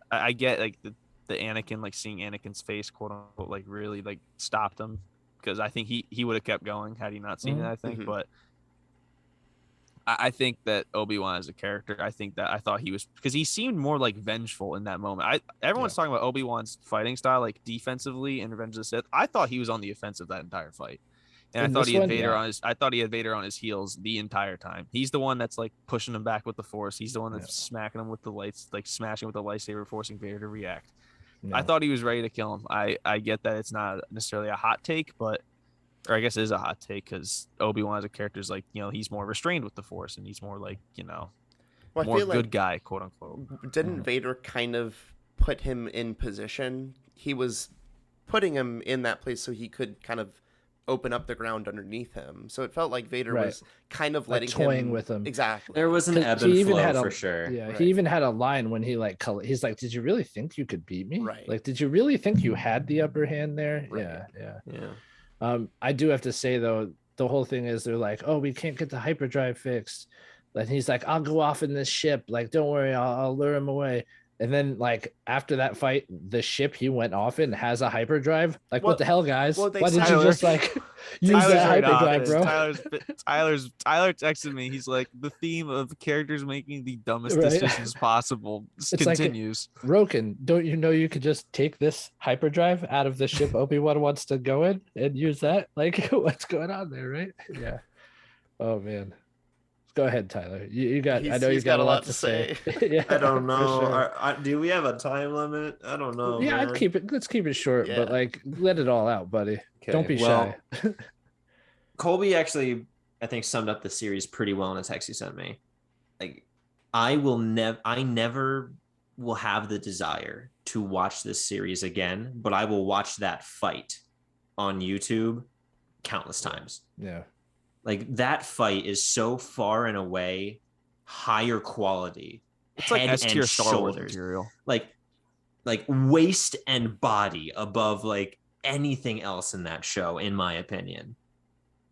I get like the Anakin, like seeing Anakin's face, quote unquote, like really like stopped him, because I think he would have kept going had he not seen it. I think, but I think that Obi-Wan as a character, I thought he was, because he seemed more like vengeful in that moment. Everyone's talking about Obi-Wan's fighting style, like defensively in Revenge of the Sith. I thought he was on the offensive that entire fight, and I thought he had Vader on his heels the entire time. He's the one that's like pushing him back with the Force. He's the one that's smacking him with the lights, like smashing with the lightsaber, forcing Vader to react. I thought he was ready to kill him. I get that it's not necessarily a hot take, but. Or I guess it is a hot take because Obi-Wan as a character is like, he's more restrained with the Force and he's more like, more good guy, quote unquote. Didn't Vader kind of put him in position? He was putting him in that place so he could kind of open up the ground underneath him. So it felt like Vader was kind of letting toying with him. Exactly. There was an ebb and flow for sure. Yeah, he even had a line when he's like, "Did you really think you could beat me? Right. Like, did you really think you had the upper hand there?" Right. Yeah. I do have to say though, the whole thing is they're like, oh, we can't get the hyperdrive fixed. And he's like, I'll go off in this ship. Like, don't worry, I'll lure him away. And then like after that fight, the ship he went off in has a hyperdrive. Like, what the hell, guys? Why did you just like use that hyperdrive, bro? Tyler texted me. He's like, the theme of characters making the dumbest decisions possible continues. Like, Roken, don't you know you could just take this hyperdrive out of the ship Obi-Wan wants to go in and use that? Like, what's going on there, right? Yeah. Oh man. Go ahead, Tyler. You got. I know you got a lot to say. Yeah, I don't know. Sure. Do we have a time limit? I don't know. Yeah, man. Let's keep it short, but like let it all out, buddy. Okay. Don't be shy. Colby actually, I think, summed up the series pretty well in a text he sent me. Like, I never will have the desire to watch this series again, but I will watch that fight on YouTube countless times. Yeah. Like, that fight is so far and away higher quality. It's like S-tier Star Wars material. Like waist and body above like anything else in that show, in my opinion.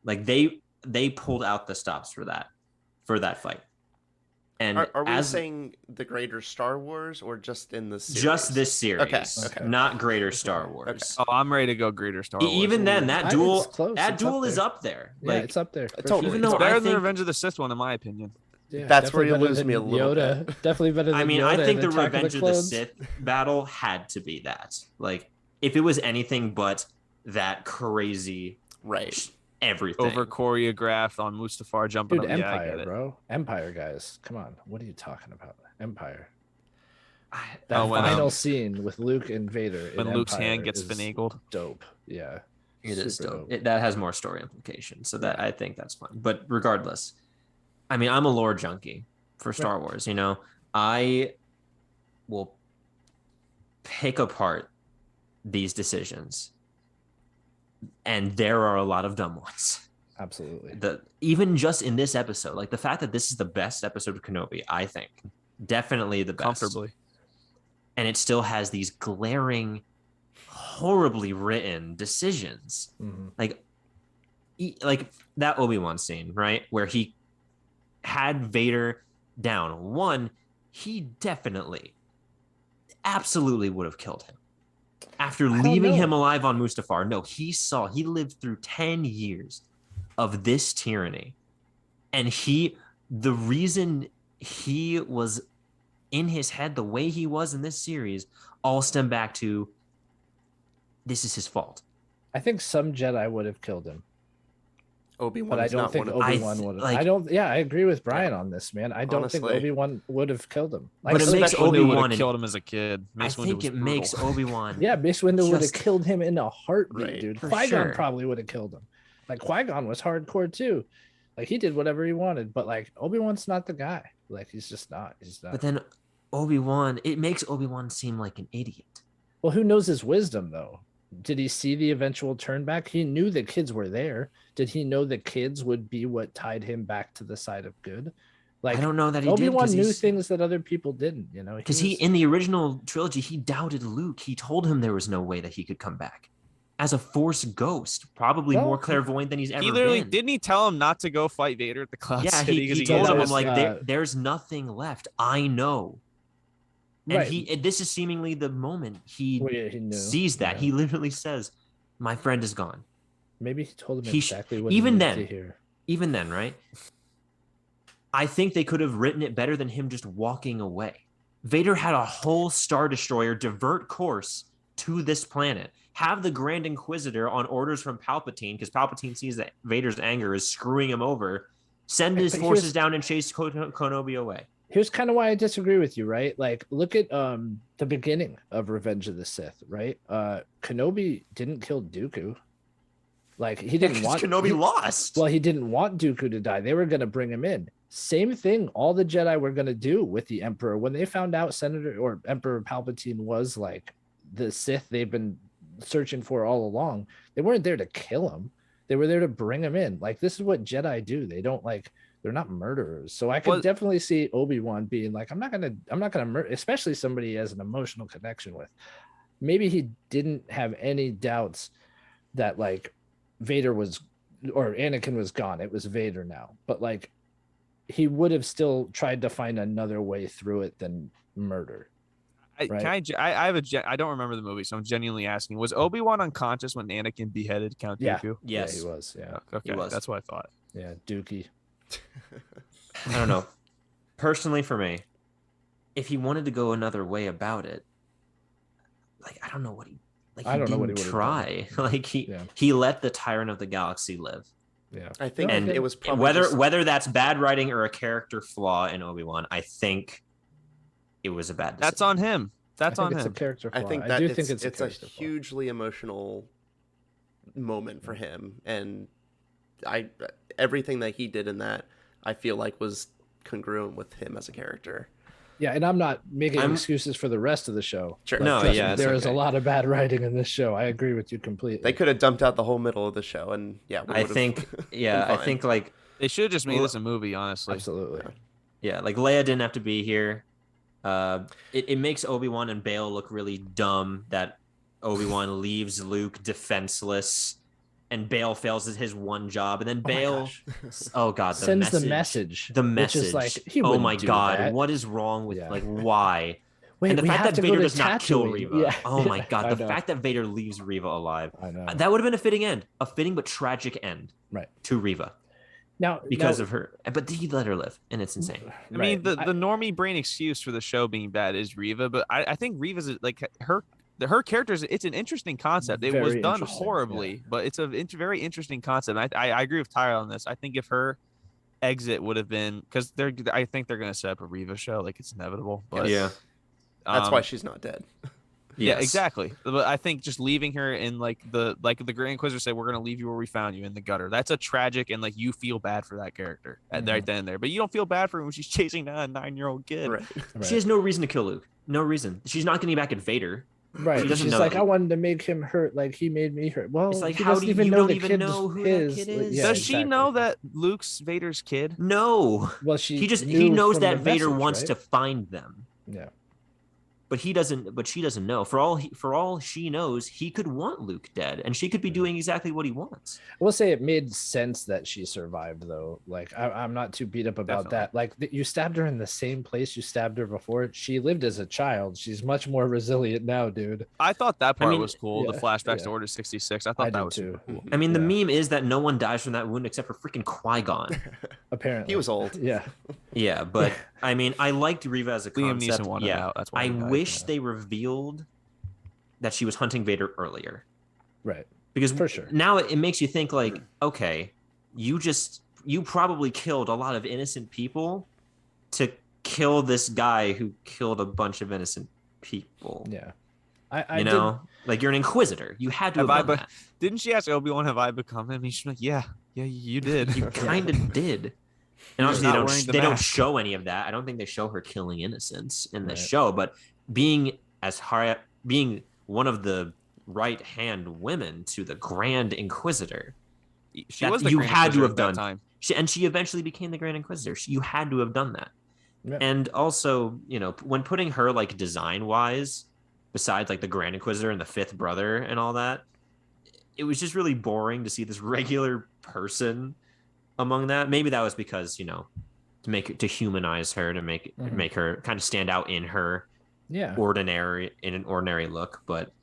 Like they pulled out the stops for that fight. And are we saying the greater Star Wars or just in the series? Just this series. Okay. Not greater Star Wars. Okay. Oh, I'm ready to go greater Star Wars. Even then, that duel is up there. Yeah, it's up there. Totally. Even it's though better than the Revenge of the Sith one, in my opinion. Yeah, that's where you lose me a little Yoda. bit. Definitely better than Yoda. I think the Attack Revenge of the Sith battle had to be that. Like, if it was anything but that crazy, everything over choreographed on Mustafar jumping Dude, up. Empire, bro. Empire, guys. Come on. What are you talking about? Empire. That final scene with Luke and Vader when Luke's hand gets finagled. Dope. Yeah. It is dope. That has more story implications. So that I think that's fun. But regardless, I mean, I'm a lore junkie for Star Wars. You know, I will pick apart these decisions, and there are a lot of dumb ones. Absolutely. Even just in this episode, like the fact that this is the best episode of Kenobi, I think definitely the best. Comfortably. And it still has these glaring, horribly written decisions. Mm-hmm. Like that Obi-Wan scene, right? Where he had Vader down. One, he definitely, absolutely would have killed him. After leaving him alive on Mustafar. No, he lived through 10 years of this tyranny. And the reason he was in his head the way he was in this series all stem back to this is his fault. I think some Jedi would have killed him. Obi-Wan, but I don't think Obi-Wan would have. I agree with Brian on this, man. I don't think Obi-Wan would have killed him. But it makes Obi-Wan killed him as a kid. I think it makes Obi-Wan. Yeah, Mace Windu would have killed him in a heartbeat, dude. Qui-Gon sure. probably would have killed him. Like Qui-Gon was hardcore too. Like he did whatever he wanted, but like Obi-Wan's not the guy. Like he's just not. He's not. But then Obi-Wan, it makes Obi-Wan seem like an idiot. Well, who knows his wisdom though? Did he see the eventual turn back? He knew the kids were there. Did he know the kids would be what tied him back to the side of good? Like I don't know that he Obi-Wan knew things that other people didn't, you know. Because he in the original trilogy, he doubted Luke. He told him there was no way that he could come back. As a Force ghost, probably more clairvoyant than he's ever been. Didn't he tell him not to go fight Vader at the Cloud City? He told him, like, there's nothing left. I know. And this is seemingly the moment he sees that. He literally says, my friend is gone. Maybe he told him exactly what he needed to hear. Even then, right? I think they could have written it better than him just walking away. Vader had a whole Star Destroyer divert course to this planet. Have the Grand Inquisitor on orders from Palpatine, because Palpatine sees that Vader's anger is screwing him over. Send his forces down and chase Kenobi away. Here's kind of why I disagree with you, right? Like, look at the beginning of Revenge of the Sith, right? Kenobi didn't kill Dooku. Like, he didn't want Kenobi lost. Well, he didn't want Dooku to die. They were going to bring him in. Same thing all the Jedi were going to do with the Emperor. When they found out Emperor Palpatine was like the Sith they've been searching for all along, they weren't there to kill him. They were there to bring him in. Like, this is what Jedi do. They don't they're not murderers. So I could definitely see Obi-Wan being like, I'm not gonna murder, especially somebody he has an emotional connection with. Maybe he didn't have any doubts that like Vader was or Anakin was gone. It was Vader now. But like he would have still tried to find another way through it than murder. I don't remember the movie, so I'm genuinely asking: was Obi-Wan unconscious when Anakin beheaded Count Dooku? Yes, he was. Yeah, okay, he was. That's what I thought. Yeah, Dookie. I don't know. Personally, for me, if he wanted to go another way about it, like I don't know what he didn't try. Like he let the Tyrant of the Galaxy live. Yeah, I think, and it was probably whether that's bad writing or a character flaw in Obi-Wan, I think it was a bad decision. That's on him. That's on him. It's a character flaw. I think it's a hugely emotional moment for him, and everything that he did in that, I feel like was congruent with him as a character. Yeah, and I'm not making excuses for the rest of the show. Sure. No, yeah, there is a lot of bad writing in this show. I agree with you completely. They could have dumped out the whole middle of the show, and I think like they should have just made this a movie, honestly. Absolutely. Yeah, like Leia didn't have to be here. It makes Obi-Wan and Bail look really dumb that Obi-Wan leaves Luke defenseless and Bail fails at his one job, and then Bail sends the message. Which is like, oh my god, that. What is wrong with like why? Wait, and the fact that Vader does not kill Reva. Yeah. Oh my god, the fact that Vader leaves Reva alive. I know. That would have been a fitting end, a fitting but tragic end, right, to Reva. Because of her, but he let her live, and it's insane. I mean, the normie brain excuse for the show being bad is Reva, but I think Reva's like her character it's an interesting concept. It was done horribly, but it's a very interesting concept. I agree with Tyler on this. I think if her exit would have been, because I think they're going to set up a Reva show, like it's inevitable. But yeah, That's why she's not dead. Yeah, exactly. But I think just leaving her in like the Grand Inquisitor said, we're gonna leave you where we found you, in the gutter. That's a tragic, and like you feel bad for that character right then and there. But you don't feel bad for her when she's chasing down a 9-year-old kid. Right. She has no reason to kill Luke. No reason. She's not getting back at Vader. Right. She's like, I wanted to make him hurt. Like he made me hurt. Well, it's like, he how doesn't do even you know don't the even kid's know who his. that kid is? Yeah, Does she know that Luke's Vader's kid? No. Well, he knows that Vader wants right? to find them. Yeah. But she doesn't know. For all she knows, he could want Luke dead, and she could be doing exactly what he wants. I will say it made sense that she survived, though. Like I'm not too beat up about that. Like you stabbed her in the same place you stabbed her before. She lived as a child. She's much more resilient now, dude. I thought that part was cool. The flashbacks to Order 66. I thought that was too. Super cool. I mean, the meme is that no one dies from that wound except for freaking Qui-Gon. Apparently, he was old. Yeah. Yeah, but I mean, I liked Reva as a concept. Liam Neeson wanted out. That's why I wish they revealed that she was hunting Vader earlier. Right. Because for sure. Now it makes you think like, okay, you probably killed a lot of innocent people to kill this guy who killed a bunch of innocent people. Yeah. Like you're an Inquisitor. You had to have done that. Didn't she ask Obi-Wan, have I become him? He's like, yeah, you did. You kind of did. And obviously they don't show any of that. I don't think they show her killing innocents in the show, but being one of the right-hand women to the Grand Inquisitor, she was the Grand had to Inquisitor have done. Time. She eventually became the Grand Inquisitor. You had to have done that. Yeah. And also, when putting her like design-wise, besides like the Grand Inquisitor and the Fifth Brother and all that, it was just really boring to see this regular person among that. Maybe that was because to humanize her, to make her kind of stand out in her an ordinary look. But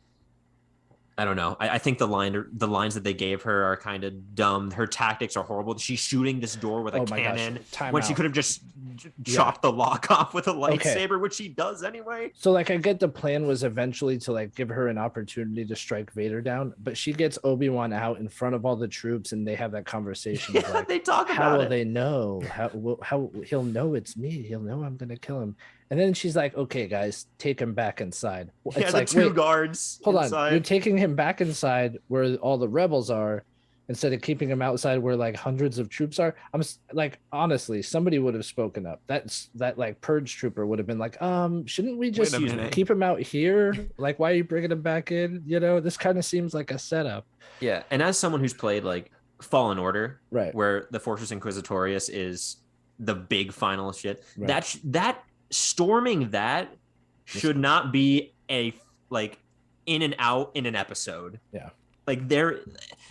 I don't know. I think the lines that they gave her are kind of dumb. Her tactics are horrible. She's shooting this door with a cannon when she could have just chopped the lock off with a lightsaber, which she does anyway. So like I get the plan was eventually to like give her an opportunity to strike Vader down, but she gets Obi-Wan out in front of all the troops and they have that conversation of like, they talk about how will they know? How he'll know it's me? He'll know I'm gonna kill him. And then she's like, okay, guys, take him back inside. It's like, two guards. Hold inside. on. You're taking him back inside where all the rebels are instead of keeping him outside where like hundreds of troops are. I'm like, honestly, somebody would have spoken up. That like purge trooper would have been like, shouldn't we just keep him out here? Like, why are you bringing him back in? This kind of seems like a setup. Yeah. And as someone who's played like Fallen Order, right, where the Fortress Inquisitorius is the big final shit, that storming that should not be a like in and out in an episode. Yeah, like they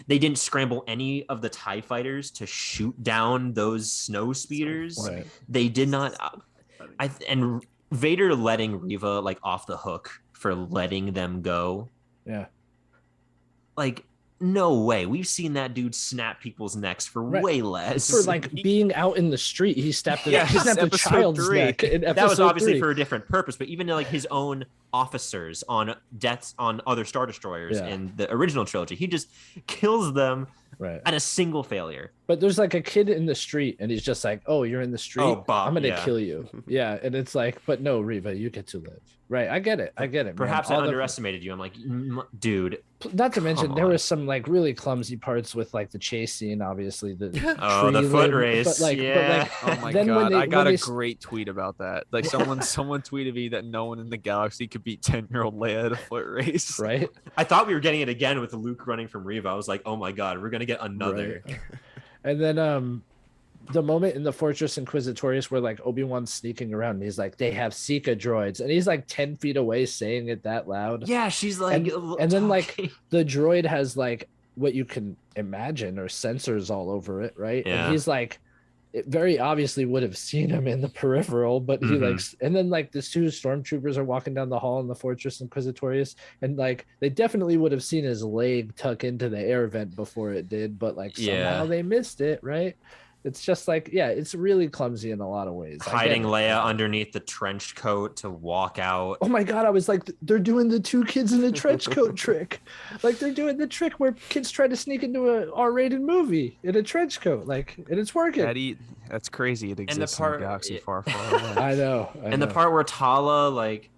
didn't scramble any of the TIE fighters to shoot down those snow speeders. Right. They did not. And Vader letting Reva like off the hook for letting them go. Yeah, like no way. We've seen that dude snap people's necks for way less. For like being out in the street, he snapped a child's neck. That was obviously for a different purpose, but even like his own officers on deaths on other Star Destroyers in the original trilogy, he just kills them at a single failure. But there's like a kid in the street and he's just like, oh, you're in the street? Oh, Bob, I'm going to kill you. Yeah. And it's like, but no, Reva, you get to live. Right. I get it. Perhaps I underestimated you. I'm like, dude. Not to mention, there was some like really clumsy parts with like the chase scene, obviously. The foot race. But oh my God. I got a great tweet about that. Like someone tweeted me that no one in the galaxy could beat 10-year-old Leia at a foot race. Right. I thought we were getting it again with Luke running from Reva. I was like, oh my God, we're going to get another. Right. And then the moment in the Fortress Inquisitorius where like Obi-Wan's sneaking around and he's like, they have Seeka droids, and he's like 10 feet away saying it that loud. Yeah, she's like, and then like the droid has like what you can imagine or sensors all over it, right? Yeah. And he's like, it very obviously would have seen him in the peripheral, but he and then like the two stormtroopers are walking down the hall in the Fortress Inquisitorius, and like they definitely would have seen his leg tuck into the air vent before it did, but like somehow they missed it, right? It's just like, it's really clumsy in a lot of ways. Hiding Leia underneath the trench coat to walk out. Oh my God, I was like, they're doing the two kids in the trench coat trick. Like they're doing the trick where kids try to sneak into a R-rated movie in a trench coat, like, and it's working. That's crazy. It exists in a galaxy far, far away. I know. The part where Tala like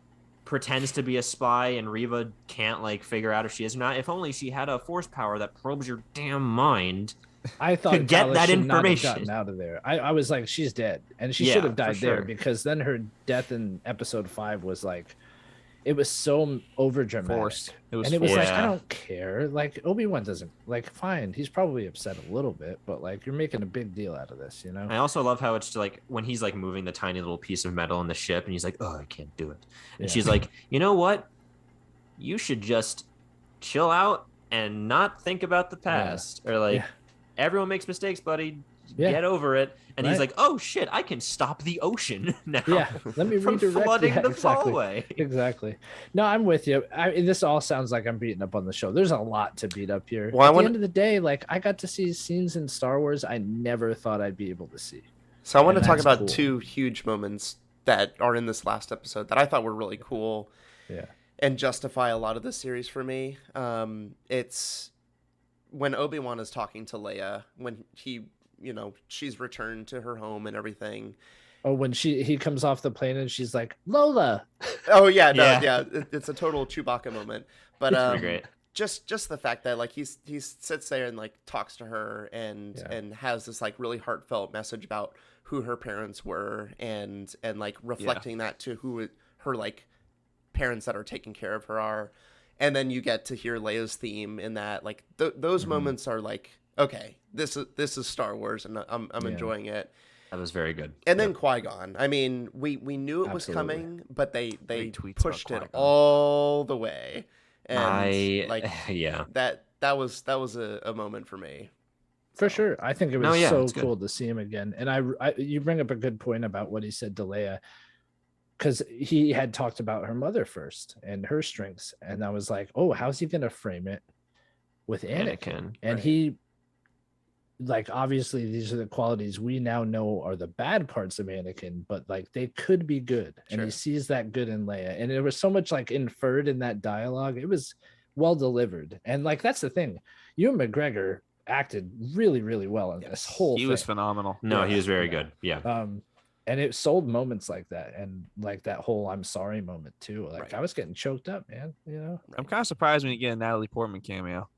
pretends to be a spy and Reva can't like figure out if she is or not. If only she had a force power that probes your damn mind. I thought to get Kala that should not have information gotten out of there. I was like, she's dead, and she should have died there, sure. because then her death in episode 5 was like, it was so over dramatic. Forced. It was and it was forced. like, I don't care. Like, Obi-Wan doesn't, like, fine, he's probably upset a little bit, but like, you're making a big deal out of this, you know? I also love how it's like when he's like moving the tiny little piece of metal in the ship and he's like, oh, I can't do it. And she's like, you know what? You should just chill out and not think about the past. Or like, everyone makes mistakes, buddy. Get over it. And he's like, oh shit, I can stop the ocean now. Yeah, let me from redirect flooding the exactly. hallway. Exactly. No, I'm with you. This all sounds like I'm beating up on the show. There's a lot to beat up here. Well, At the end of the day, like, I got to see scenes in Star Wars I never thought I'd be able to see. So I want to talk about cool. 2 huge moments that are in this last episode that I thought were really cool. Yeah. And justify a lot of this series for me. It's when Obi-Wan is talking to Leia, when he, she's returned to her home and everything. Oh, when he comes off the plane and she's like, Lola. Oh yeah, it's a total Chewbacca moment. But great. just the fact that like he sits there and like talks to her and has this like really heartfelt message about who her parents were and like reflecting that to who her like parents that are taking care of her are. And then you get to hear Leia's theme in that, like those moments are like, okay, this is Star Wars, and I'm enjoying it. That was very good. And then Qui-Gon. I mean, we knew it was coming, but they pushed it all the way. And that was a moment for me. For sure. I think it was so cool to see him again. And you bring up a good point about what he said to Leia, because he had talked about her mother first and her strengths. And I was like, oh, how's he going to frame it with Anakin? And he, like, obviously these are the qualities we now know are the bad parts of Anakin, but like they could be good. And he sees that good in Leia. And there was so much like inferred in that dialogue. It was well delivered. And like, that's the thing. Ewan McGregor acted really, really well in this whole thing. He was phenomenal. No, he was very good. Yeah. And it sold moments like that, and like that whole "I'm sorry" moment too. Like I was getting choked up, man. I'm kind of surprised when you get a Natalie Portman cameo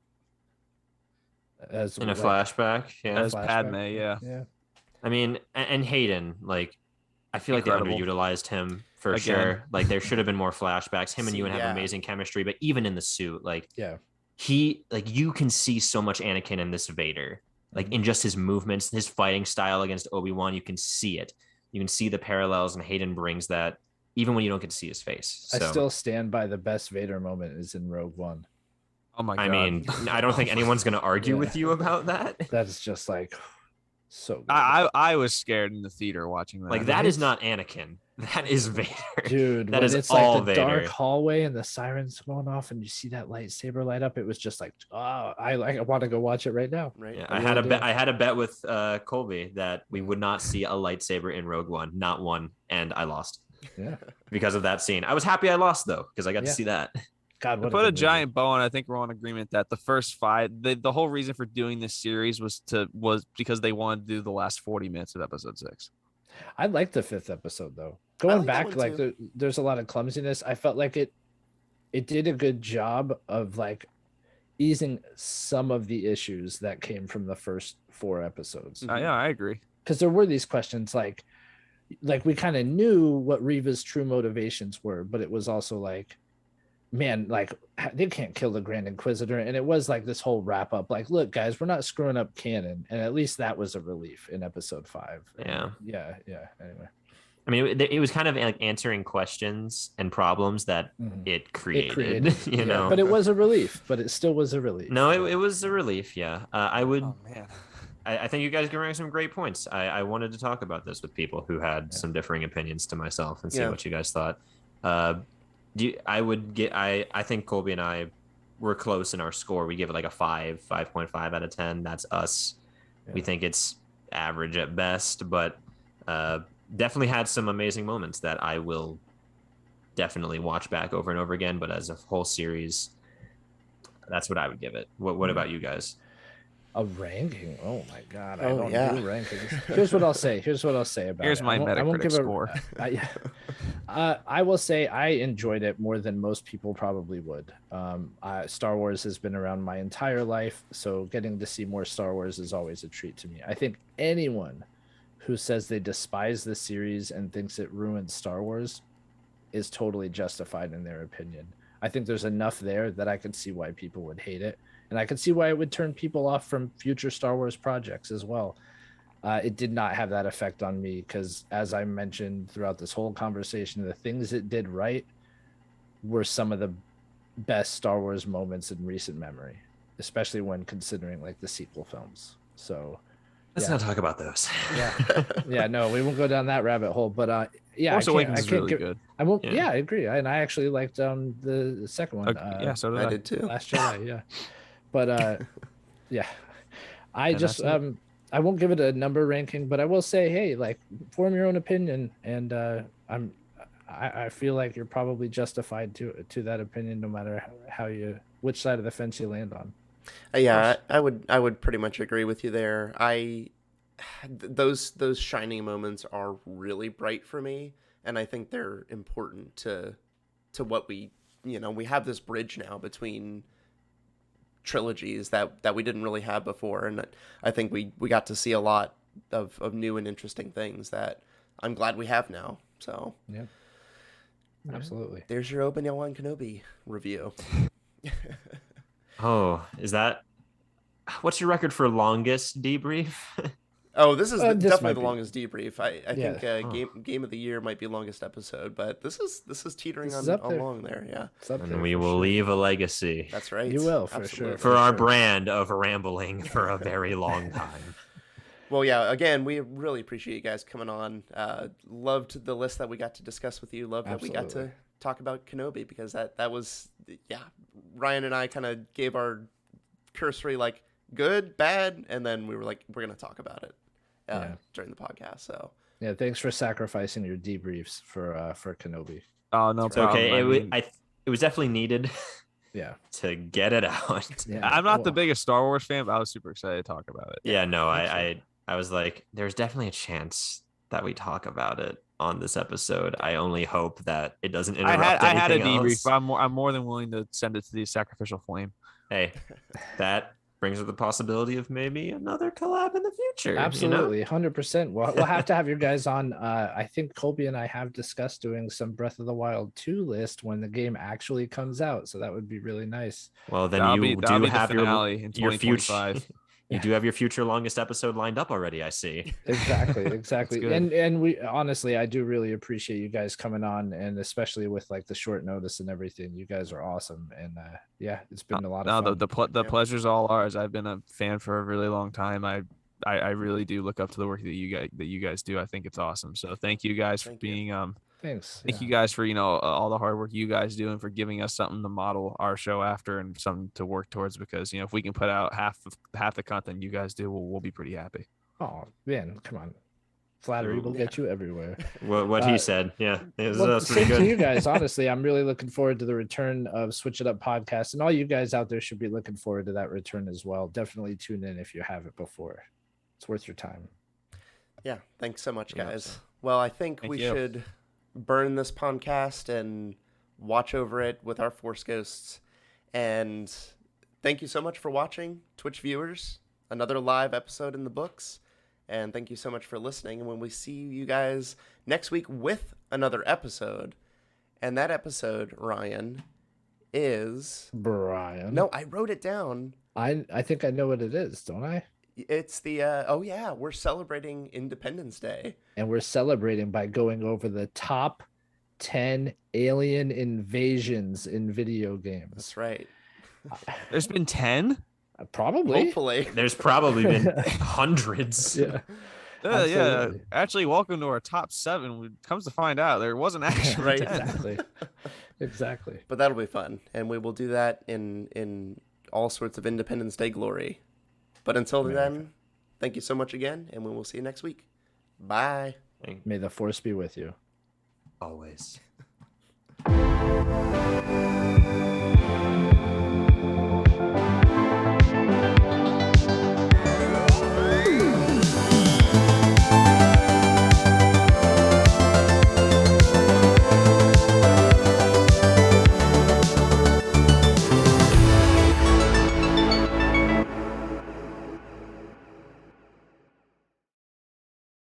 as in a flashback. Yeah, as Padme. Yeah. I mean, and Hayden, like, I feel like they underutilized him for sure. Like, there should have been more flashbacks. Him and Ewan have amazing chemistry, but even in the suit, like, he, like, you can see so much Anakin in this Vader, like in just his movements, his fighting style against Obi-Wan. You can see it. You can see the parallels, and Hayden brings that even when you don't get to see his face. So, I still stand by the best Vader moment is in Rogue One. Oh my God. I mean, I don't think anyone's going to argue with you about that. That's just like so good. I was scared in the theater watching that. Like, that is not Anakin. That is Vader. Dude, that is it's all like the Vader. Dark hallway and the sirens going off and you see that lightsaber light up. It was just like, I want to go watch it right now. Right. Yeah, I had a bet with Colby that we would not see a lightsaber in Rogue One, not one, and I lost. Yeah. Because of that scene. I was happy I lost though, because I got to see that. God, to put a giant bow on, I think we're on agreement that the first 5, the whole reason for doing this series was because they wanted to do the last 40 minutes of episode 6. I liked the 5th episode though. Going back, like there's a lot of clumsiness. I felt like it did a good job of like easing some of the issues that came from the first 4 episodes. Yeah, I agree. Because there were these questions like we kind of knew what Reva's true motivations were, but it was also like, man, like they can't kill the Grand Inquisitor. And it was like this whole wrap up, like, look, guys, we're not screwing up canon. And at least that was a relief in episode 5. Yeah. Anyway. I mean, it was kind of like answering questions and problems that it created. You know, but it was a relief. But it still was a relief. No, it was a relief. Yeah, I would. Oh man, I think you guys bring some great points. I wanted to talk about this with people who had some differing opinions to myself and see what you guys thought. I think Colby and I were close in our score. We give it like a 5.5 out of 10. That's us. Yeah. We think it's average at best, but definitely had some amazing moments that I will definitely watch back over and over again. But as a whole series, that's what I would give it. What about you guys? A ranking? Oh my God! I don't do rankings. Here's what I'll say. About Here's my Metacritic score. I will say I enjoyed it more than most people probably would. Star Wars has been around my entire life, so getting to see more Star Wars is always a treat to me. I think anyone who says they despise the series and thinks it ruins Star Wars is totally justified in their opinion. I think there's enough there that I can see why people would hate it, and I can see why it would turn people off from future Star Wars projects as well. It did not have that effect on me because, as I mentioned throughout this whole conversation, the things it did right were some of the best Star Wars moments in recent memory, especially when considering like the sequel films. So let's not talk about those. Yeah, no, we won't go down that rabbit hole. But Force Awakens is really good. I won't. Yeah, I agree, and I actually liked the second one. Yeah, so did I. Did too. Last Jedi, yeah. But yeah, I just I won't give it a number ranking, but I will say, hey, like, form your own opinion, and I feel like you're probably justified to that opinion, no matter which side of the fence you land on. Yeah, I would pretty much agree with you there. Those shining moments are really bright for me, and I think they're important to what we have this bridge now between trilogies that we didn't really have before, and I think we got to see a lot of new and interesting things that I'm glad we have now. So yeah, absolutely. There's your Obi-Wan Kenobi review. Oh, what's your record for longest debrief? Oh, this is definitely the longest debrief. I think game of the year might be longest episode, but this is teetering on long there. Yeah, and we will leave a legacy. That's right. You will for sure for our brand of rambling for a very long time. Well, yeah. Again, we really appreciate you guys coming on. Loved the list that we got to discuss with you. Loved that we got to talk about Kenobi, because that was Ryan and I kind of gave our cursory like good, bad, and then we were like, we're gonna talk about it during the podcast. So yeah, thanks for sacrificing your debriefs for Kenobi. Oh, no problem. Okay, it was definitely needed. Yeah, to get it out. Yeah, I'm not the biggest Star Wars fan, but I was super excited to talk about it. Yeah, no, I was like, there's definitely a chance that we talk about it on this episode. I only hope that it doesn't interrupt I had a debrief, else. but I'm more than willing to send it to the sacrificial flame. Hey, that brings with the possibility of maybe another collab in the future. Absolutely, 100%. We'll have to have your guys on. I think Colby and I have discussed doing some Breath of the Wild 2 list when the game actually comes out, so that would be really nice. Well, then you do have your future. You do have your future longest episode lined up already, I see. Exactly. And we honestly, I do really appreciate you guys coming on, and especially with like the short notice and everything. You guys are awesome, and it's been a lot of fun. The pleasure's all ours. I've been a fan for a really long time. I really do look up to the work that you guys do. I think it's awesome. So thank you guys for being Thanks. Thank you guys for all the hard work you guys do, and for giving us something to model our show after and something to work towards. Because if we can put out half the content you guys do, we'll be pretty happy. Oh man, come on, flattery will get you everywhere. What he said, yeah. Same to you guys. Honestly, I'm really looking forward to the return of Switch It Up podcast, and all you guys out there should be looking forward to that return as well. Definitely tune in if you haven't before. It's worth your time. Yeah, thanks so much, guys. Well, I think we should burn this podcast and watch over it with our Force Ghosts. And thank you so much for watching, Twitch viewers. Another live episode in the books. And thank you so much for listening. And when we see you guys next week with another episode, and that episode, Ryan, is... Brian. No, I wrote it down. I think I know what it is, don't I? It's the, we're celebrating Independence Day. And we're celebrating by going over the top 10 alien invasions in video games. That's right. There's been 10? Probably. Hopefully. There's probably been hundreds. Yeah. Yeah. Actually, welcome to our top 7. Comes to find out, there wasn't actually 10. Exactly. But that'll be fun. And we will do that in all sorts of Independence Day glory. But until then, thank you so much again, and we will see you next week. Bye. May the Force be with you. Always.